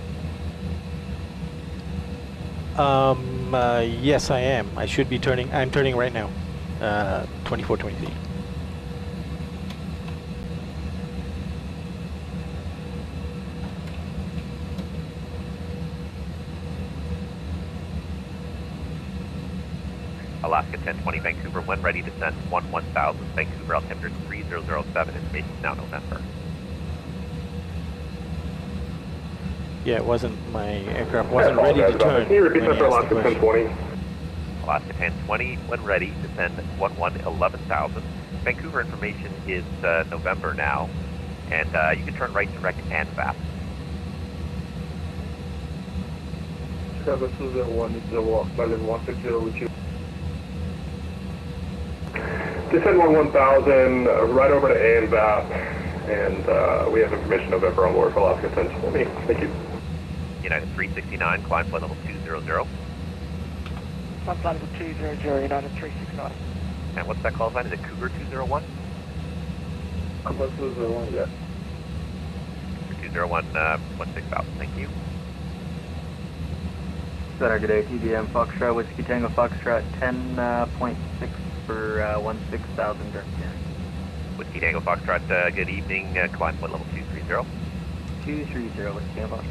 Yes, I am. I should be turning. I'm turning right now. 2423. Alaska 1020, Vancouver, when ready, descent 1000, Vancouver, altimeter 3007, information now November. Yeah, it wasn't, my aircraft wasn't ready to turn. Can you repeat that for Alaska 1020? Alaska 1020, when ready, descend 11,000. Vancouver information is November now, and you can turn right direct and VATS. Chicago 201, Berlin 160 with you. Descend 1000, right over to A and VAP, and we have information November on board for Alaska 1020. Thank you. United 369, climb flight level 200. Climb flight level 200, United 369. And what's that call sign? Is it Cougar 201? Cougar 201, yes. 201, 16,000, thank you. Center, good day, TBM Foxtrot, Whiskey Tango Foxtrot, 10.6 for 16,000 direct here. Whiskey Tango Foxtrot, good evening, climb flight level 230. 230, Whiskey Tango Foxtrot.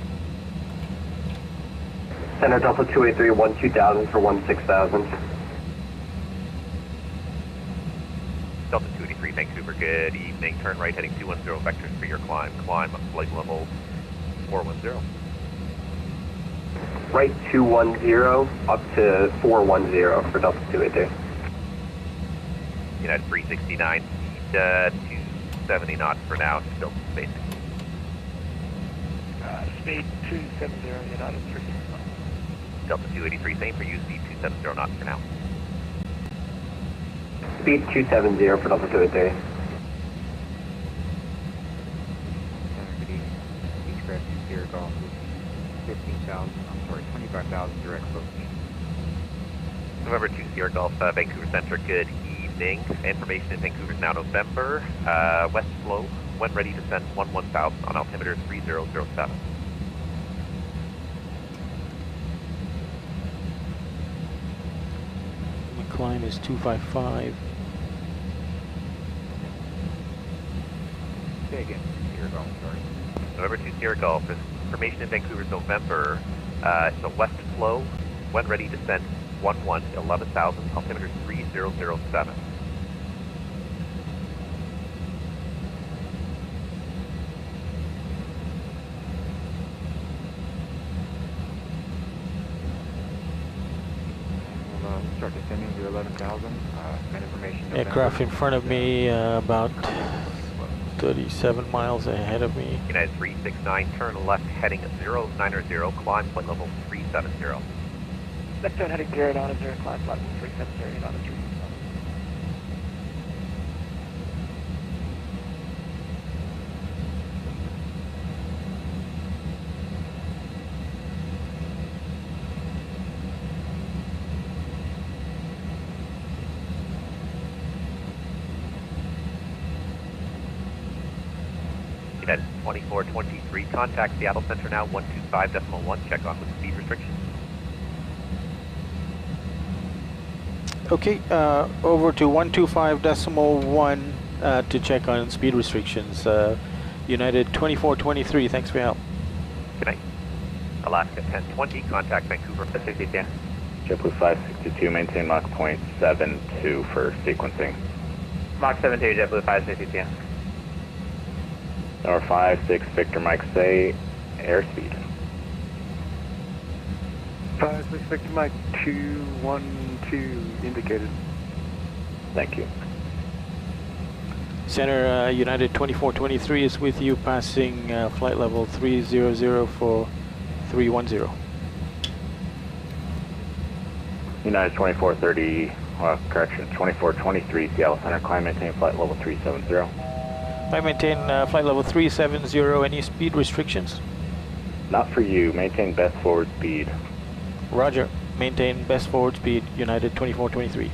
Center Delta 283, 2000 for 16,000. Delta 283, Vancouver, good evening, turn right heading 210 vectors for your climb, climb flight level 410. Right 210 up to 410 for Delta 283. United 369, speed 270 knots for now, still basic. Speed 270, United 369. Delta 283, same for you, speed 270 knots for now. Speed 270 for Delta 283. Beechcraft 2 Golf, 15,000, I'm sorry, 25,000 direct approach. November 2 Sierra Golf, Vancouver Center, good evening. Information in Vancouver is now November. West flow, when ready, descend 11,000 on altimeter 3007. My climb is 255. Say again, Sierra Golf, sorry. November 2 Sierra Golf, information in Vancouver is November. So west flow, when ready, descend 11,000, altimeter 3007. We'll start descending to 11,000. That information. Aircraft in front of me, about 37 miles ahead of me. United 369, turn left heading 090, climb flight level 370. Left turn heading 090, climb flight level 370, United 369. 10, 2423, contact Seattle Center now, 125.1, check on with speed restrictions. Okay, over to 125.1 to check on speed restrictions. United 2423, thanks for your help. Good night. Alaska 1020, contact Vancouver 6010. JetBlue 562, maintain Mach 0.72 for sequencing. Mach 72, JetBlue 562. Number 56, Victor Mike, say airspeed. 56 Victor Mike 212 indicated. Thank you. Center United 2423 is with you, passing flight level 300 for 310. United 2430, correction, 2423, Seattle Center, climb maintain flight level 370. I maintain flight level 370, any speed restrictions? Not for you, maintain best forward speed. Roger, maintain best forward speed, United 2423.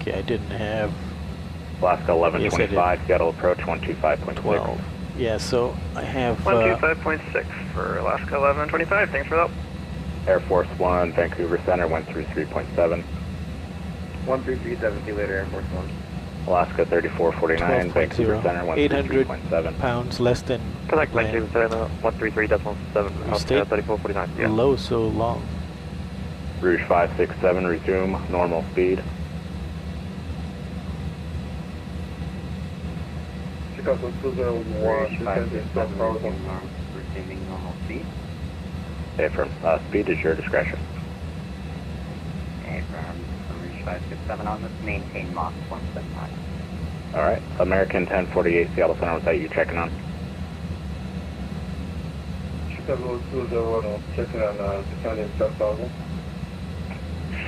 Okay, I didn't have Alaska 1125, Seattle approach 125.6. Yeah, so I have 125.6 for Alaska 1125, thanks for that. Air Force One, Vancouver Center 133.7. 1337, see you later, Air Force One. Alaska 3449, Vancouver Center 800 pounds less than Contact planned. Vancouver Center 133.7, Alaska 3449. Yeah. Low so long. Rouge 567, resume normal speed. Chicago 201, resuming normal speed. Okay, from speed is your discretion. Okay, from Rouge 567 on this, maintain Mach 179. Alright, American 1048, Seattle Center, was that you checking on? Chicago 201, checking on descending 10,000.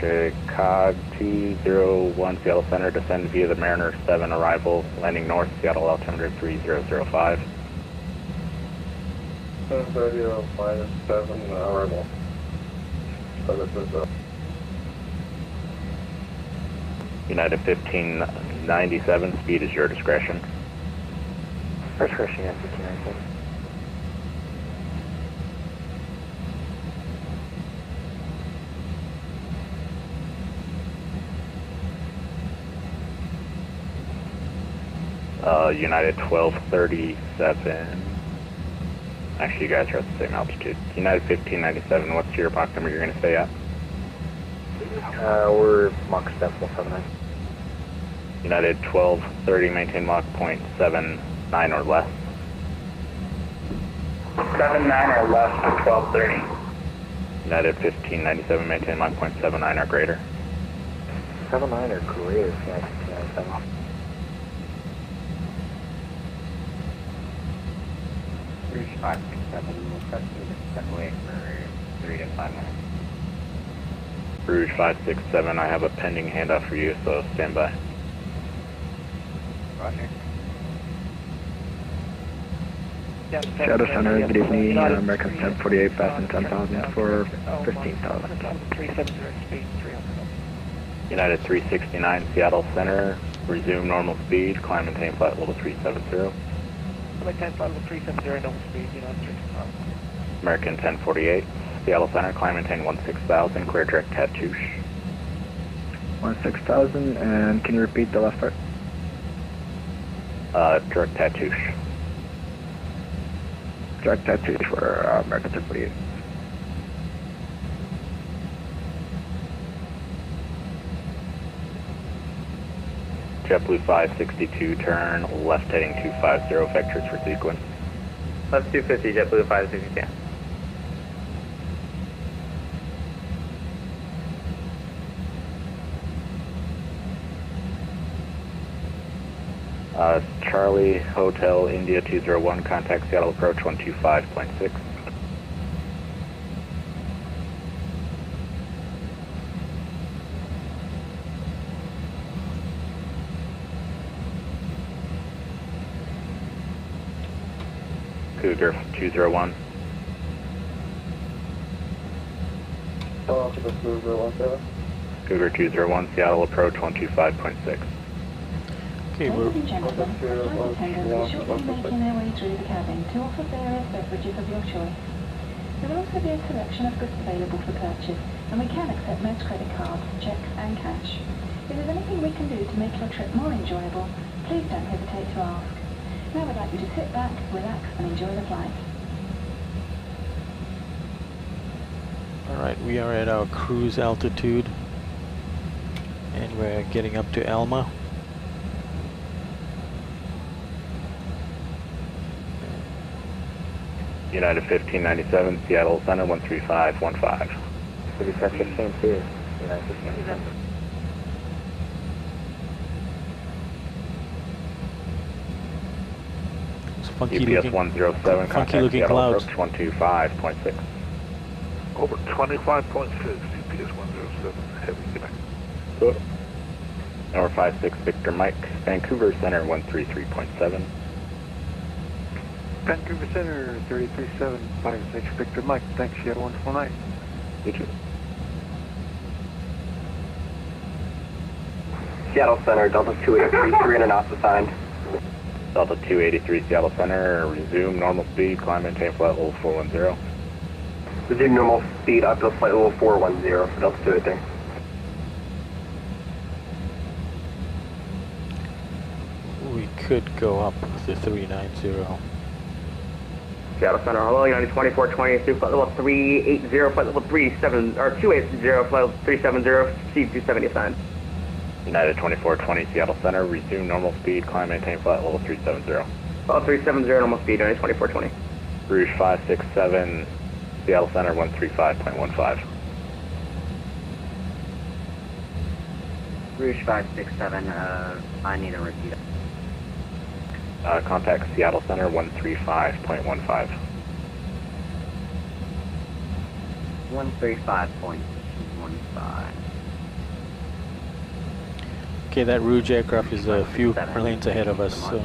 Chicago T01, Seattle Center, descend via the Mariner 7 arrival, landing north, Seattle altimeter 3005. 730 minus 7 arrival. So this is United 1597, speed is your discretion. Discretion, yes, 1597. United 1237. Actually, you guys are at the same altitude. United 1597, what's your Mach number you're going to stay at? We're Mach 779. United 1230, maintain Mach 0.79 or less. 79 or less for 1230. United 1597, maintain Mach 0.79 or greater. 79 or greater, yeah, 1597. Rouge 567, we'll press you to step away for 3 to 5 minutes. Rouge 567, I have a pending handoff for you, so stand by. Roger. Shadow Center, good evening, American 1048, passing 10,000 for 15,000. United 369, Seattle Center, resume normal speed, climb and maintain flight level 370. Flight level 370, normal speed, United 369. American 1048, Seattle Center, climb and maintain 16,000, clear direct Tatoosh. 16,000, and can you repeat the last part? Direct Tatoosh. Direct Tatoosh for American 1048. JetBlue 562, turn left heading 250, vectors for sequence. Left 250, JetBlue 562. Charlie Hotel India 201, contact Seattle approach 125.6. Cougar 201. Cougar 201, Seattle approach 125.6. Okay, Ladies and gentlemen, flight attendants will shortly be making their way through the cabin to offer various beverages of your choice. There will also be a selection of goods available for purchase, and we can accept most credit cards, checks and cash. If there's anything we can do to make your trip more enjoyable, please don't hesitate to ask. Now we'd like you to sit back, relax and enjoy the flight. alright, we are at our cruise altitude and we're getting up to ELMA. United 1597, Seattle Center 13515. City Tech 15 too. United 1597. Funky UPS looking, 107, funky contact looking Seattle clouds. approach 125.6. Over 25.6, UPS 107, heavy connect. Good. Number 56, Victor Mike, Vancouver Center 133.7. Vancouver Center 33.7, 56 Victor Mike, thanks, Seattle 149. You too. Seattle Center, Delta 283, 3 knots assigned. Delta 283, Seattle Center, resume normal speed, climb and maintain flight level 410. Resume normal speed up to flight level 410 for Delta 283. We could go up to 390. Seattle Center, hello, United 2420, through flight level 380, flight level 37, or 280, flight level 370, C270 assigned. United 2420, Seattle Center, resume normal speed, climb and maintain flight level 370. Flight 370, normal speed, United 2420. Rouge 567, Seattle Center 135.15. Rouge 567, I need a repeat. Contact Seattle Center 135.15. 135.15. Okay, that Rouge aircraft is a few lanes ahead of us, so.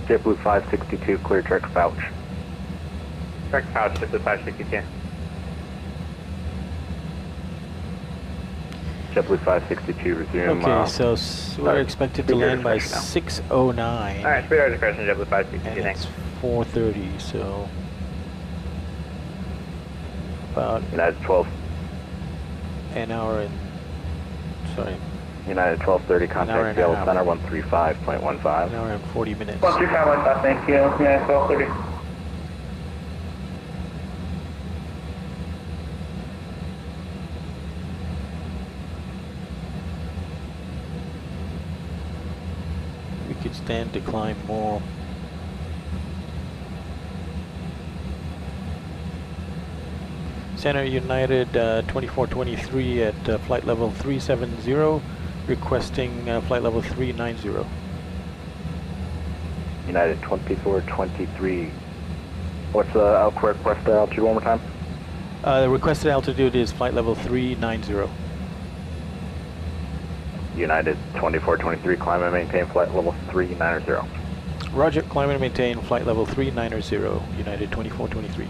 JetBlue 562, clear direct pouch. Direct pouch, JetBlue 562. JetBlue 562, resume. Okay, so we're expected to land by 6:09. Alright, speed order correction, JetBlue 562, and thanks. it's 4:30, so about United 12. an hour and, sorry, United 1230, an hour contact and a Seattle half. Center 135.15. An hour and 40 minutes. 135.15, thank you, United 1230. We could stand to climb more. Center United 2423 at flight level 370, requesting flight level 390. United 2423. What's the request altitude one more time? The requested altitude is flight level 390. United 2423, climb and maintain flight level 390. Roger, climb and maintain flight level 390, United 2423.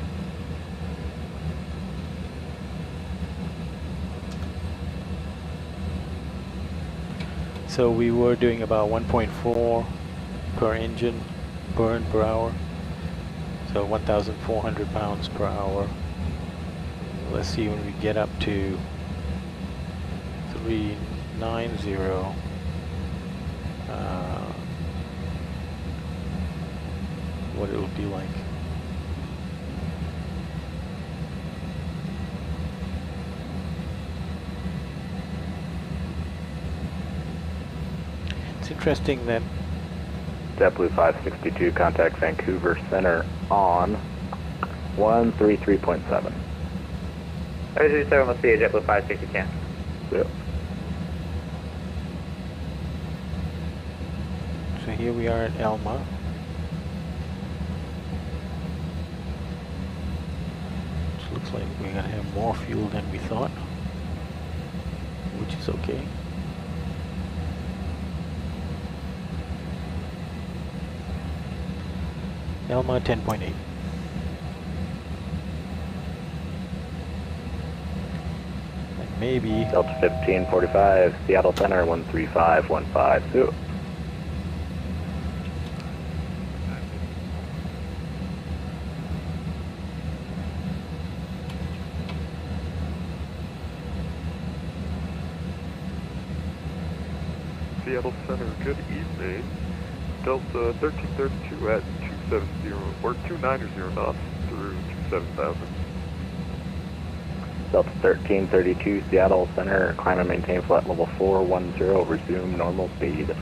So we were doing about 1.4 per engine burn per hour. So 1,400 pounds per hour. Let's see when we get up to 390. What it will be like. It's interesting that JetBlue 562, contact Vancouver Center on 133.7. 337 must be a JetBlue 562. Yep. So here we are at ELMA. It's looks like we're gonna have more fuel than we thought, which is okay. ELMA 10.8. And maybe Delta 1545, Seattle Center 13515. Seattle Center, good evening. Delta 1332 at 270 or 290 knots through 27,000. Delta 1332, Seattle Center, climb and maintain flight level 410, resume normal speed.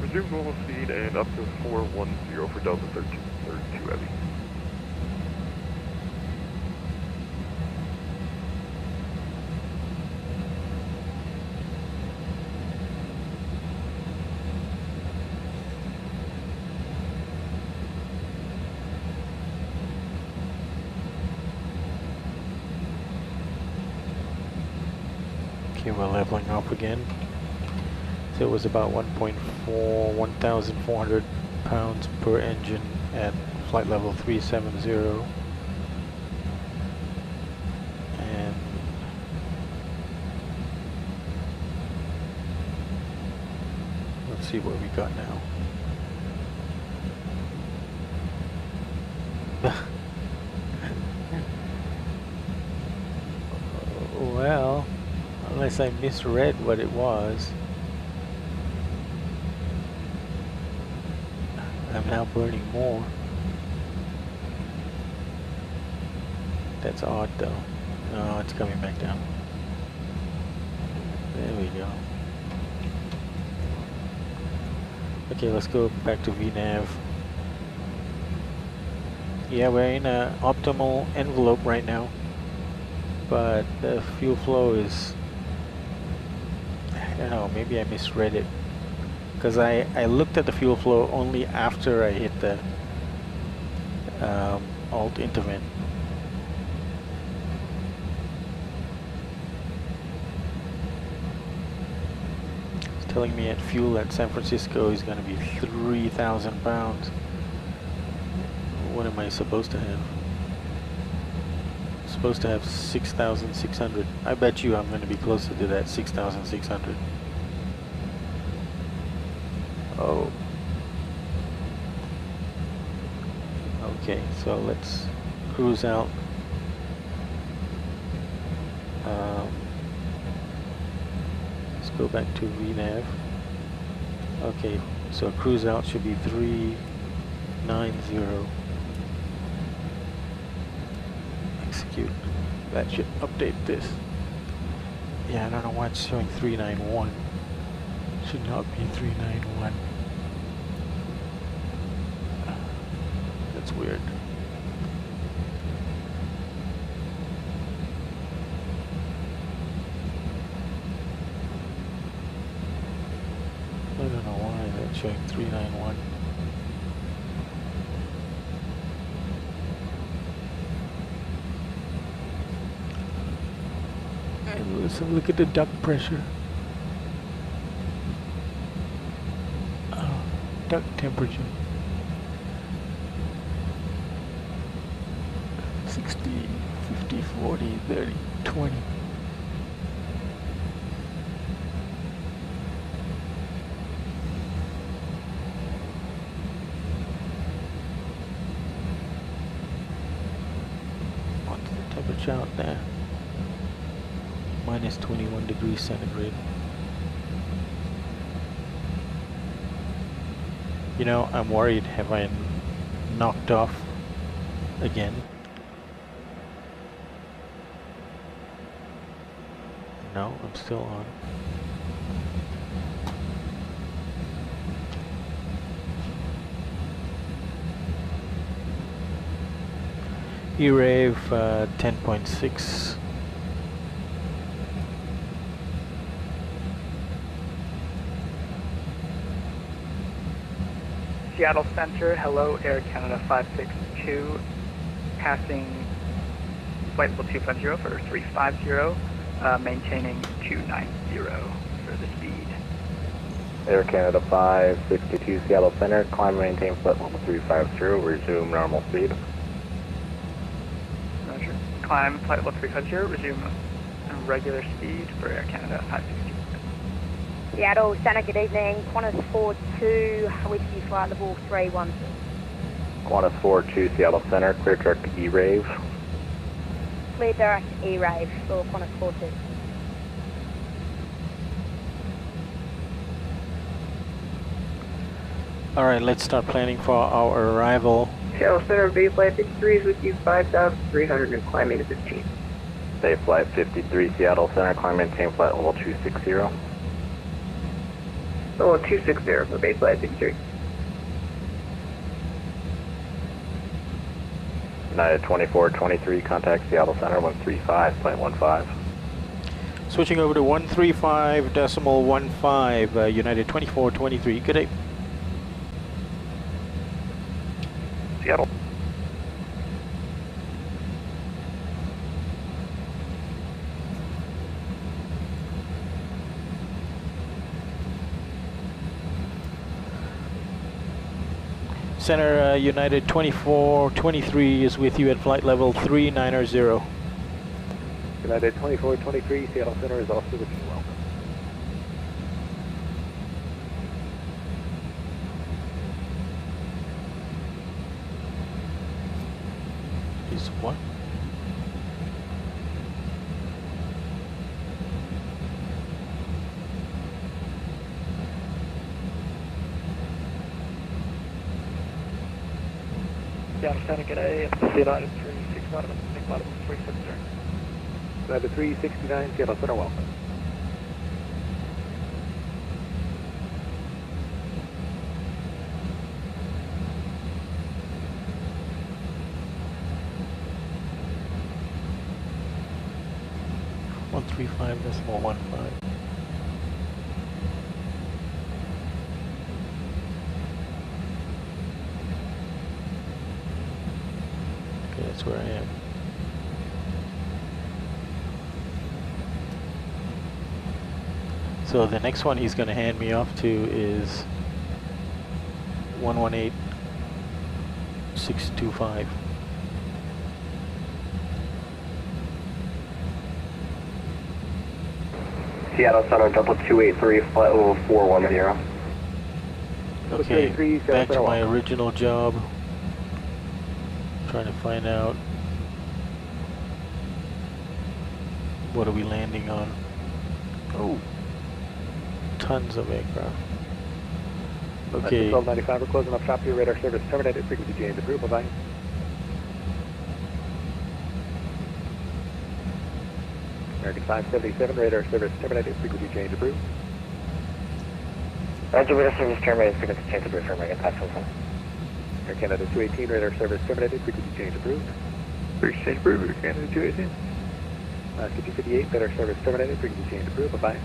Resume normal speed and up to 410 for Delta 1332 heavy. Okay, we're leveling up again. So it was about 1,400 pounds per engine at flight level 370. And let's see what we got now. Well, unless I misread what it was, I'm now burning more. That's odd though. No, it's coming back down. There we go. Okay, let's go back to VNAV. Yeah, we're in an optimal envelope right now, but the fuel flow is, I don't know, maybe I misread it, because I looked at the fuel flow only after I hit the alt intervent. It's telling me at fuel at San Francisco is going to be 3,000 pounds. What am I supposed to have? Supposed to have 6,600. I bet you I'm going to be closer to that 6,600. Oh. Okay, so let's cruise out. Let's go back to VNAV. Okay, so cruise out should be 390. Execute. That should update this. Yeah, I don't know why it's showing 391. Should not be 391. That's weird. I don't know why that's showing 391. And let's look at the duct pressure. Duct temperature. 60, 50, 40, 30, 20. What's the temperature out there? Minus 21 degrees centigrade. You know, I'm worried, have I knocked off again? No, I'm still on. E-Rave 10.6. Seattle Center, hello, Air Canada 562, passing flight level 2+0 for 350, maintaining 290 for the speed. Air Canada 562 Seattle Center, climb and maintain flight level 350, resume normal speed. Roger. Climb flight level 350, resume regular speed for Air Canada 562. Seattle Center, good evening. Qantas 42 with you, flight level 312. Qantas 42 Seattle Center, clear direct to E-Rave. Clear direct E-Rave for Qantas 42. Alright, let's start planning for our arrival. Seattle Center, Bay Flight 53 is with you, 5,300 and climbing to 15. Bay Flight 53 Seattle Center, climb and maintain flight level 260. Level 260 for Bay Flight 53. United 2423, contact Seattle Center 135, flight 15. Switching over to 135.15, United 2423, good day. Seattle. Center, United 2423 is with you at flight level 390. United 2423, Seattle Center is also with you. Welcome. Is what? Seattle Center, good day. United 369, make flight level 370. United 369, Seattle Center, welcome. One 135.15. Okay, that's where I am. So the next one he's going to hand me off to is 118.625. Seattle Center, Delta 283, flight level 410. Okay, back to my original job. Trying to find out what are we landing on. Oh, tons of aircraft. Okay. 1295, we're closing up shop here, radar service terminated, frequency change approved, bye-bye. American 577, radar service terminated, frequency change approved. Roger, radar service terminated, frequency change approved for American 577. Air Canada 218, radar service terminated, frequency change approved. Frequency change approved, Air Canada 218. 258, radar service terminated, frequency change approved, bye-bye.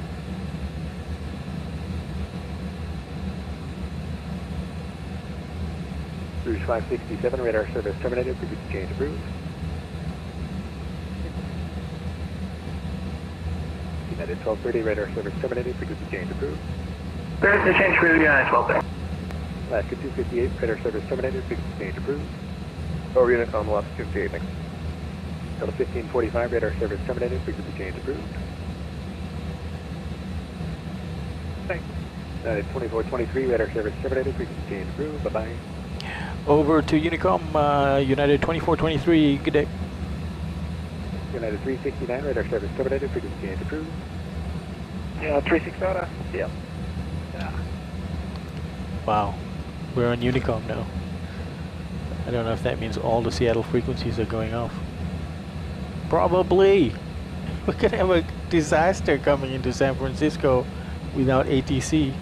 Rouge 567, radar service terminated, frequency change approved. United 1230, radar service terminated, frequency change approved. Frequency change approved, United 1230. Alaska 258, radar service terminated, frequency change approved. Over Unicom, Alaska 258, next. Delta 1545, radar service terminated, frequency change approved. Thanks. United 2423, radar service terminated, frequency change approved, bye-bye. Over to Unicom, United 2423, good day. United 369, radar service terminated, frequency change approved. Yeah, 369, yeah. Wow, we're on Unicom now. I don't know if that means all the Seattle frequencies are going off. Probably. We could have a disaster coming into San Francisco without ATC.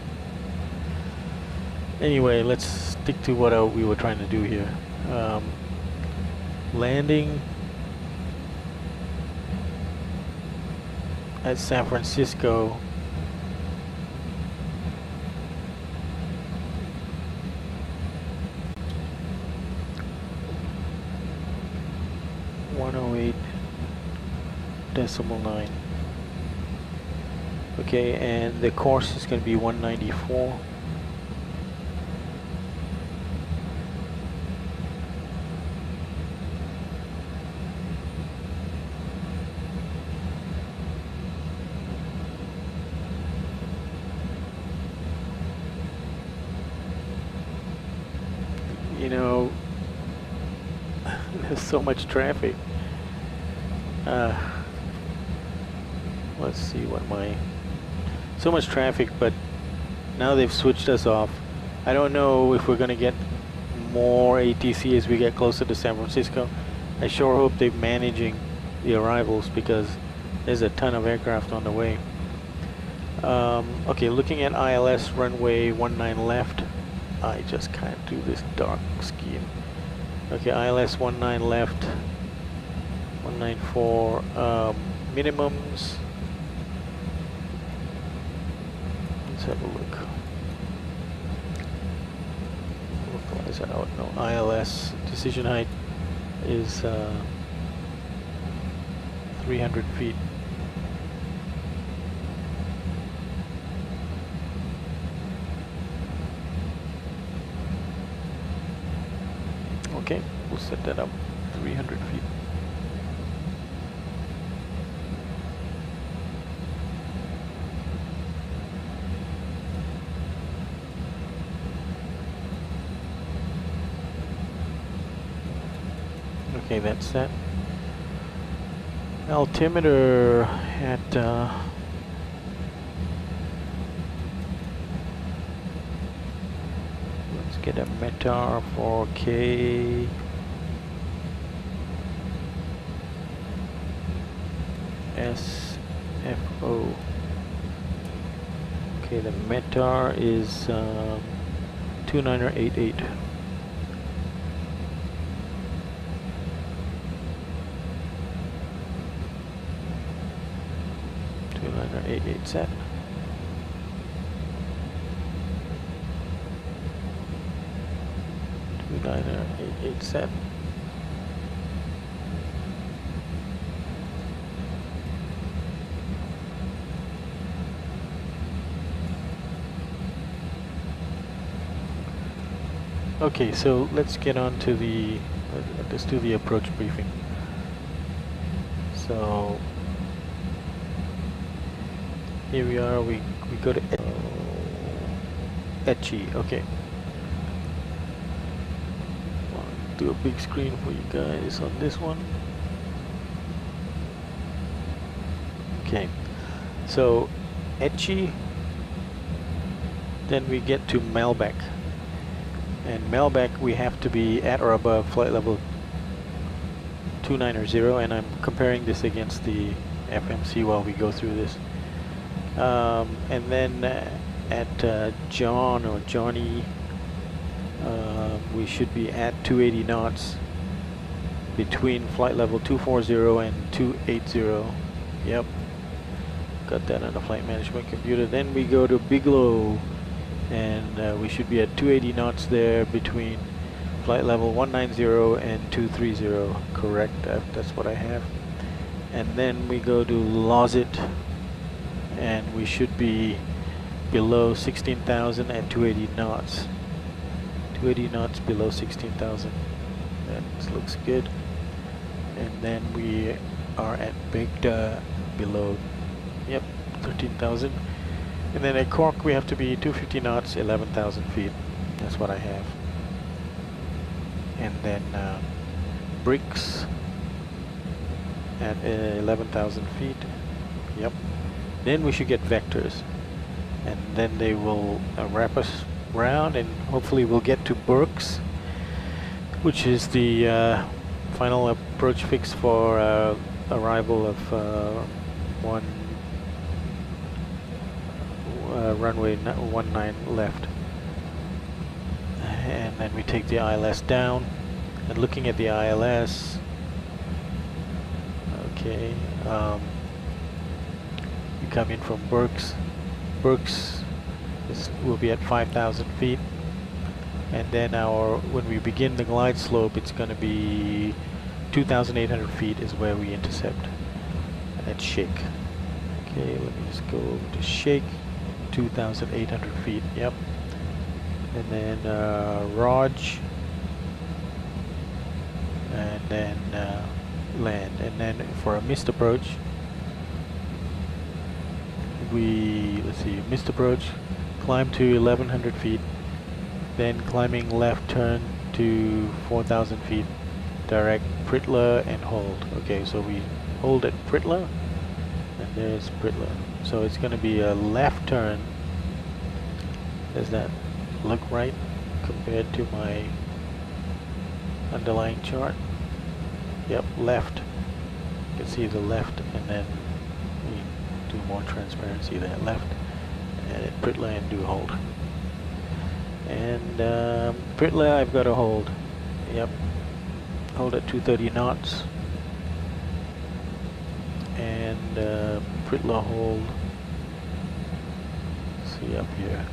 Anyway, let's stick to what we were trying to do here. Landing at San Francisco. 0.9. Okay, and the course is going to be 194. You know, there's so much traffic. Let's see what so much traffic, but now they've switched us off. I don't know if we're gonna get more ATC as we get closer to San Francisco. I sure hope they're managing the arrivals because there's a ton of aircraft on the way. Okay, looking at ILS runway 19 left. I just can't do this dark scheme. Okay, ILS 19 left, 194 minimums. Let's have a look. Localize out. No, ILS decision height is 300 feet. Okay, we'll set that up 300 feet. Okay, that's set. Altimeter at let's get a METAR for KSFO. Okay, the METAR is 2988. 2988 set. Set. Okay, so let's get on to the let's do the approach briefing. So here we are. We go to Etchi. Okay. Do a big screen for you guys on this one. Okay, so Etchi, then we get to Melbeck, and Melbeck we have to be at or above flight level 290, and I'm comparing this against the FMC while we go through this. And then at John or Johnny, we should be at 280 knots between flight level 240 and 280. Yep, got that on the flight management computer. Then we go to Bigelow, and we should be at 280 knots there between flight level 190 and 230. Correct, that's what I have. And then we go to Lozit, and we should be below 16,000 at 280 knots. 280 knots below 16,000. That looks good. And then we are at Bigda below, yep, 13,000. And then at Cork we have to be 250 knots, 11,000 feet. That's what I have. And then Bricks at 11,000 feet. Yep. Then we should get vectors, and then they will wrap us around, and hopefully we'll get to Burks, which is the final approach fix for arrival of runway 19 left. And then we take the ILS down, and looking at the ILS, okay, you come in from Burks. Burks will be at 5,000 feet, and then when we begin the glide slope, it's going to be 2,800 feet is where we intercept. at shake. Okay, let me just go to shake, 2,800 feet, yep. And then Raj, and then land. And then for a missed approach, let's see, missed approach, climb to 1,100 feet, then climbing left turn to 4,000 feet, direct Pritla and hold. Okay, so we hold at Pritla, and there's Pritla. So it's going to be a left turn. Does that look right compared to my underlying chart? Yep, left. You can see the left, and then we do more transparency there. Left, and at Pritla and do hold. And Pritla I've got to hold. Yep, hold at 230 knots. And Pritla hold. See up here.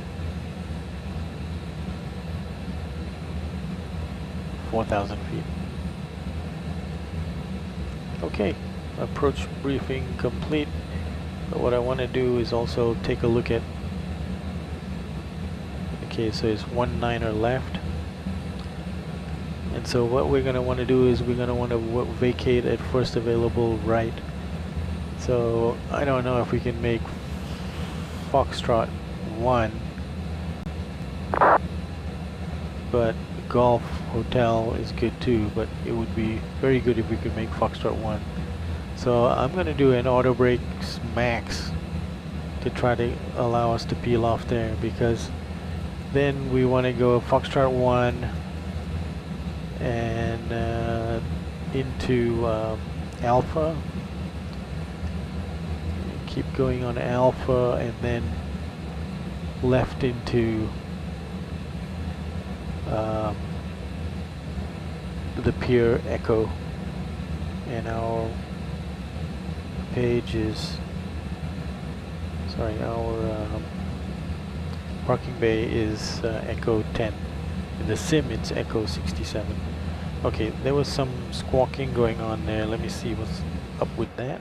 4,000 feet. Okay, approach briefing complete. But what I want to do is also take a look at. Okay, so it's 19er left. And so what we're going to want to do is we're going to want to vacate at first available right. So I don't know if we can make Foxtrot 1, but Golf Hotel is good too, but it would be very good if we could make Foxtrot 1. So I'm going to do an auto brakes max to try to allow us to peel off there, because then we want to go Foxtrot 1 and into Alpha. Keep going on Alpha and then left into the pier Echo, and our page is, sorry, our parking bay is Echo 10. In the sim it's Echo 67. Okay, there was some squawking going on there. Let me see what's up with that.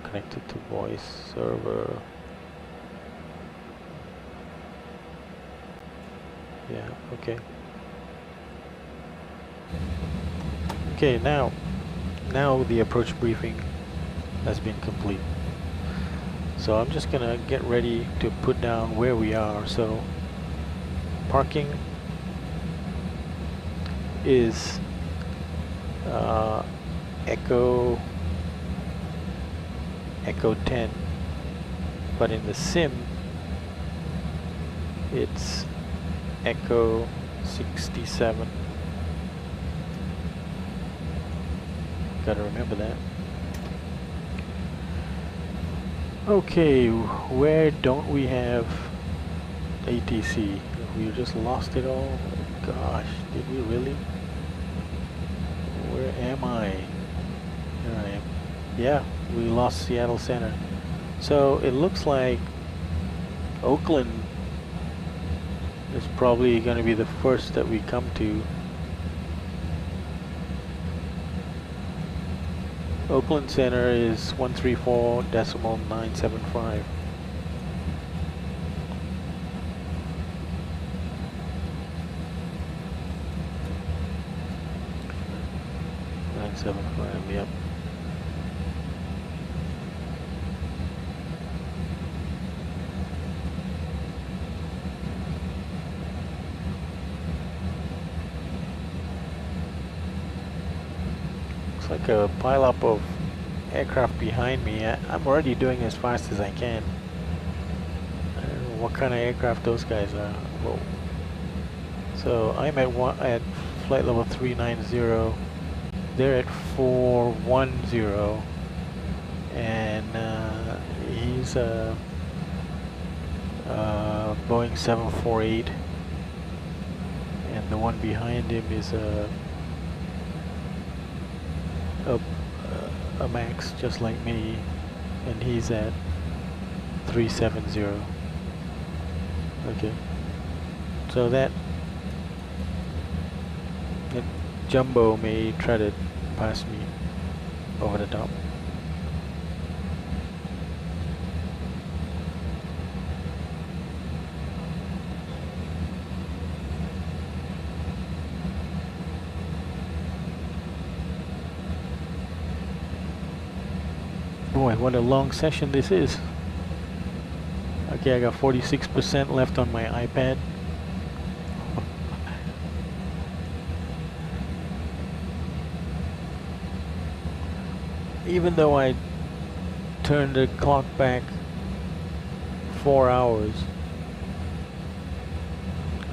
Connected to voice server. Yeah, okay. Okay, now the approach briefing has been complete. So I'm just gonna get ready to put down where we are. So parking is Echo 10, but in the sim it's Echo 67. Gotta remember that. Okay, where don't we have ATC? We just lost it all? Oh gosh, did we really? Where am I? There I am. Yeah, we lost Seattle Center. So it looks like Oakland is probably going to be the first that we come to. Oakland Center is 134.975. Yep. Looks like a pileup of aircraft behind me. I'm already doing as fast as I can. I don't know what kind of aircraft those guys are. Whoa. So I'm at flight level 390. They're at 410, and he's a Boeing 748, and the one behind him is a Max, just like me, and he's at 370. Okay, so that Jumbo may try to pass me over the top. Boy, what a long session this is. Okay, I got 46% left on my iPad. Even though I turned the clock back 4 hours,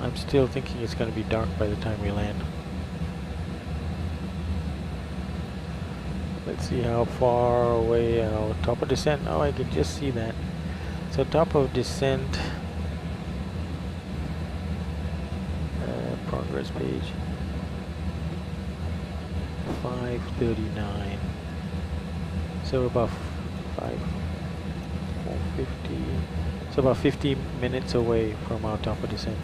I'm still thinking it's going to be dark by the time we land. Let's see how far away our top of descent. Oh, I can just see that. So top of descent, progress page, 539. So about 450. So about 50 minutes away from our top of descent.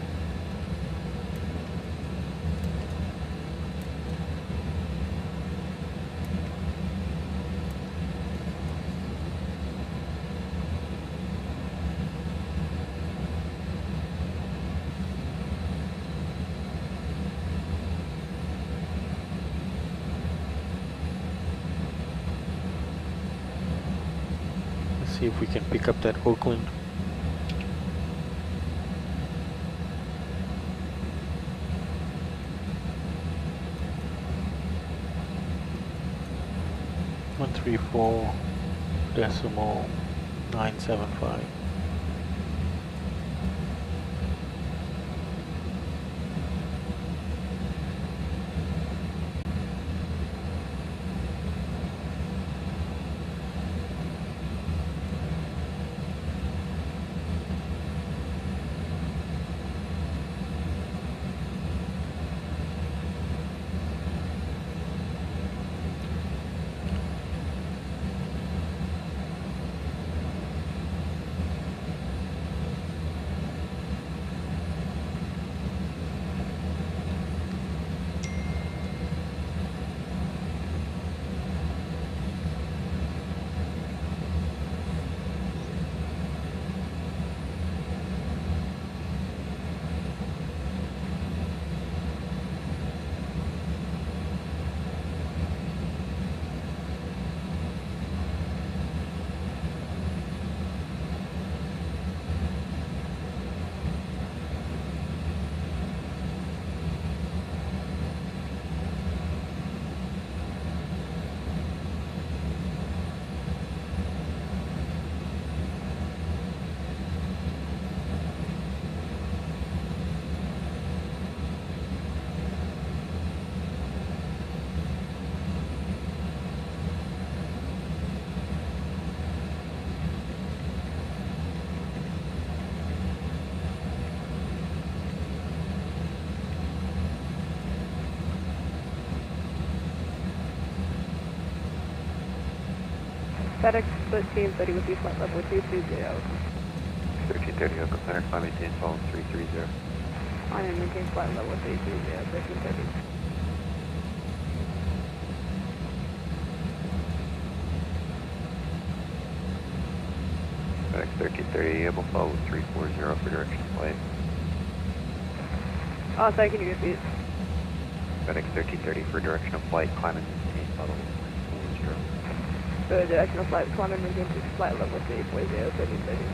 See if we can pick up that Oakland. .975. FedEx 1330 would be flight level 230. 1330, Uncle Center, climb maintain, follow 330. I am maintain flight level 330, 1330. FedEx 1330, able to follow 340 for direction of flight. Oh, sorry, can you repeat? FedEx 1330 for direction of flight, climb and maintain, follow 340. For direction of flight, climb and maintain to flight level 340, 1330.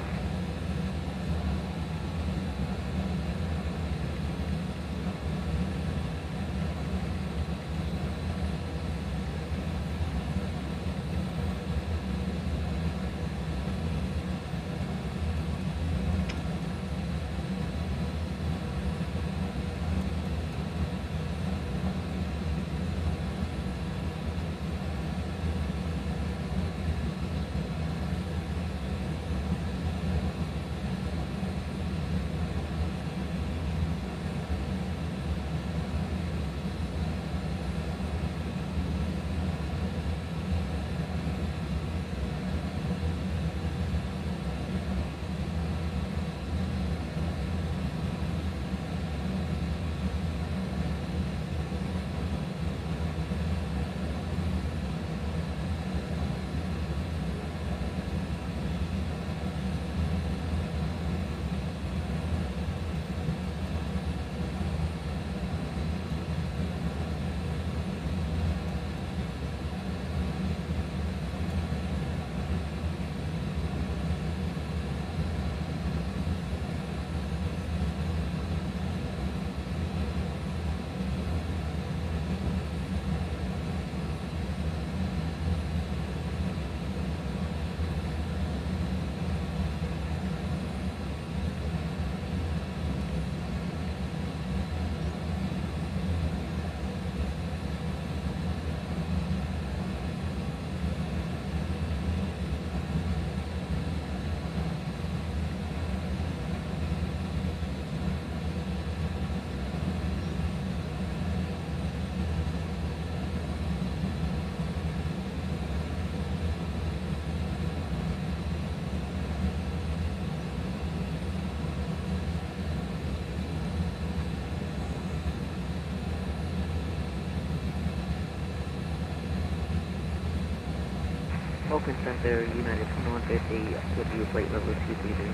Open Center, United 2150, with you flight level 232.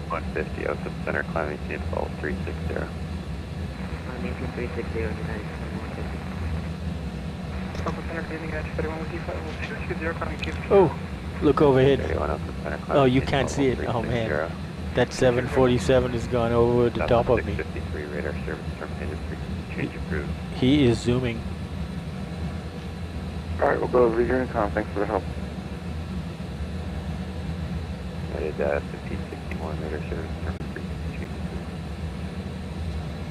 150, Open Center, climb 18, fall 360. Maintain 360, United 2150. Open Center, good evening, United 31 with you flight level 220, climbing 250. Oh, look overhead. 31, Open Center, Oh, you can't see it. Oh man, that 747 has gone over the top of me. 653, radar service terminated, change approved. He is zooming. Alright, we'll go over to Unicom, thanks for the help. United 1561, radar service terminated, change approved.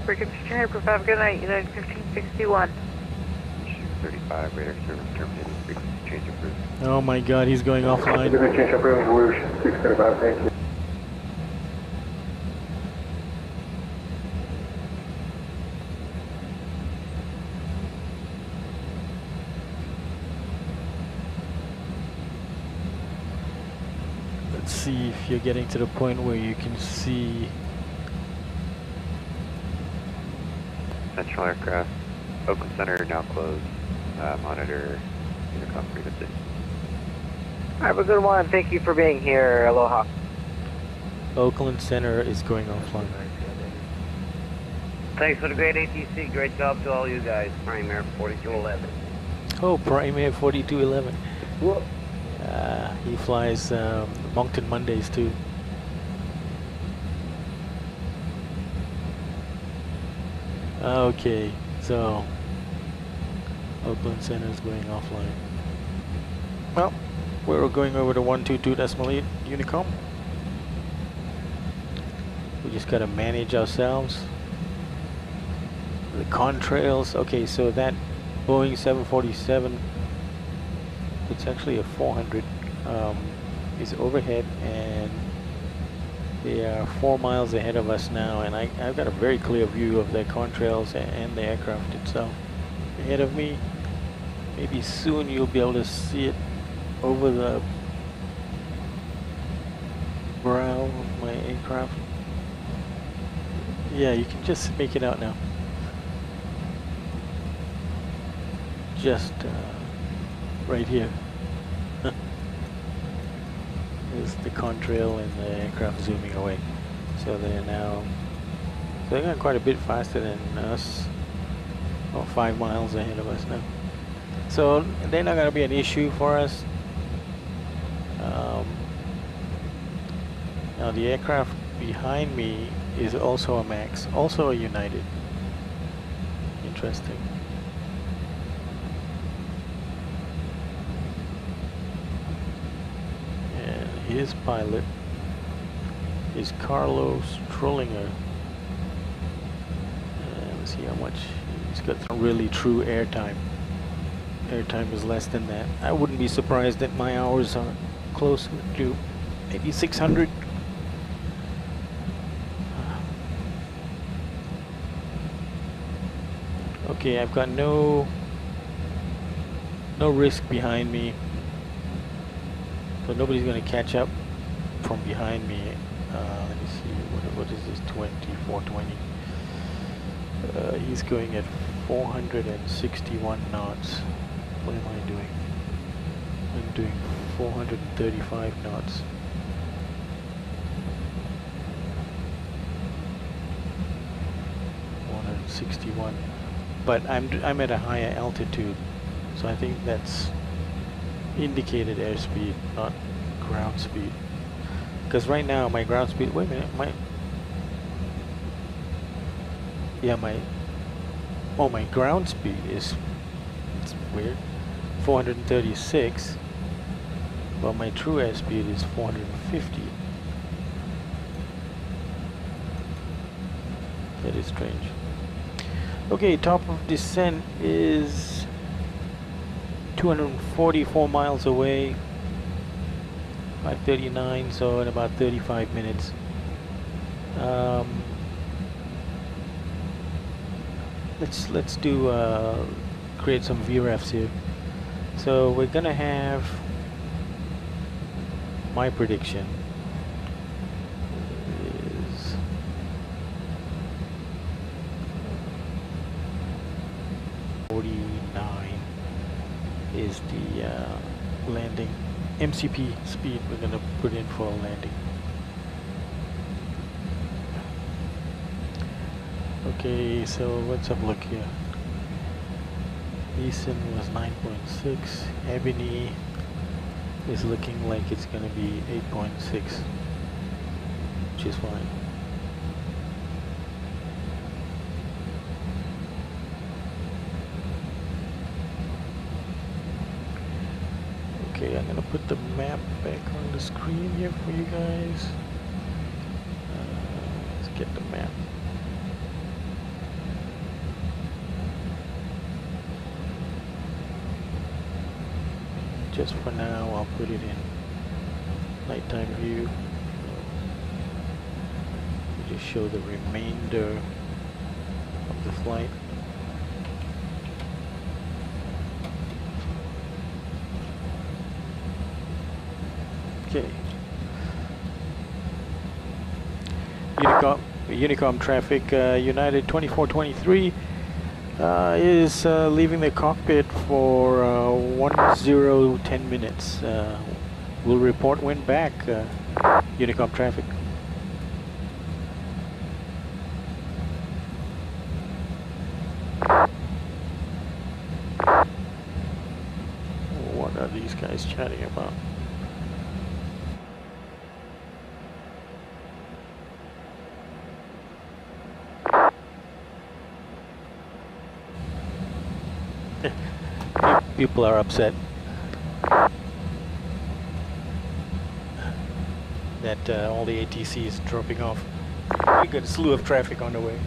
Frequency change approved, have a good night, United 1561. 35, radar service terminated, frequency change approved. Oh my god, he's going offline. Change approved, we're 635, thank you. Let's see if you're getting to the point where you can see. Central aircraft, Oakland Center now closed. Monitor Unicom frequency. Have a good one, thank you for being here, aloha. Oakland Center is going offline. Thanks for the great ATC, great job to all you guys. Prime Air 4211. Oh, Prime Air 4211. He flies Moncton Mondays too. Okay, so Oakland Center is going offline. Well, we're going over to 122.8 Unicom. We just gotta manage ourselves. The contrails. Okay, so that Boeing 747, it's actually a 400, is overhead, and they are 4 miles ahead of us now, and I've got a very clear view of the contrails and the aircraft itself ahead of me. Maybe soon you'll be able to see it over the brow of my aircraft. Yeah, you can just make it out now. Just right here. Is the contrail and the aircraft zooming away. So they're going quite a bit faster than us. About 5 miles ahead of us now. So they're not going to be an issue for us. Now the aircraft behind me is also a MAX, also a United. Interesting. And his pilot is Carlos Trollinger. Let's see how much he's got. Really true airtime. Airtime is less than that. I wouldn't be surprised that my hours are closer to maybe 600. Okay, I've got no risk behind me, so nobody's going to catch up from behind me. Let me see, what is this, 420? He's going at 461 knots. What am I doing? I'm doing 435 knots. But I'm at a higher altitude, so I think that's indicated airspeed, not ground speed. Because right now my ground speed. Wait a minute, my ground speed is, it's weird, 436, but my true airspeed is 450. That is strange. Okay, top of descent is 244 miles away, 5:39, so in about 35 minutes. Let's do create some VREFs here. So we're gonna have my prediction is 49. is the landing MCP speed we're gonna put in for landing. Okay, so let's have a look here. Easton was 9.6. Ebony is looking like it's gonna be 8.6, which is fine. Okay, I'm gonna put the map back on the screen here for you guys. Let's get the map. Just for now, I'll put it in nighttime view. Just show the remainder of the flight. Okay. Unicom traffic, United 2423 is leaving the cockpit for 10 minutes. We'll report when back, Unicom traffic. What are these guys chatting about? People are upset that all the ATC is dropping off. We got a slew of traffic on the way.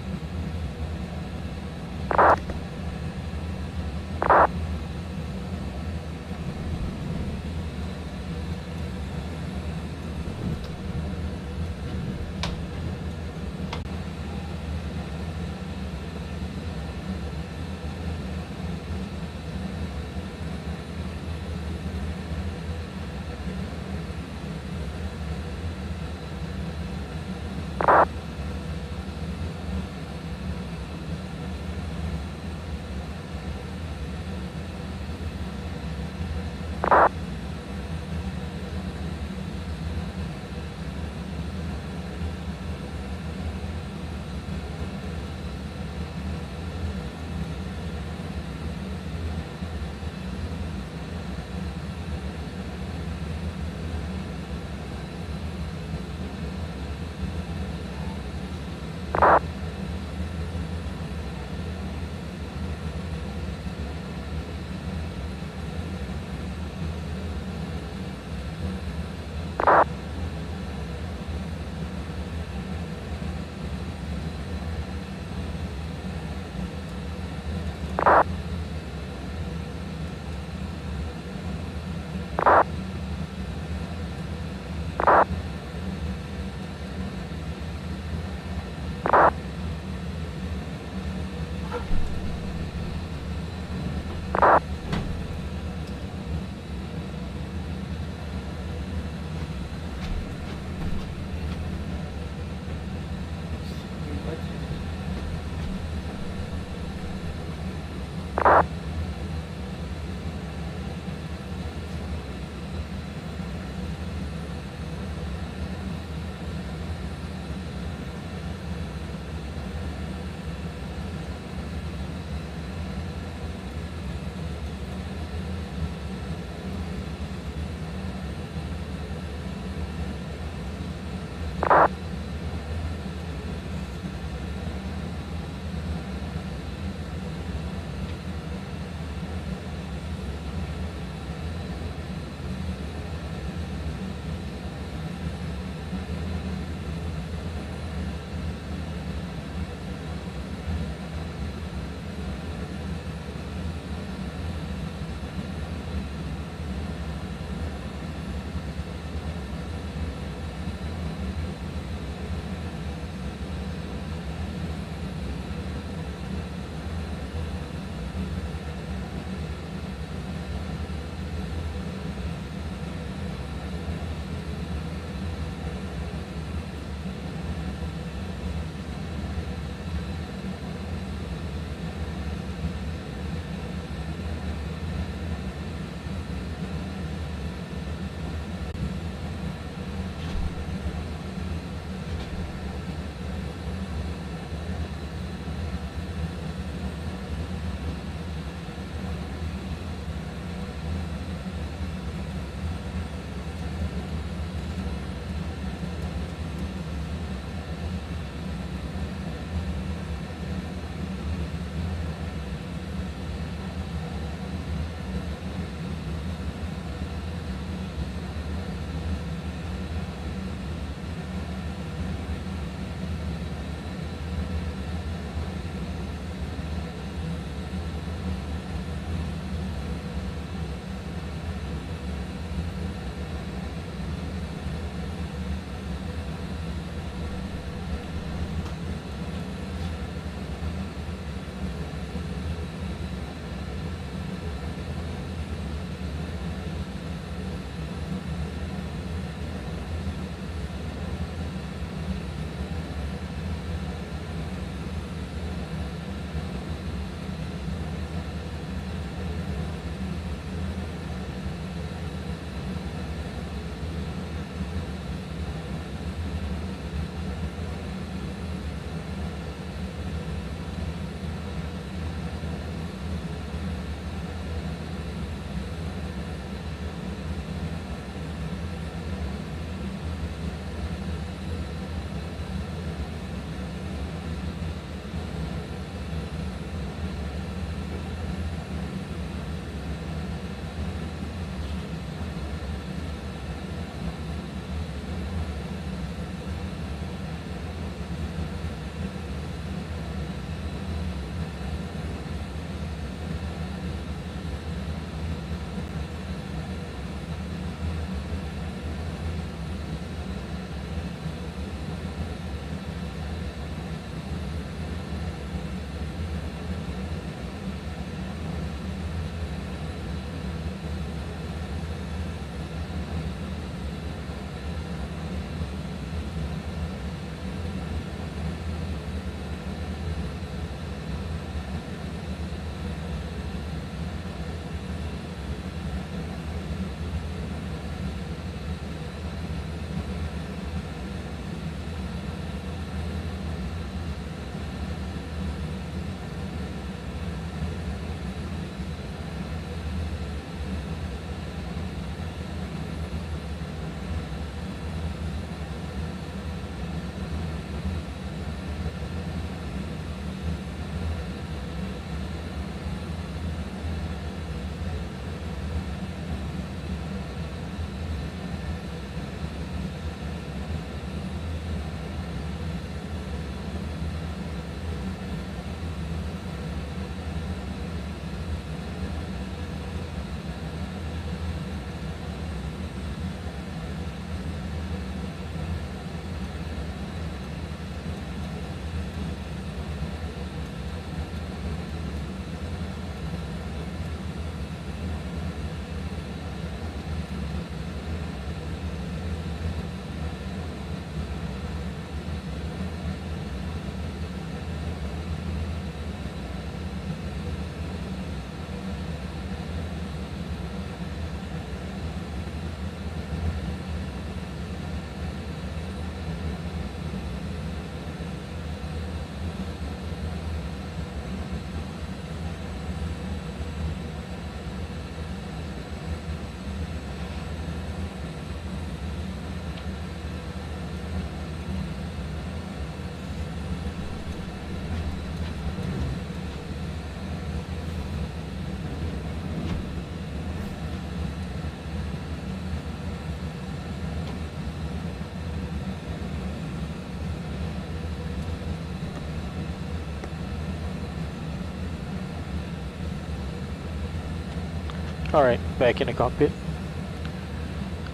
Alright, back in the cockpit.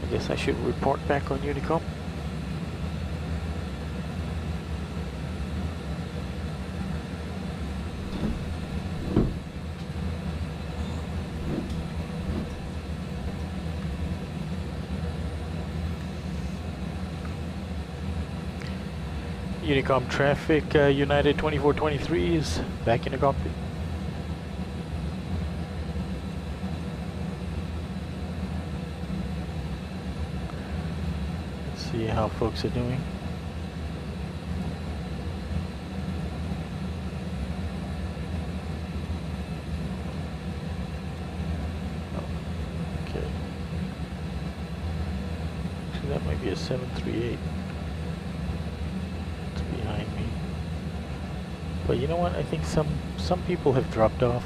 I guess I should report back on Unicom. Unicom traffic, United 2423 is back in the cockpit. Let's see how folks are doing. Okay. So that might be a 738. Behind me, but you know what? I think some people have dropped off.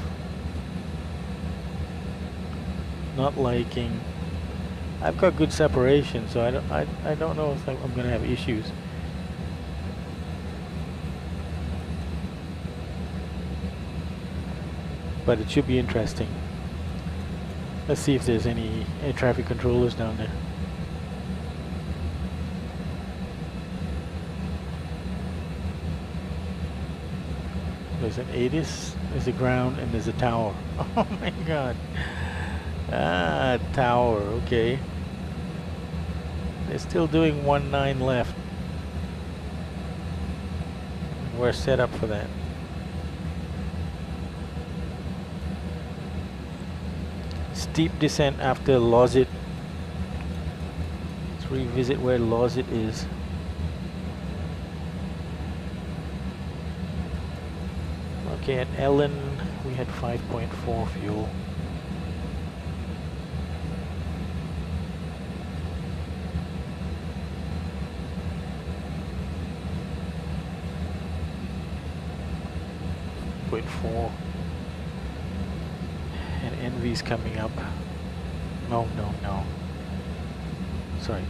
Not liking. I've got good separation, so I don't know if I'm gonna have issues. But it should be interesting. Let's see if there's any air traffic controllers down there. There's an ATIS, there's a ground, and there's a tower. Oh my god. Ah, tower, okay. They're still doing 19 left. We're set up for that. Steep descent after Lozit. Let's revisit where Lozit is. Okay, at Ellen we had 5.4 fuel. .4, and Envy's coming up. No, sorry,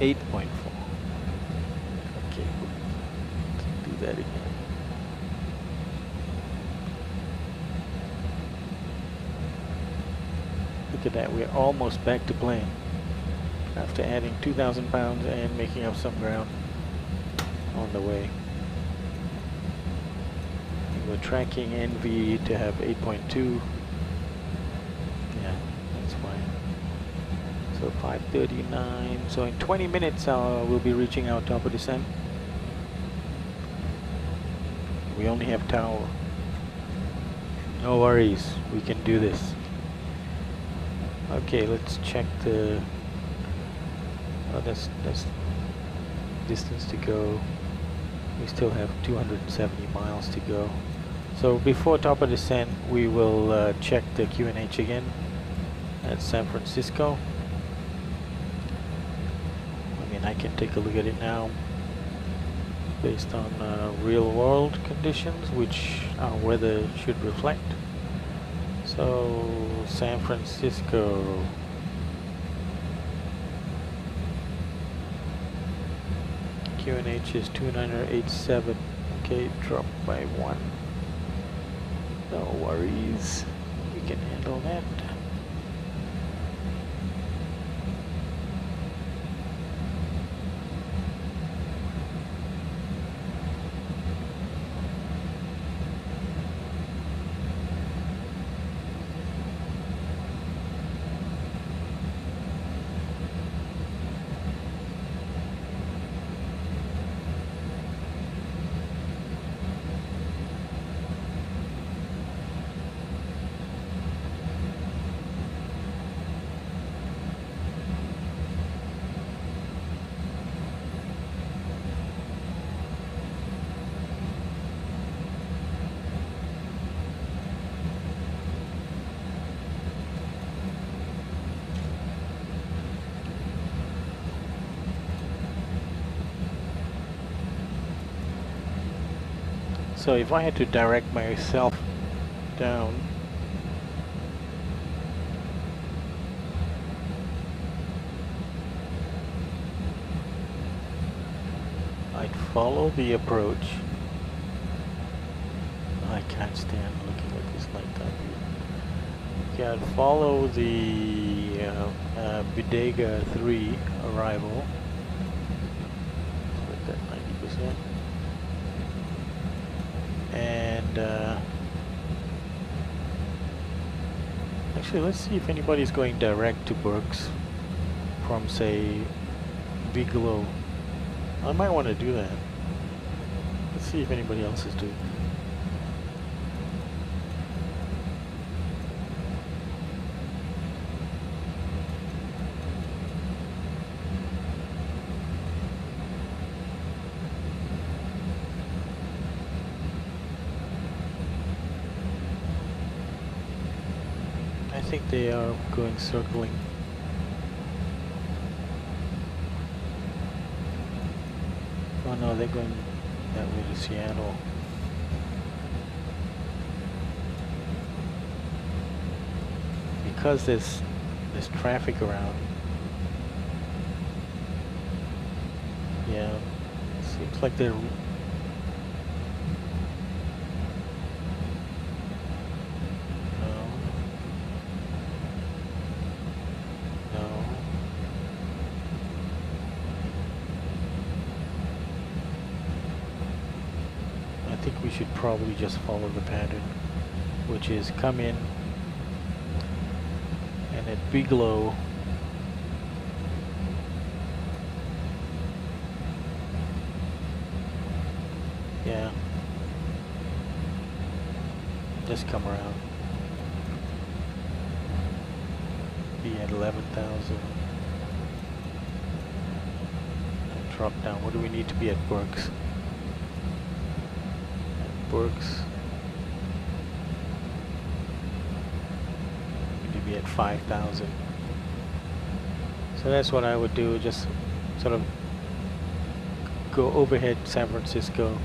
8.4. Okay, let's do that again. Look at that, we're almost back to plane after adding 2,000 pounds and making up some ground on the way. We're tracking Envy to have 8.2. Yeah, that's fine. So 5:39. So in 20 minutes we'll be reaching our top of descent. We only have tower. No worries, we can do this. Okay, let's check the. Oh, that's distance to go. We still have 270 miles to go. So before top of descent, we will check the QNH again at San Francisco. I mean, I can take a look at it now based on real world conditions, which our weather should reflect. So San Francisco. QNH is 2987. Okay, drop by 1. No worries. We can handle that. So if I had to direct myself down, I'd follow the approach. I can't stand looking at this nighttime view. Okay, I'd follow the Bodega 3 arrival. Let's put that 90%. And actually, let's see if anybody's going direct to Berks from, say, Bigelow. I might want to do that. Let's see if anybody else is doing it. I think they are going circling. Oh no, they're going that way to Seattle. Because there's traffic around. Yeah, seems like they're should probably just follow the pattern, which is come in and at Bigelow yeah, just come around, be at 11,000 and drop down. What do we need to be at Berks? Works. Maybe at 5,000. So that's what I would do. Just sort of go overhead San Francisco,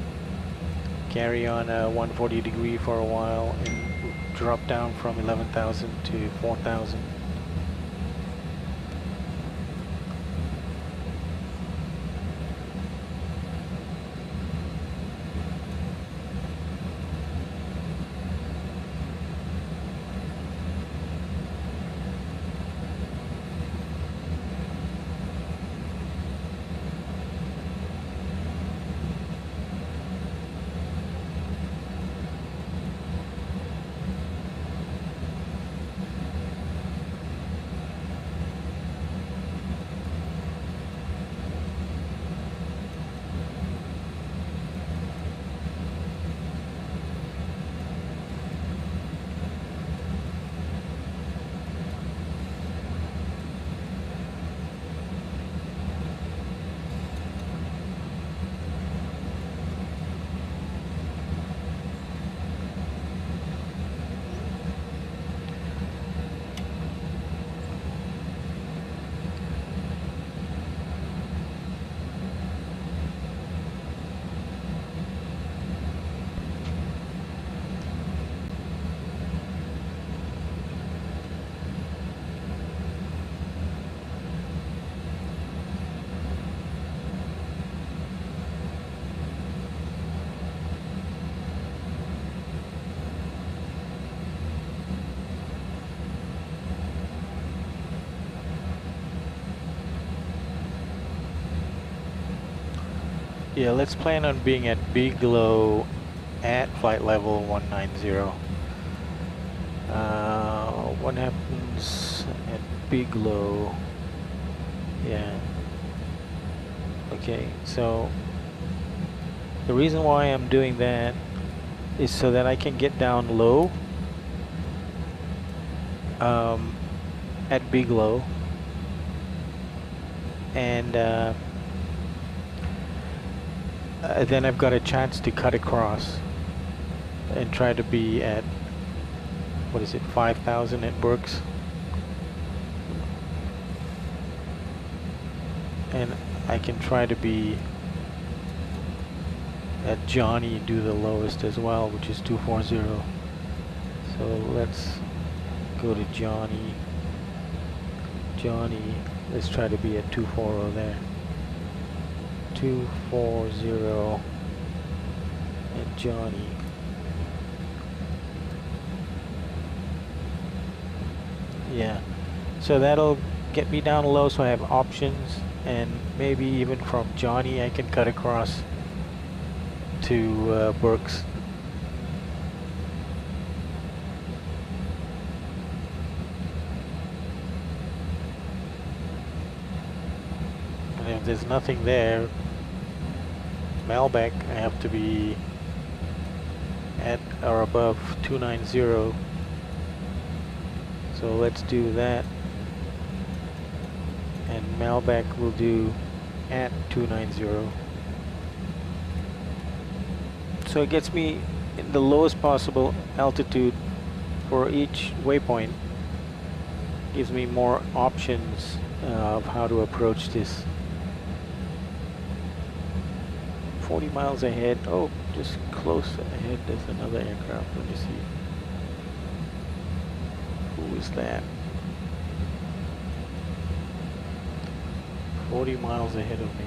carry on a 140 degree for a while, and drop down from 11,000 to 4,000. Yeah, let's plan on being at Bigelow at flight level 190. What happens at Bigelow? Yeah. Okay, so the reason why I'm doing that is so that I can get down low at Bigelow, and then I've got a chance to cut across and try to be at, what is it, 5,000 at Berks. And I can try to be at Johnny, do the lowest as well, which is 240. So let's go to Johnny. Johnny, let's try to be at 240 there. 240 at Johnny. Yeah, so that'll get me down low so I have options, and maybe even from Johnny I can cut across to Burks. And if there's nothing there, Malbec, I have to be at or above 290. So let's do that. And Malbec will do at 290. So it gets me in the lowest possible altitude for each waypoint. Gives me more options of how to approach this. 40 miles ahead. Oh, just close ahead there's another aircraft. Let me see. Who is that? 40 miles ahead of me.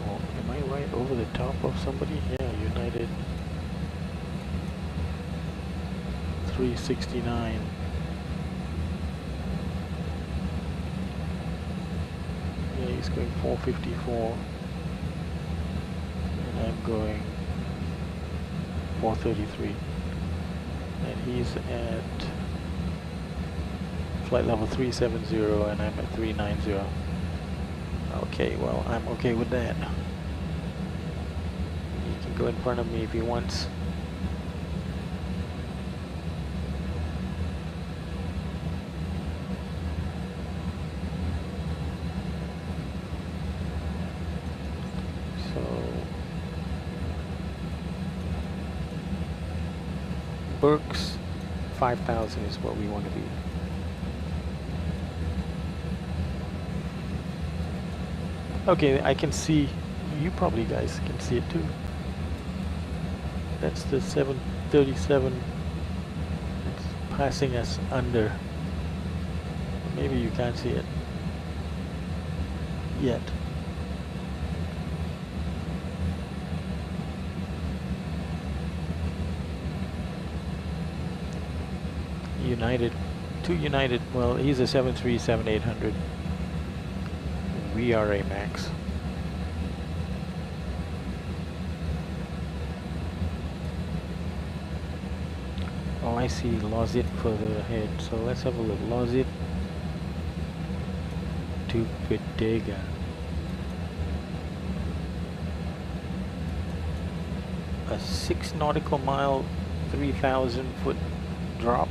Oh, am I right over the top of somebody? Yeah, United 369. Yeah, he's going 454. And I'm going 433. And he's at flight level 370 and I'm at 390. Okay, well, I'm okay with that. He can go in front of me if he wants. So Burks 5,000 is what we want to be. Okay, I can see, you probably guys can see it too. That's the 737. It's passing us under. Maybe you can't see it yet. United, two United, well, he's a 737-800. We are a max. Oh, I see Lozit further ahead. So let's have a look. Lozit to Bodega. A 6 nautical mile, 3,000 foot drop.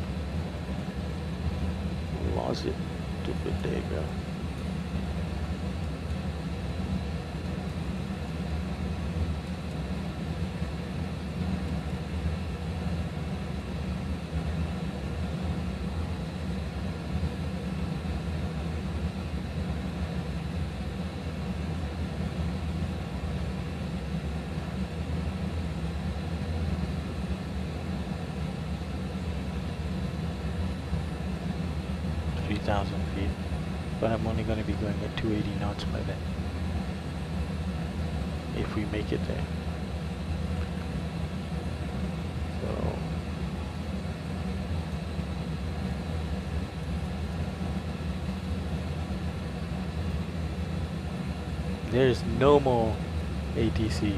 Lozit to Bodega. Feet, but I'm only going to be going at 280 knots by then, if we make it there. So there's no more ATC.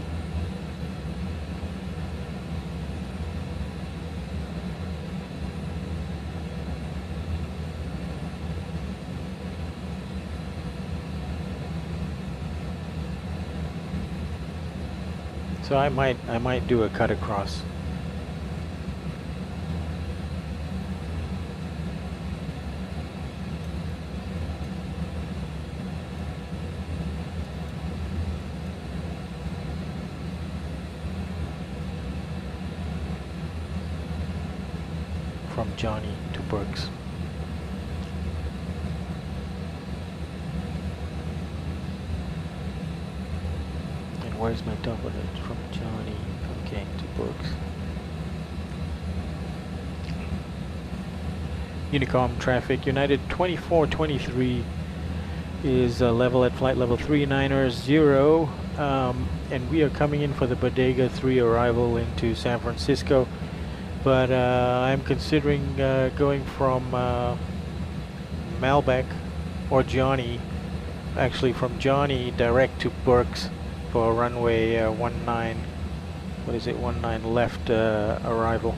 So I might do a cut across. From Johnny to Burks. Where's my top of it? From Johnny, okay, to Burks. Unicom traffic, United 2423 is level at flight level 390, and we are coming in for the Bodega 3 arrival into San Francisco. but I'm considering going from Malbec or Johnny, actually from Johnny direct to Berks for runway 19, what is it, 19 left arrival.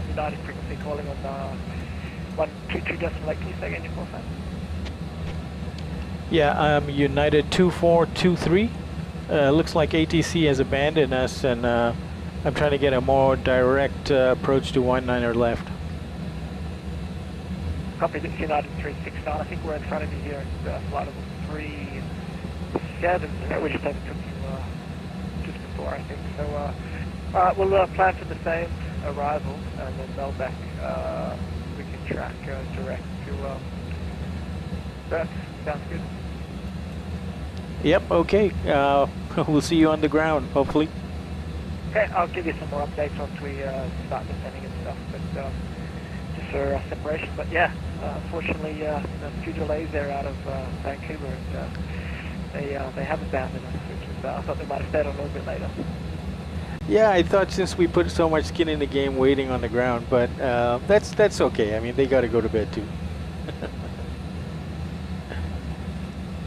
United frequency calling on 122.8. Can you say again your call sign? Yeah, United 2423. Looks like ATC has abandoned us, and I'm trying to get a more direct approach to 19er left. Copy, this United 369. I think we're in front of you here at flight level 37. We just overtook you just before, I think. So we'll plan for the same arrival, and then Melback we can track direct to that. Sounds good. Yep, okay. We'll see you on the ground, hopefully. Okay, I'll give you some more updates once we start descending and stuff, but just for separation. But yeah, unfortunately, there's a few delays there out of Vancouver, and they have abandoned us, which is, I thought they might have stayed on a little bit later. Yeah, I thought since we put so much skin in the game waiting on the ground, but that's okay. I mean, they got to go to bed too.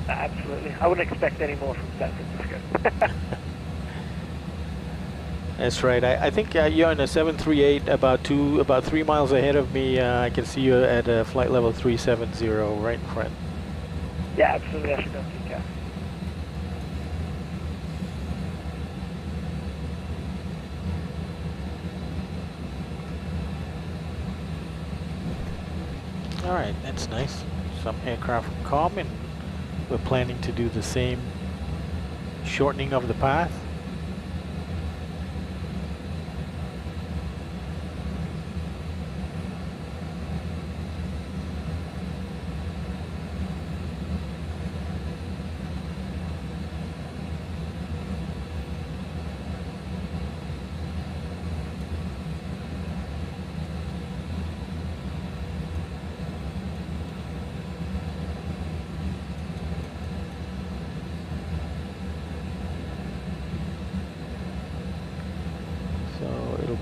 Absolutely. I wouldn't expect any more from San Francisco. That's right. I think you're in a 738, about 3 miles ahead of me. I can see you at flight level 370, right in front. Yeah, absolutely. I should go see Cal. All right, that's nice. Some aircraft calm, and we're planning to do the same shortening of the path.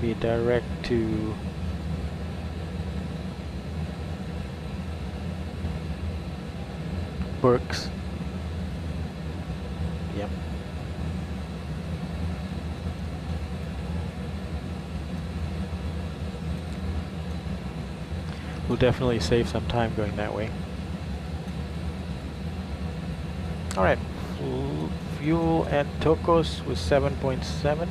Be direct to Berks. Yep. We'll definitely save some time going that way. All right. Fuel at Tokos was 7.7.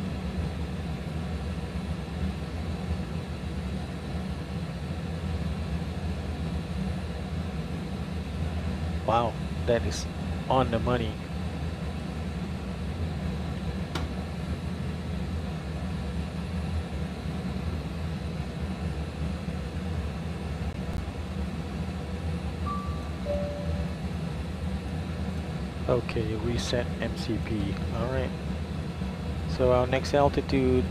Wow, that is on the money. Okay, reset MCP. Alright. So our next altitude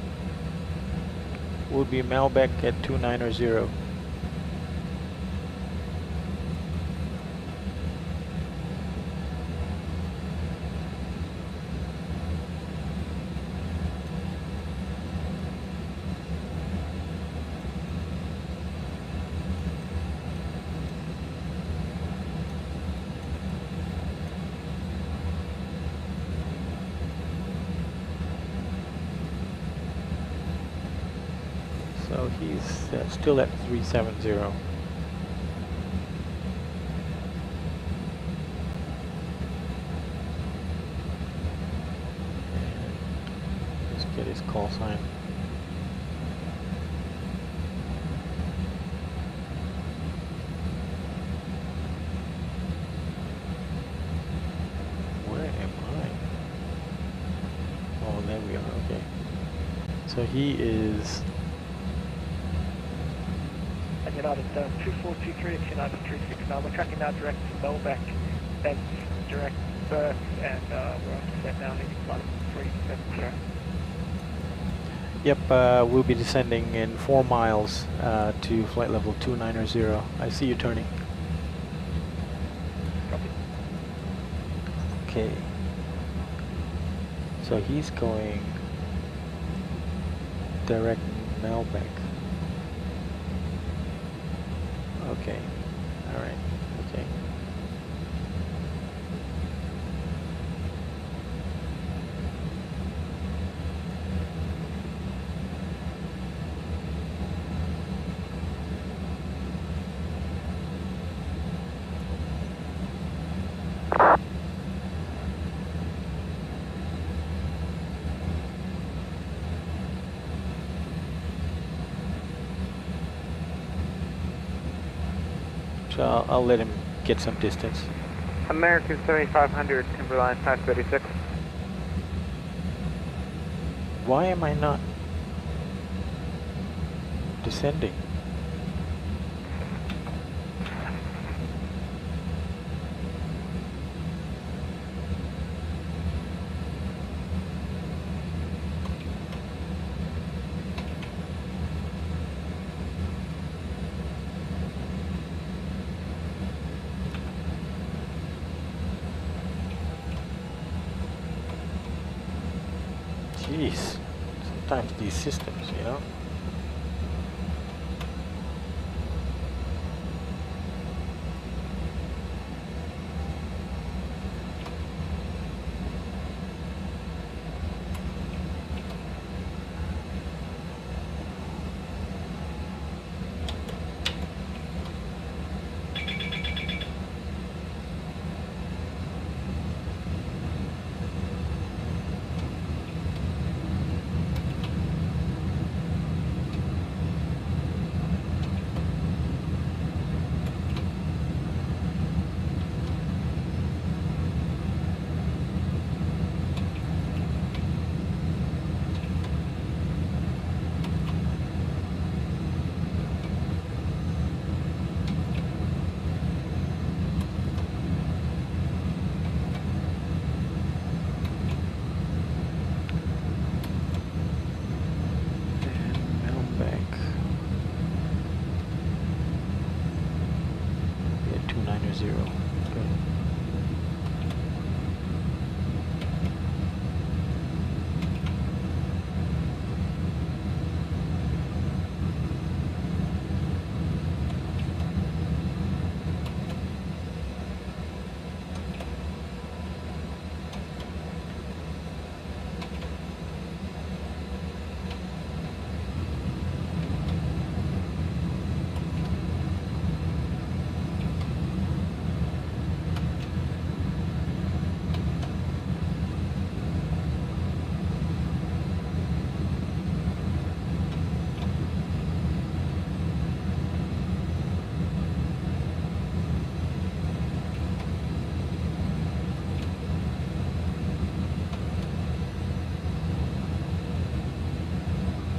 will be Malbec at 290. So he's still at 370. Let's get his call sign. Where am I? Oh, there we are, okay. So he is United 2423, it's United 369. We're tracking now direct to Melback, then direct Berks, and we're on set now, heading flight 370. Yep, we'll be descending in 4 miles to flight level 290. I see you turning. Copy. Okay. So he's going direct Melbeck. Okay. Alright. Okay. So I'll let him get some distance. American 7500, Timberline 536. Why am I not descending? Jeez, sometimes these systems, you know?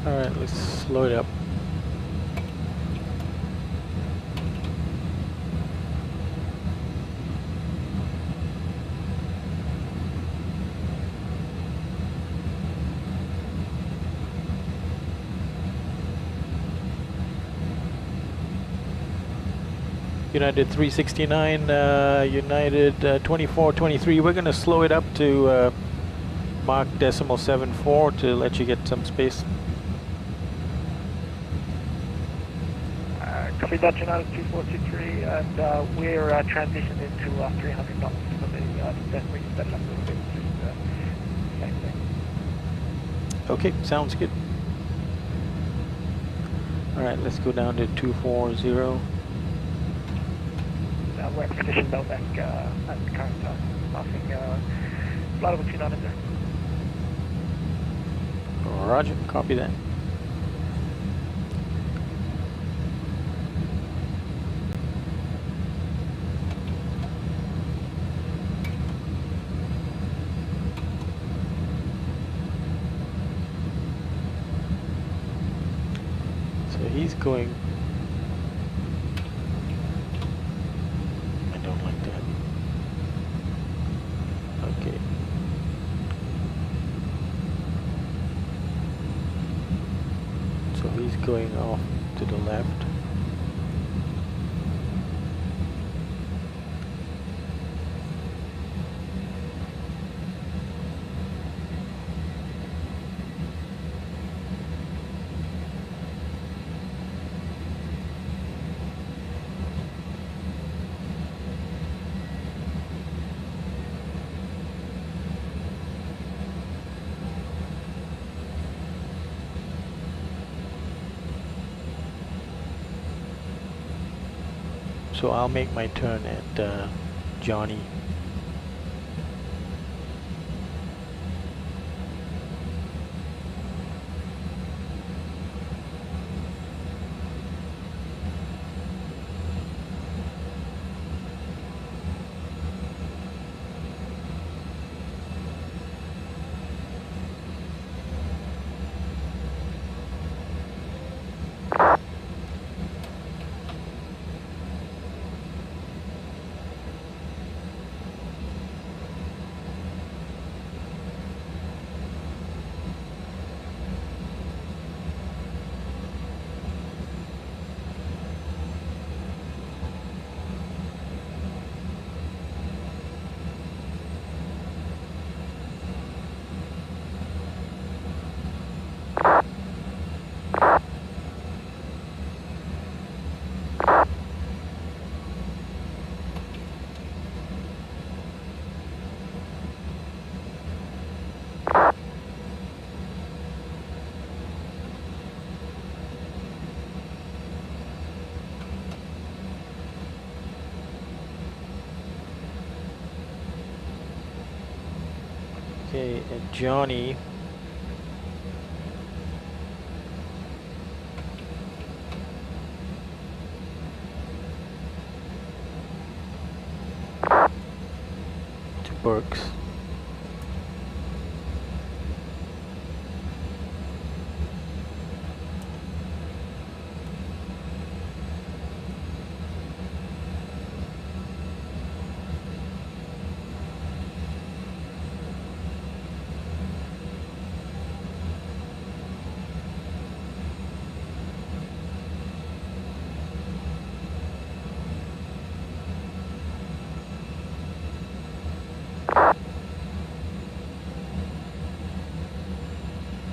Alright, let's slow it up. United 369, United 2423. We're going to slow it up to Mach 0.74 to let you get some space. Copy that, United 2423, and we're transitioning into 300 knots for the then we can set it up a little bit. Same thing. Okay, sounds good. Alright, let's go down to 240. We're in position Melbeck at the current time, passing flight level 290. Roger, copy that. So he's going. I don't like that. Okay. He's going off to the left. So I'll make my turn at Johnny. Okay, and Johnny. To Burks.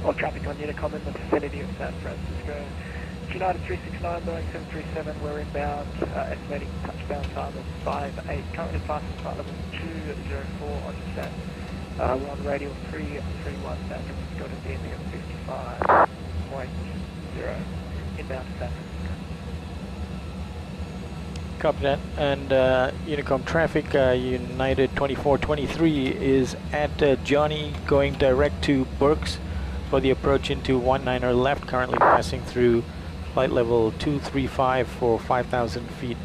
All traffic on Unicom in the vicinity of San Francisco. United 369, Boeing 737, we're inbound, estimating touchdown time of 5-8, currently passing flight level 204 on descent. We're on radial 331, San Francisco to DME of 55.0, inbound to San Francisco. Copy that. And Unicom traffic, United 2423 is at Johnny, going direct to Burks for the approach into 19er left, currently passing through flight level 235 for 5,000 feet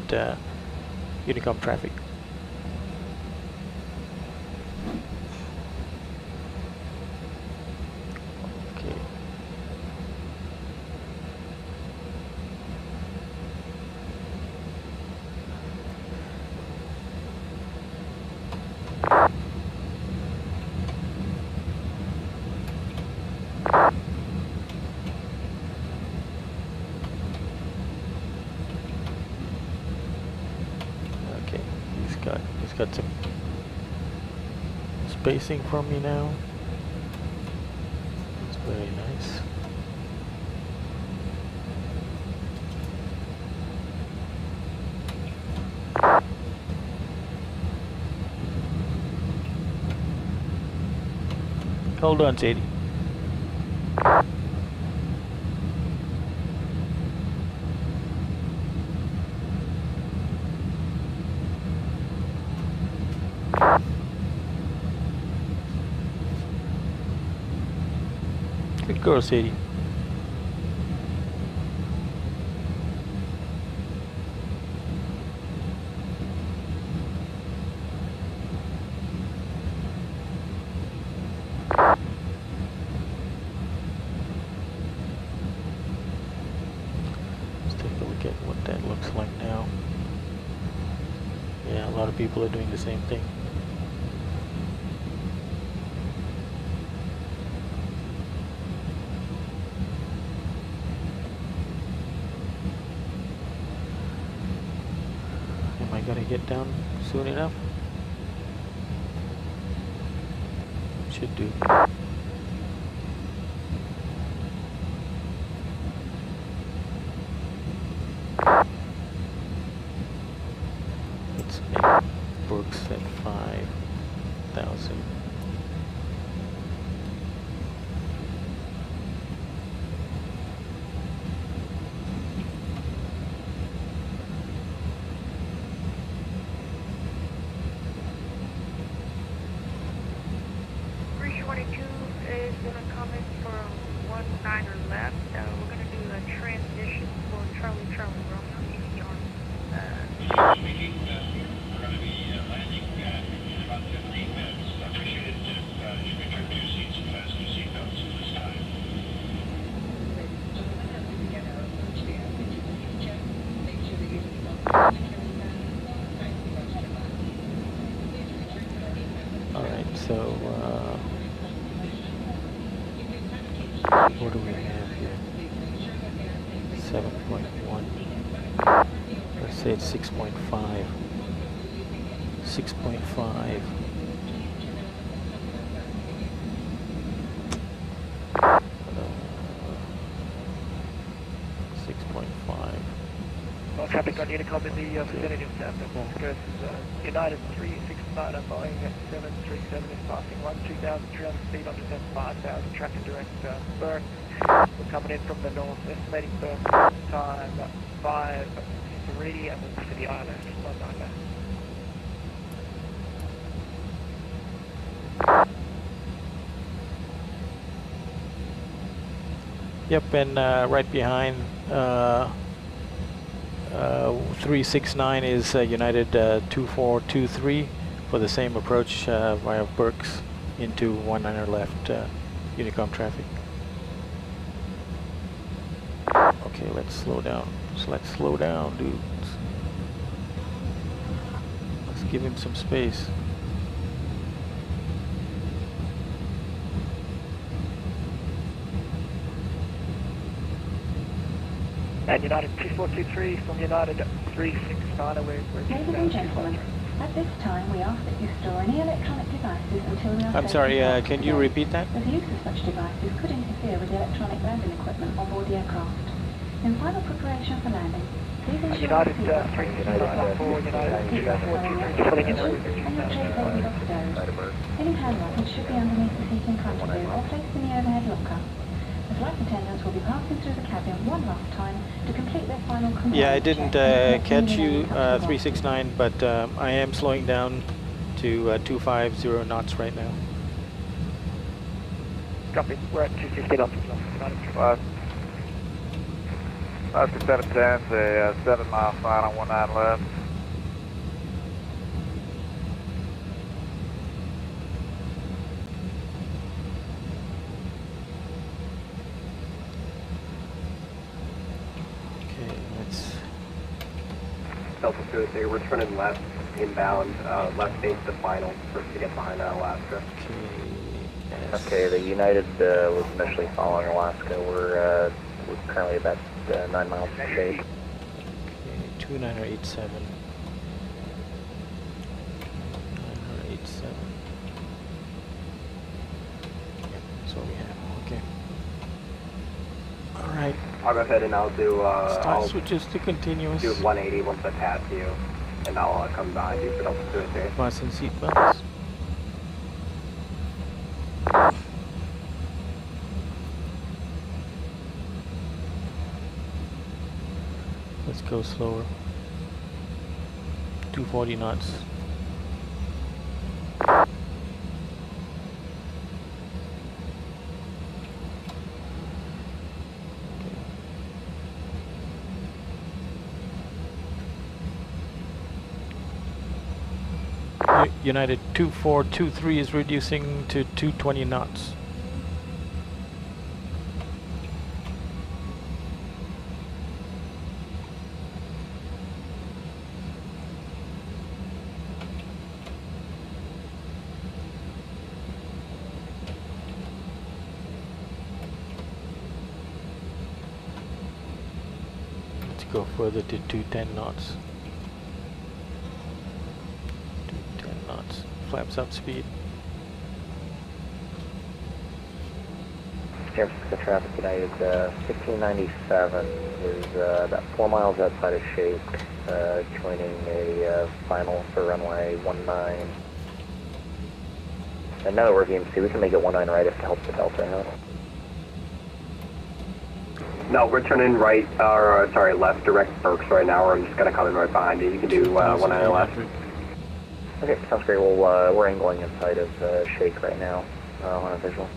Unicom traffic. Okay. Got some spacing from me now. It's very nice. Hold on, Sadie. Good girl, Sadie. Let's take a look at what that looks like now. Yeah, a lot of people are doing the same thing. gotta get down soon enough. Should do. Let's make Brooks at 5,000. Is going to come in for 19er left. We're going to do a transition for Charlie Romeo easy on. We're going to be landing in about 15 minutes. I appreciate it if you could turn your seats and fasten your seatbelts at this time. Alright, so what do we have here? 7.1. Let's say it's 6.5. 6.5. 6.5. Well, traffic on Unicom in the vicinity of San Francisco. United 369 and Boeing 737 is passing 2,300 feet on descent 5,000, tracking direct burn. We're coming in from the north, estimating burn time 5:03 and we'll see the ILS 19. Yep, and right behind 369 is United 2423 for the same approach via Berks into 19er left Unicom traffic. Okay, let's slow down. So let's slow down, dudes. Let's give him some space. And United 2423 from United 369 away. Ladies and gentlemen, at this time we ask that you store any electronic devices until we are I'm sorry, can you repeat that? The use of such devices could interfere with the electronic landing equipment on board the aircraft. In final preparation for landing, please ensure United your seatbelt 369 for United 2423 pulling in. and your tray tables off stowed. Any hand luggage should be underneath the seat in front of you or placed in the overhead locker. The flight attendants will be passing through the cabin one last time to complete their final compliance. Yeah, I didn't catch you 369, but I am slowing down to 250 knots right now. Copy. We're at 260 knots. Five to 710, say 7 mile final, 19 left. Delta 2, we're turning left inbound, left base to final for to get behind Alaska. Okay, the United was initially following Alaska. We're currently about 9 miles from shade. Okay, 2987. 2987. Yep, that's what we have. Okay. Alright. I'll go ahead and I'll do, Start switches to continuous. do 180 once I pass you, and I'll come behind you for Delta 2. Fasten seatbelts. Let's go slower. 240 knots. United 2423 is reducing to 220 knots. Let's go further to 210 knots. Flaps up speed. San Francisco traffic United 1597 is about 4 miles outside of Shake, joining a final for runway 19. And now that we're VMC, we can make it 19 right if it helps the Delta out. No, we're turning right, or sorry, left, direct Berks right now. We're just going to come in right behind you. You can do 19 left. Okay, sounds great. Well, we're angling inside of Shake right now on a visual.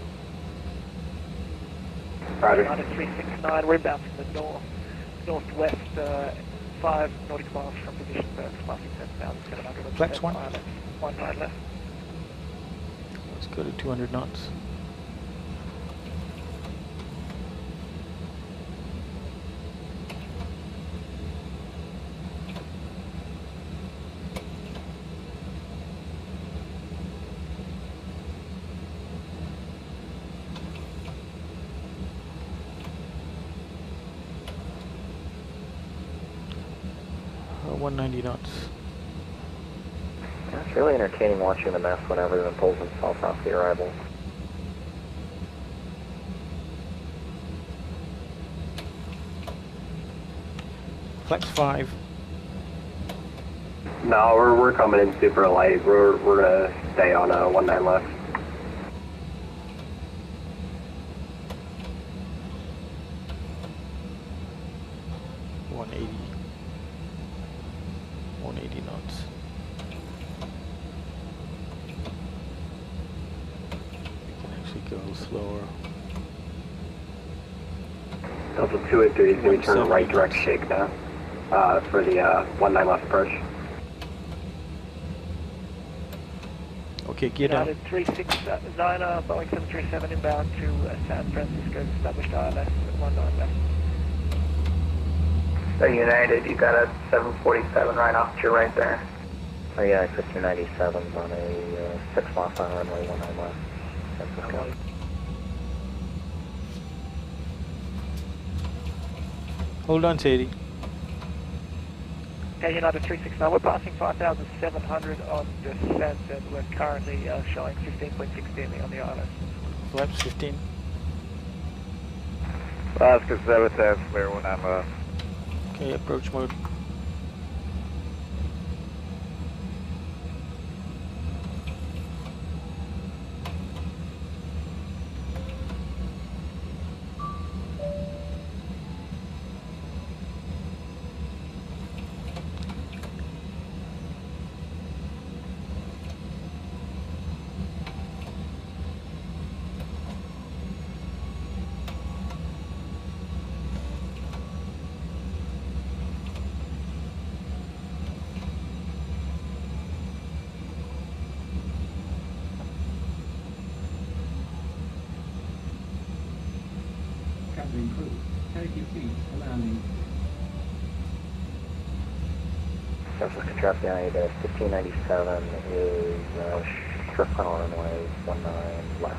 Roger. 369, we're inbound from the northwest, 5 nautical miles from position, passing 10,000, 700. Flex 1. 19 left. Let's go to 200 knots. Uh, 190 knots. Yeah, it's really entertaining watching the mess when everyone pulls themselves off the arrival. Flex 5. No, we're coming in super light. We're gonna stay on 19 left. Knots. We can actually go slower. Delta 283 is going to be turning right direct Shake now for the 19 left approach. Okay, get out. United 369, Boeing 737 inbound to San Francisco, established ILS at 19 left. So United, you got a 747 right off to your right there. Oh yeah, 1597's on a 6 mile final runway 19 left. San Francisco. Hold on, Sadie. Okay, United 369, we're passing 5,700 on descent and we're currently showing 15.16 on the ILS. Flaps 15. Alaska 710, clear 19 left. Okay, approach mode. Captain crew, take your seats for landing. San Francisco traffic United 1597 is short final runway 19 left.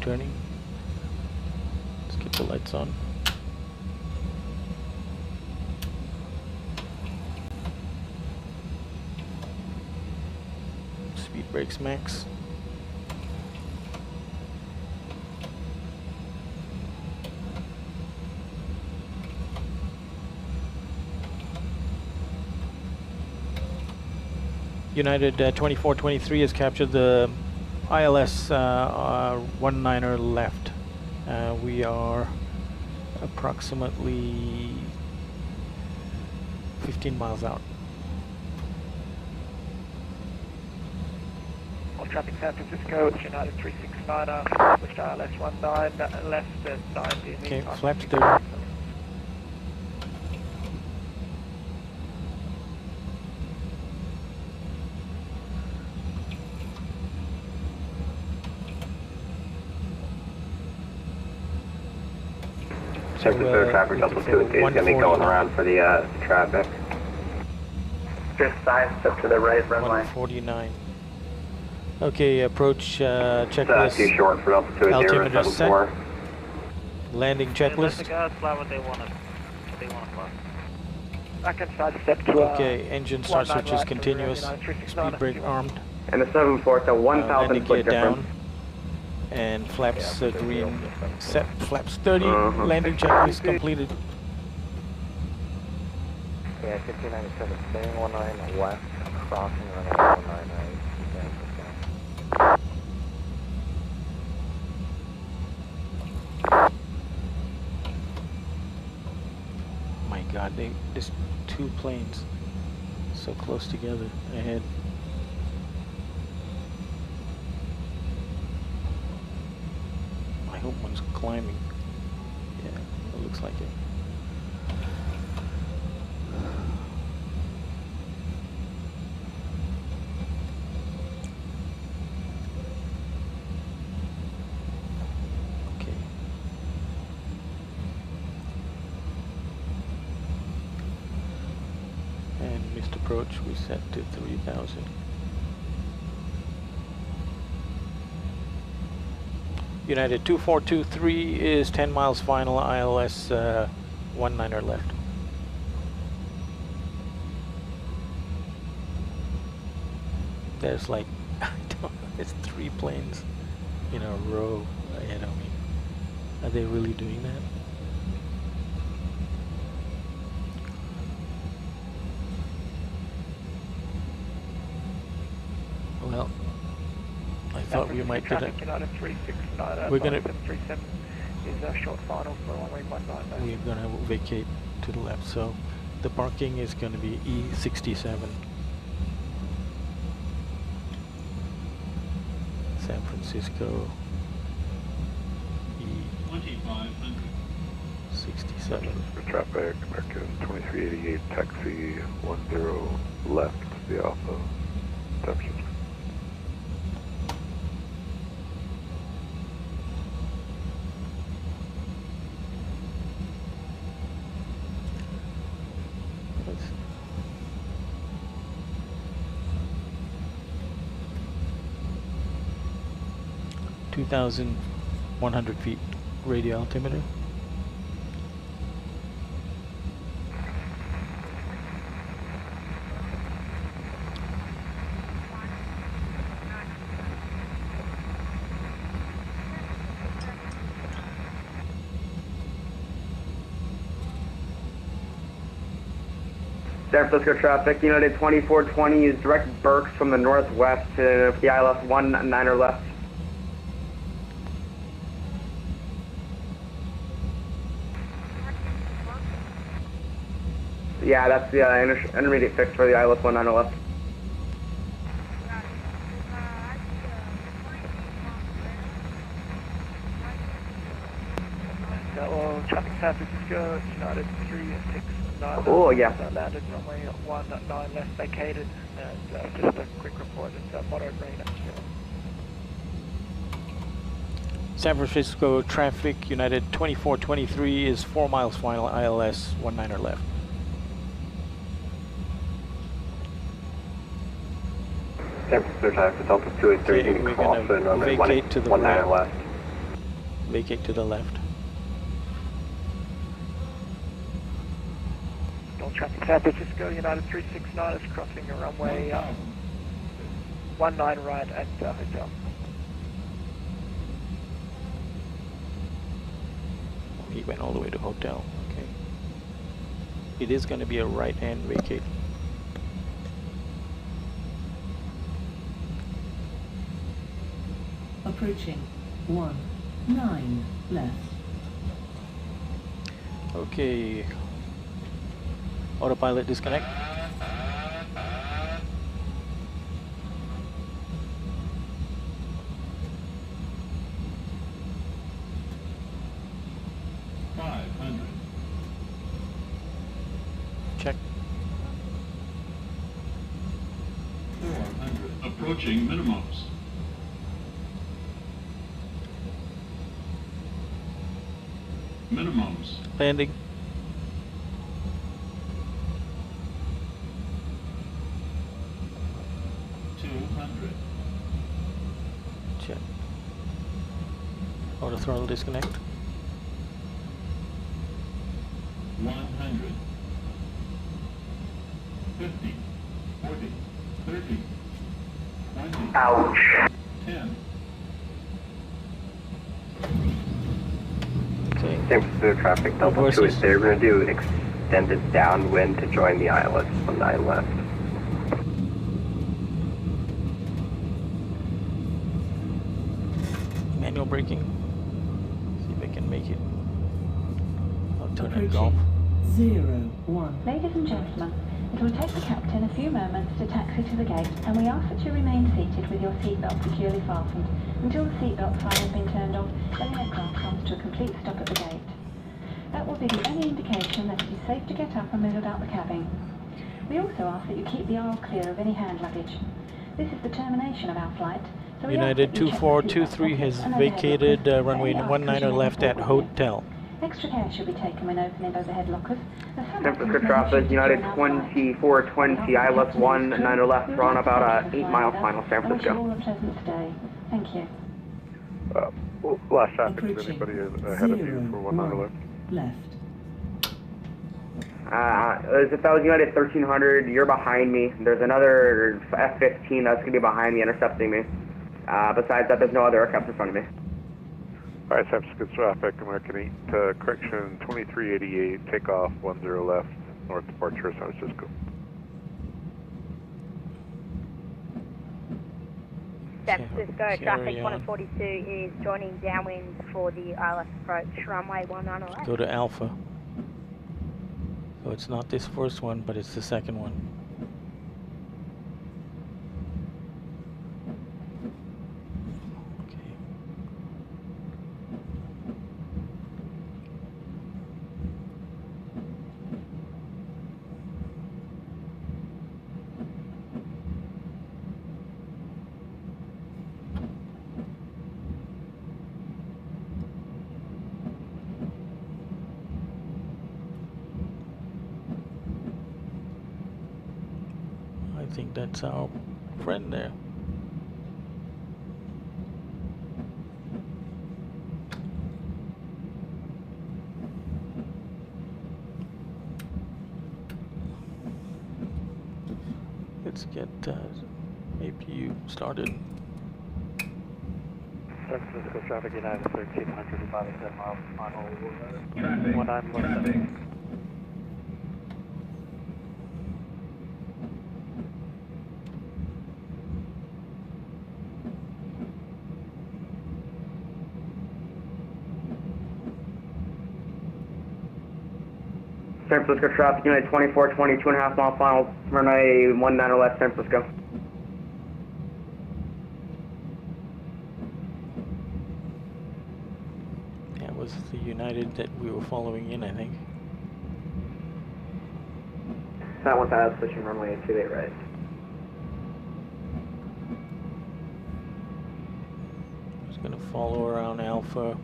Turning. Let's keep the lights on. Speed brakes max. United 2423 has captured the ILS 19er left. We are approximately 15 miles out. All traffic San Francisco, it's United 369, established ILS 19 left at 90. Okay, flaps 30. San Francisco traffic Delta 283 is going to be going around for the traffic. Drift 5, step to the right, runway. 149. Okay, approach checklist. Too short for altitude, altimeter set. 074. Landing Let checklist. the guys fly what they want to fly. I can sidestep to Okay, engine start switches continuous. Speed brake armed. And the 74, so 1,000 landing foot gear difference. down. And flaps green set. Flaps 30. Landing checklist completed. Yeah, 1597, staying 19 left, crossing runway 199. My God, there's two planes so close together ahead. I hope one's climbing. Yeah, it looks like it. Okay. And missed approach, we set to 3,000. United 2423 is 10 miles final, ILS 19er left. There's like, I don't know, there's 3 planes in a row ahead of me. Are they really doing that? Well, I thought we might do that. We're gonna. Is short final for runway 19. We're gonna vacate to the left, so the parking is gonna be E67. San Francisco. E67. For traffic, American 2388, taxi 10 left, the Alpha. Temperature. Let's see. (2,100 feet radio altimeter). San Francisco traffic, United 2420 is direct Berks from the northwest to the ILS 19er left. Yeah, that's the intermediate fix for the ILS 19er left. Well, traffic San Francisco, United 369. Oh, yeah. Landed runway 19 left, vacated, and just a quick report, it's moderate rain up here. San Francisco traffic, United 2423 is 4 miles final, ILS 19er left. San Francisco traffic, Delta 283, we're going to vacate to the right. left. Vacate to the left. Traffic San Francisco, United 369 is crossing a runway 19 right at hotel. He went all the way to hotel. Okay. It is going to be a right-hand vacate. Approaching 19 left. Okay. Autopilot disconnect. Check. 400. Approaching minimums. Minimums. Landing. throttle disconnect. 100. 50. 40. 30. 20. Ouch. 10. Okay. San Francisco traffic, Delta 2 is there. We're going to do extended downwind to join the ILS on 9 left. Manual braking. See if I can make it. I'll turn it golf. 01. Ladies and gentlemen, it will take the captain a few moments to taxi to the gate, and we ask that you remain seated with your seatbelt securely fastened until the seatbelt sign has been turned off and the aircraft comes to a complete stop at the gate. That will be the only indication that it is safe to get up and move about the cabin. We also ask that you keep the aisle clear of any hand luggage. This is the termination of our flight. So United 2423 has vacated runway 19 left at hotel. Extra care should be taken when opening overhead lockers. San Francisco traffic, United 2420, ILS 19 left, run about 8 miles final, San I wish you Francisco. all a pleasant day. Thank you. Last traffic, is anybody ahead of you for 19 left? If that was United 1300, you're behind me. There's another F-15 that's going to be behind me, intercepting me. Besides that, there's no other aircraft in front of me. Alright, San Francisco traffic, American 8, correction 2388, takeoff 10 left, north departure, San Francisco. San Francisco traffic 142 is joining downwind for the ILS approach, runway 19 left. Go to Alpha. So it's not this first one, but it's the second one. I think that's our friend there. Let's get APU started. San Francisco traffic, United 1300, about 10 miles final. Traffic. Traffic. San Francisco traffic, United 2420, 2.5 mile final, runway 19 left, San Francisco. That was the United that we were following in, I think. That one has switching runway 28 right. Just gonna follow around Alpha.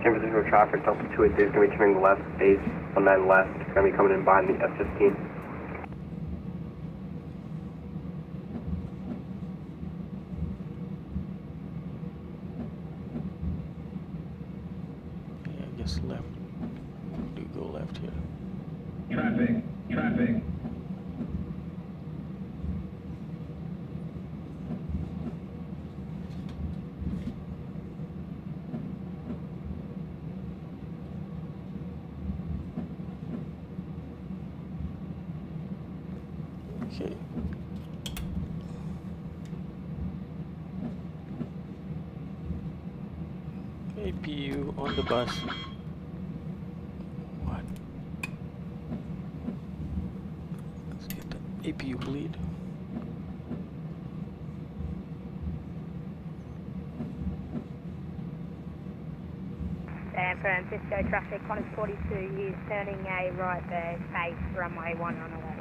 San Francisco traffic, Delta 2 is going to be turning left, base 19 left, going to be coming in behind the F-15. Yeah, I guess left. Do go left here. Traffic. Traffic. Okay. APU on the bus. What? Let's get the APU bleed. San Francisco traffic 142 is turning a right there, base runway 19 left.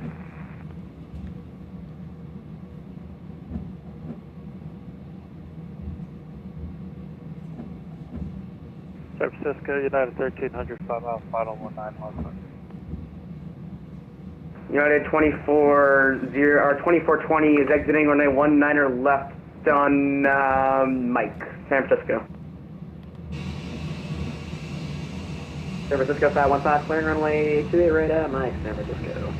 San Francisco, United 1300, 5 miles final, 19 left. United 24-0, or 2420 is exiting runway 19er left on Mike, San Francisco. San Francisco 515, clearing runway 28 right at Mike, San Francisco.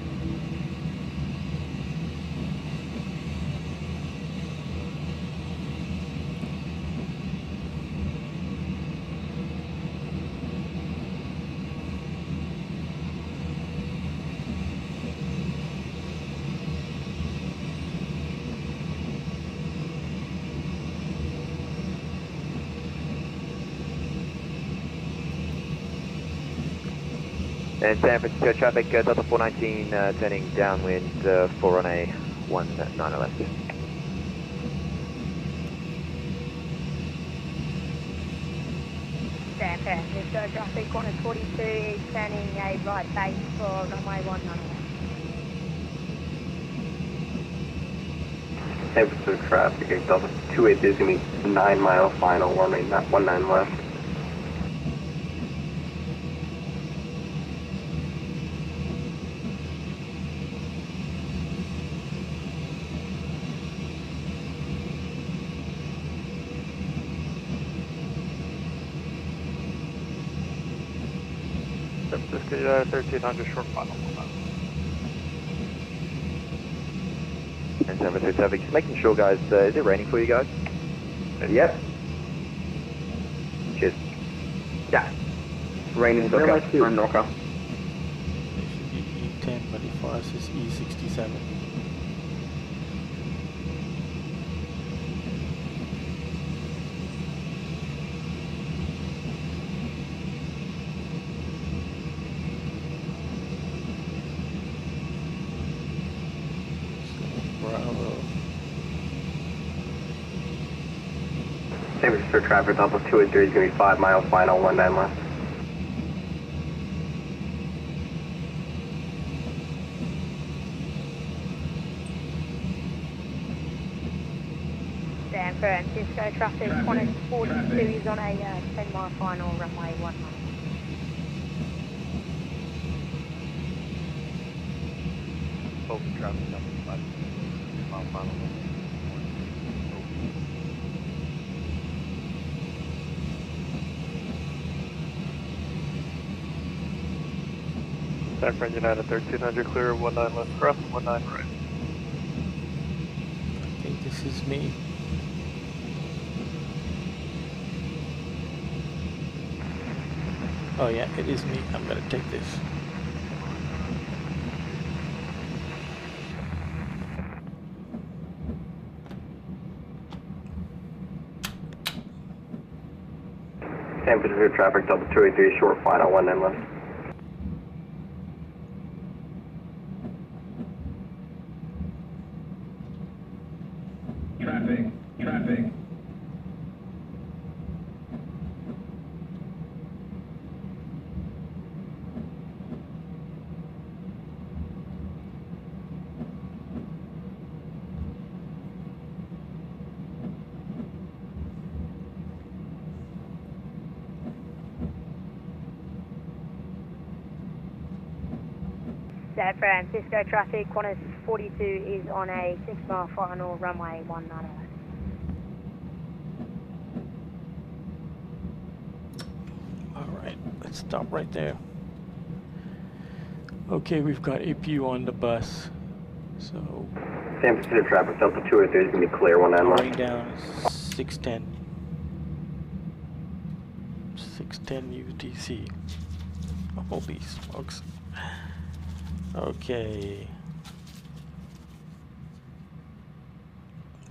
And San Francisco traffic, Delta 419 turning downwind for runway 19 left. San Francisco traffic, Qantas 42 is turning a right base for runway 19 left. San Francisco traffic, Delta 28 is going to be 9 mile final, runway 19 left. San Francisco 1300 short final. And San Francisco traffic, just making sure guys, is it raining for you guys? Yep. Cheers. Yeah. Raining NorCal. We're in NorCal. It should be E10, but for us it's E67. Bravo. San Francisco traffic, Delta 283 is going to be 5 miles final, 19 left. San Francisco traffic, Qantas 42 is on a 10-mile final, runway 19. Open traffic number 5 mile final. San Fran United 1300 clear, 19 left cross, 19 right. Okay, this is me. Oh yeah, it is me. I'm gonna take this. San Francisco traffic, Delta 283 short final, 19 left. Traffic. San Francisco traffic, Qantas 42 is on a 6-mile final, runway 19 left. Alright, let's stop right there. Okay, we've got APU on the bus. So San Francisco traffic, Delta 283 is going to be clear, 19 left. going down 610. 610 UTC. Holy smokes. Okay.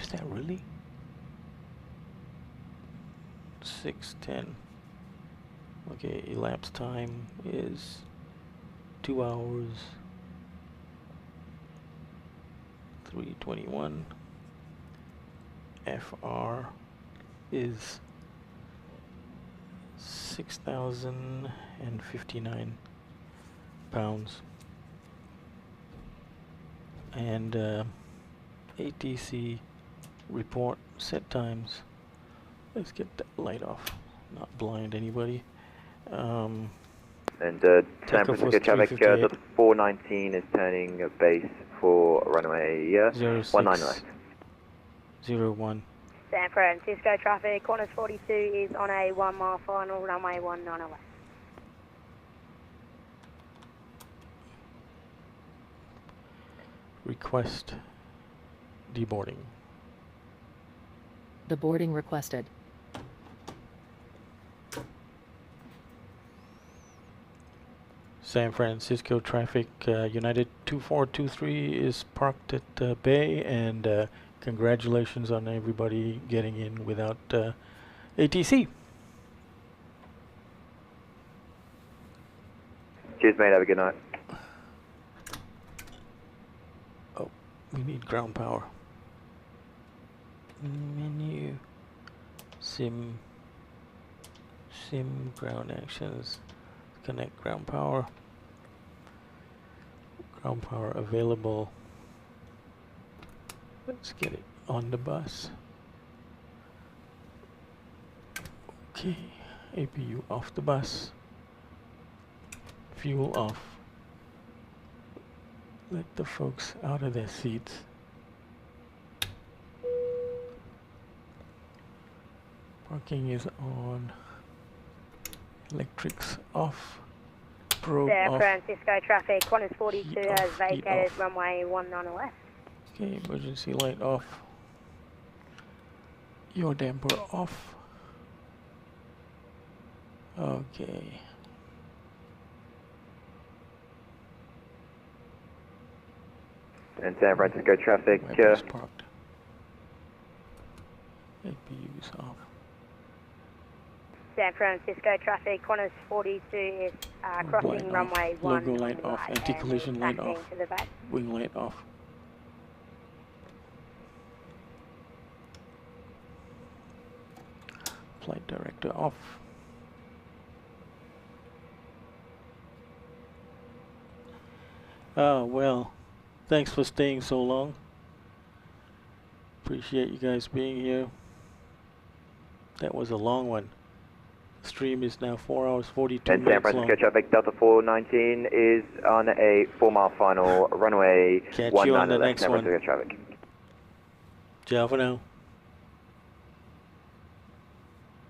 Is that really? 610. Okay, elapsed time is 2 hours 3:21. FR is 6,059 pounds. And ATC report set times. Let's get that light off, not blind anybody. And San Takeoff was Francisco traffic, 358. Delta 419 is turning base for runway 19 left. 01. San Francisco traffic, Qantas 42 is on a 1 mile final, runway 19 left. Request deboarding. Deboarding requested. San Francisco traffic, United 2423 is parked at Bay, and congratulations on everybody getting in without ATC. Cheers, mate. Have a good night. Oh, we need ground power. Menu. Sim ground actions. Connect ground power. Ground power available. Let's get it on the bus. Okay, APU off the bus. Fuel off. Let the folks out of their seats. Parking is on. Electrics off. Probe San off. Francisco traffic, Qantas 42 Heat has off, heat vacated off. runway 19 left. Okay, emergency light off. Your damper off. Okay. And San Francisco traffic, Weapons parked. APU's off. San Francisco traffic, Qantas 42 is crossing runway 19 Logo light off. right, Anti-collision and light taxiing off. to the back. Wing light off. Flight director off. Oh, well, thanks for staying so long. Appreciate you guys being here. That was a long one. Stream is now 4 hours 42 and San minutes Francisco long. traffic, Delta 419 is on a 4 mile final, runway Catch 19 you on the left, next San one. Francisco traffic. Ciao for now.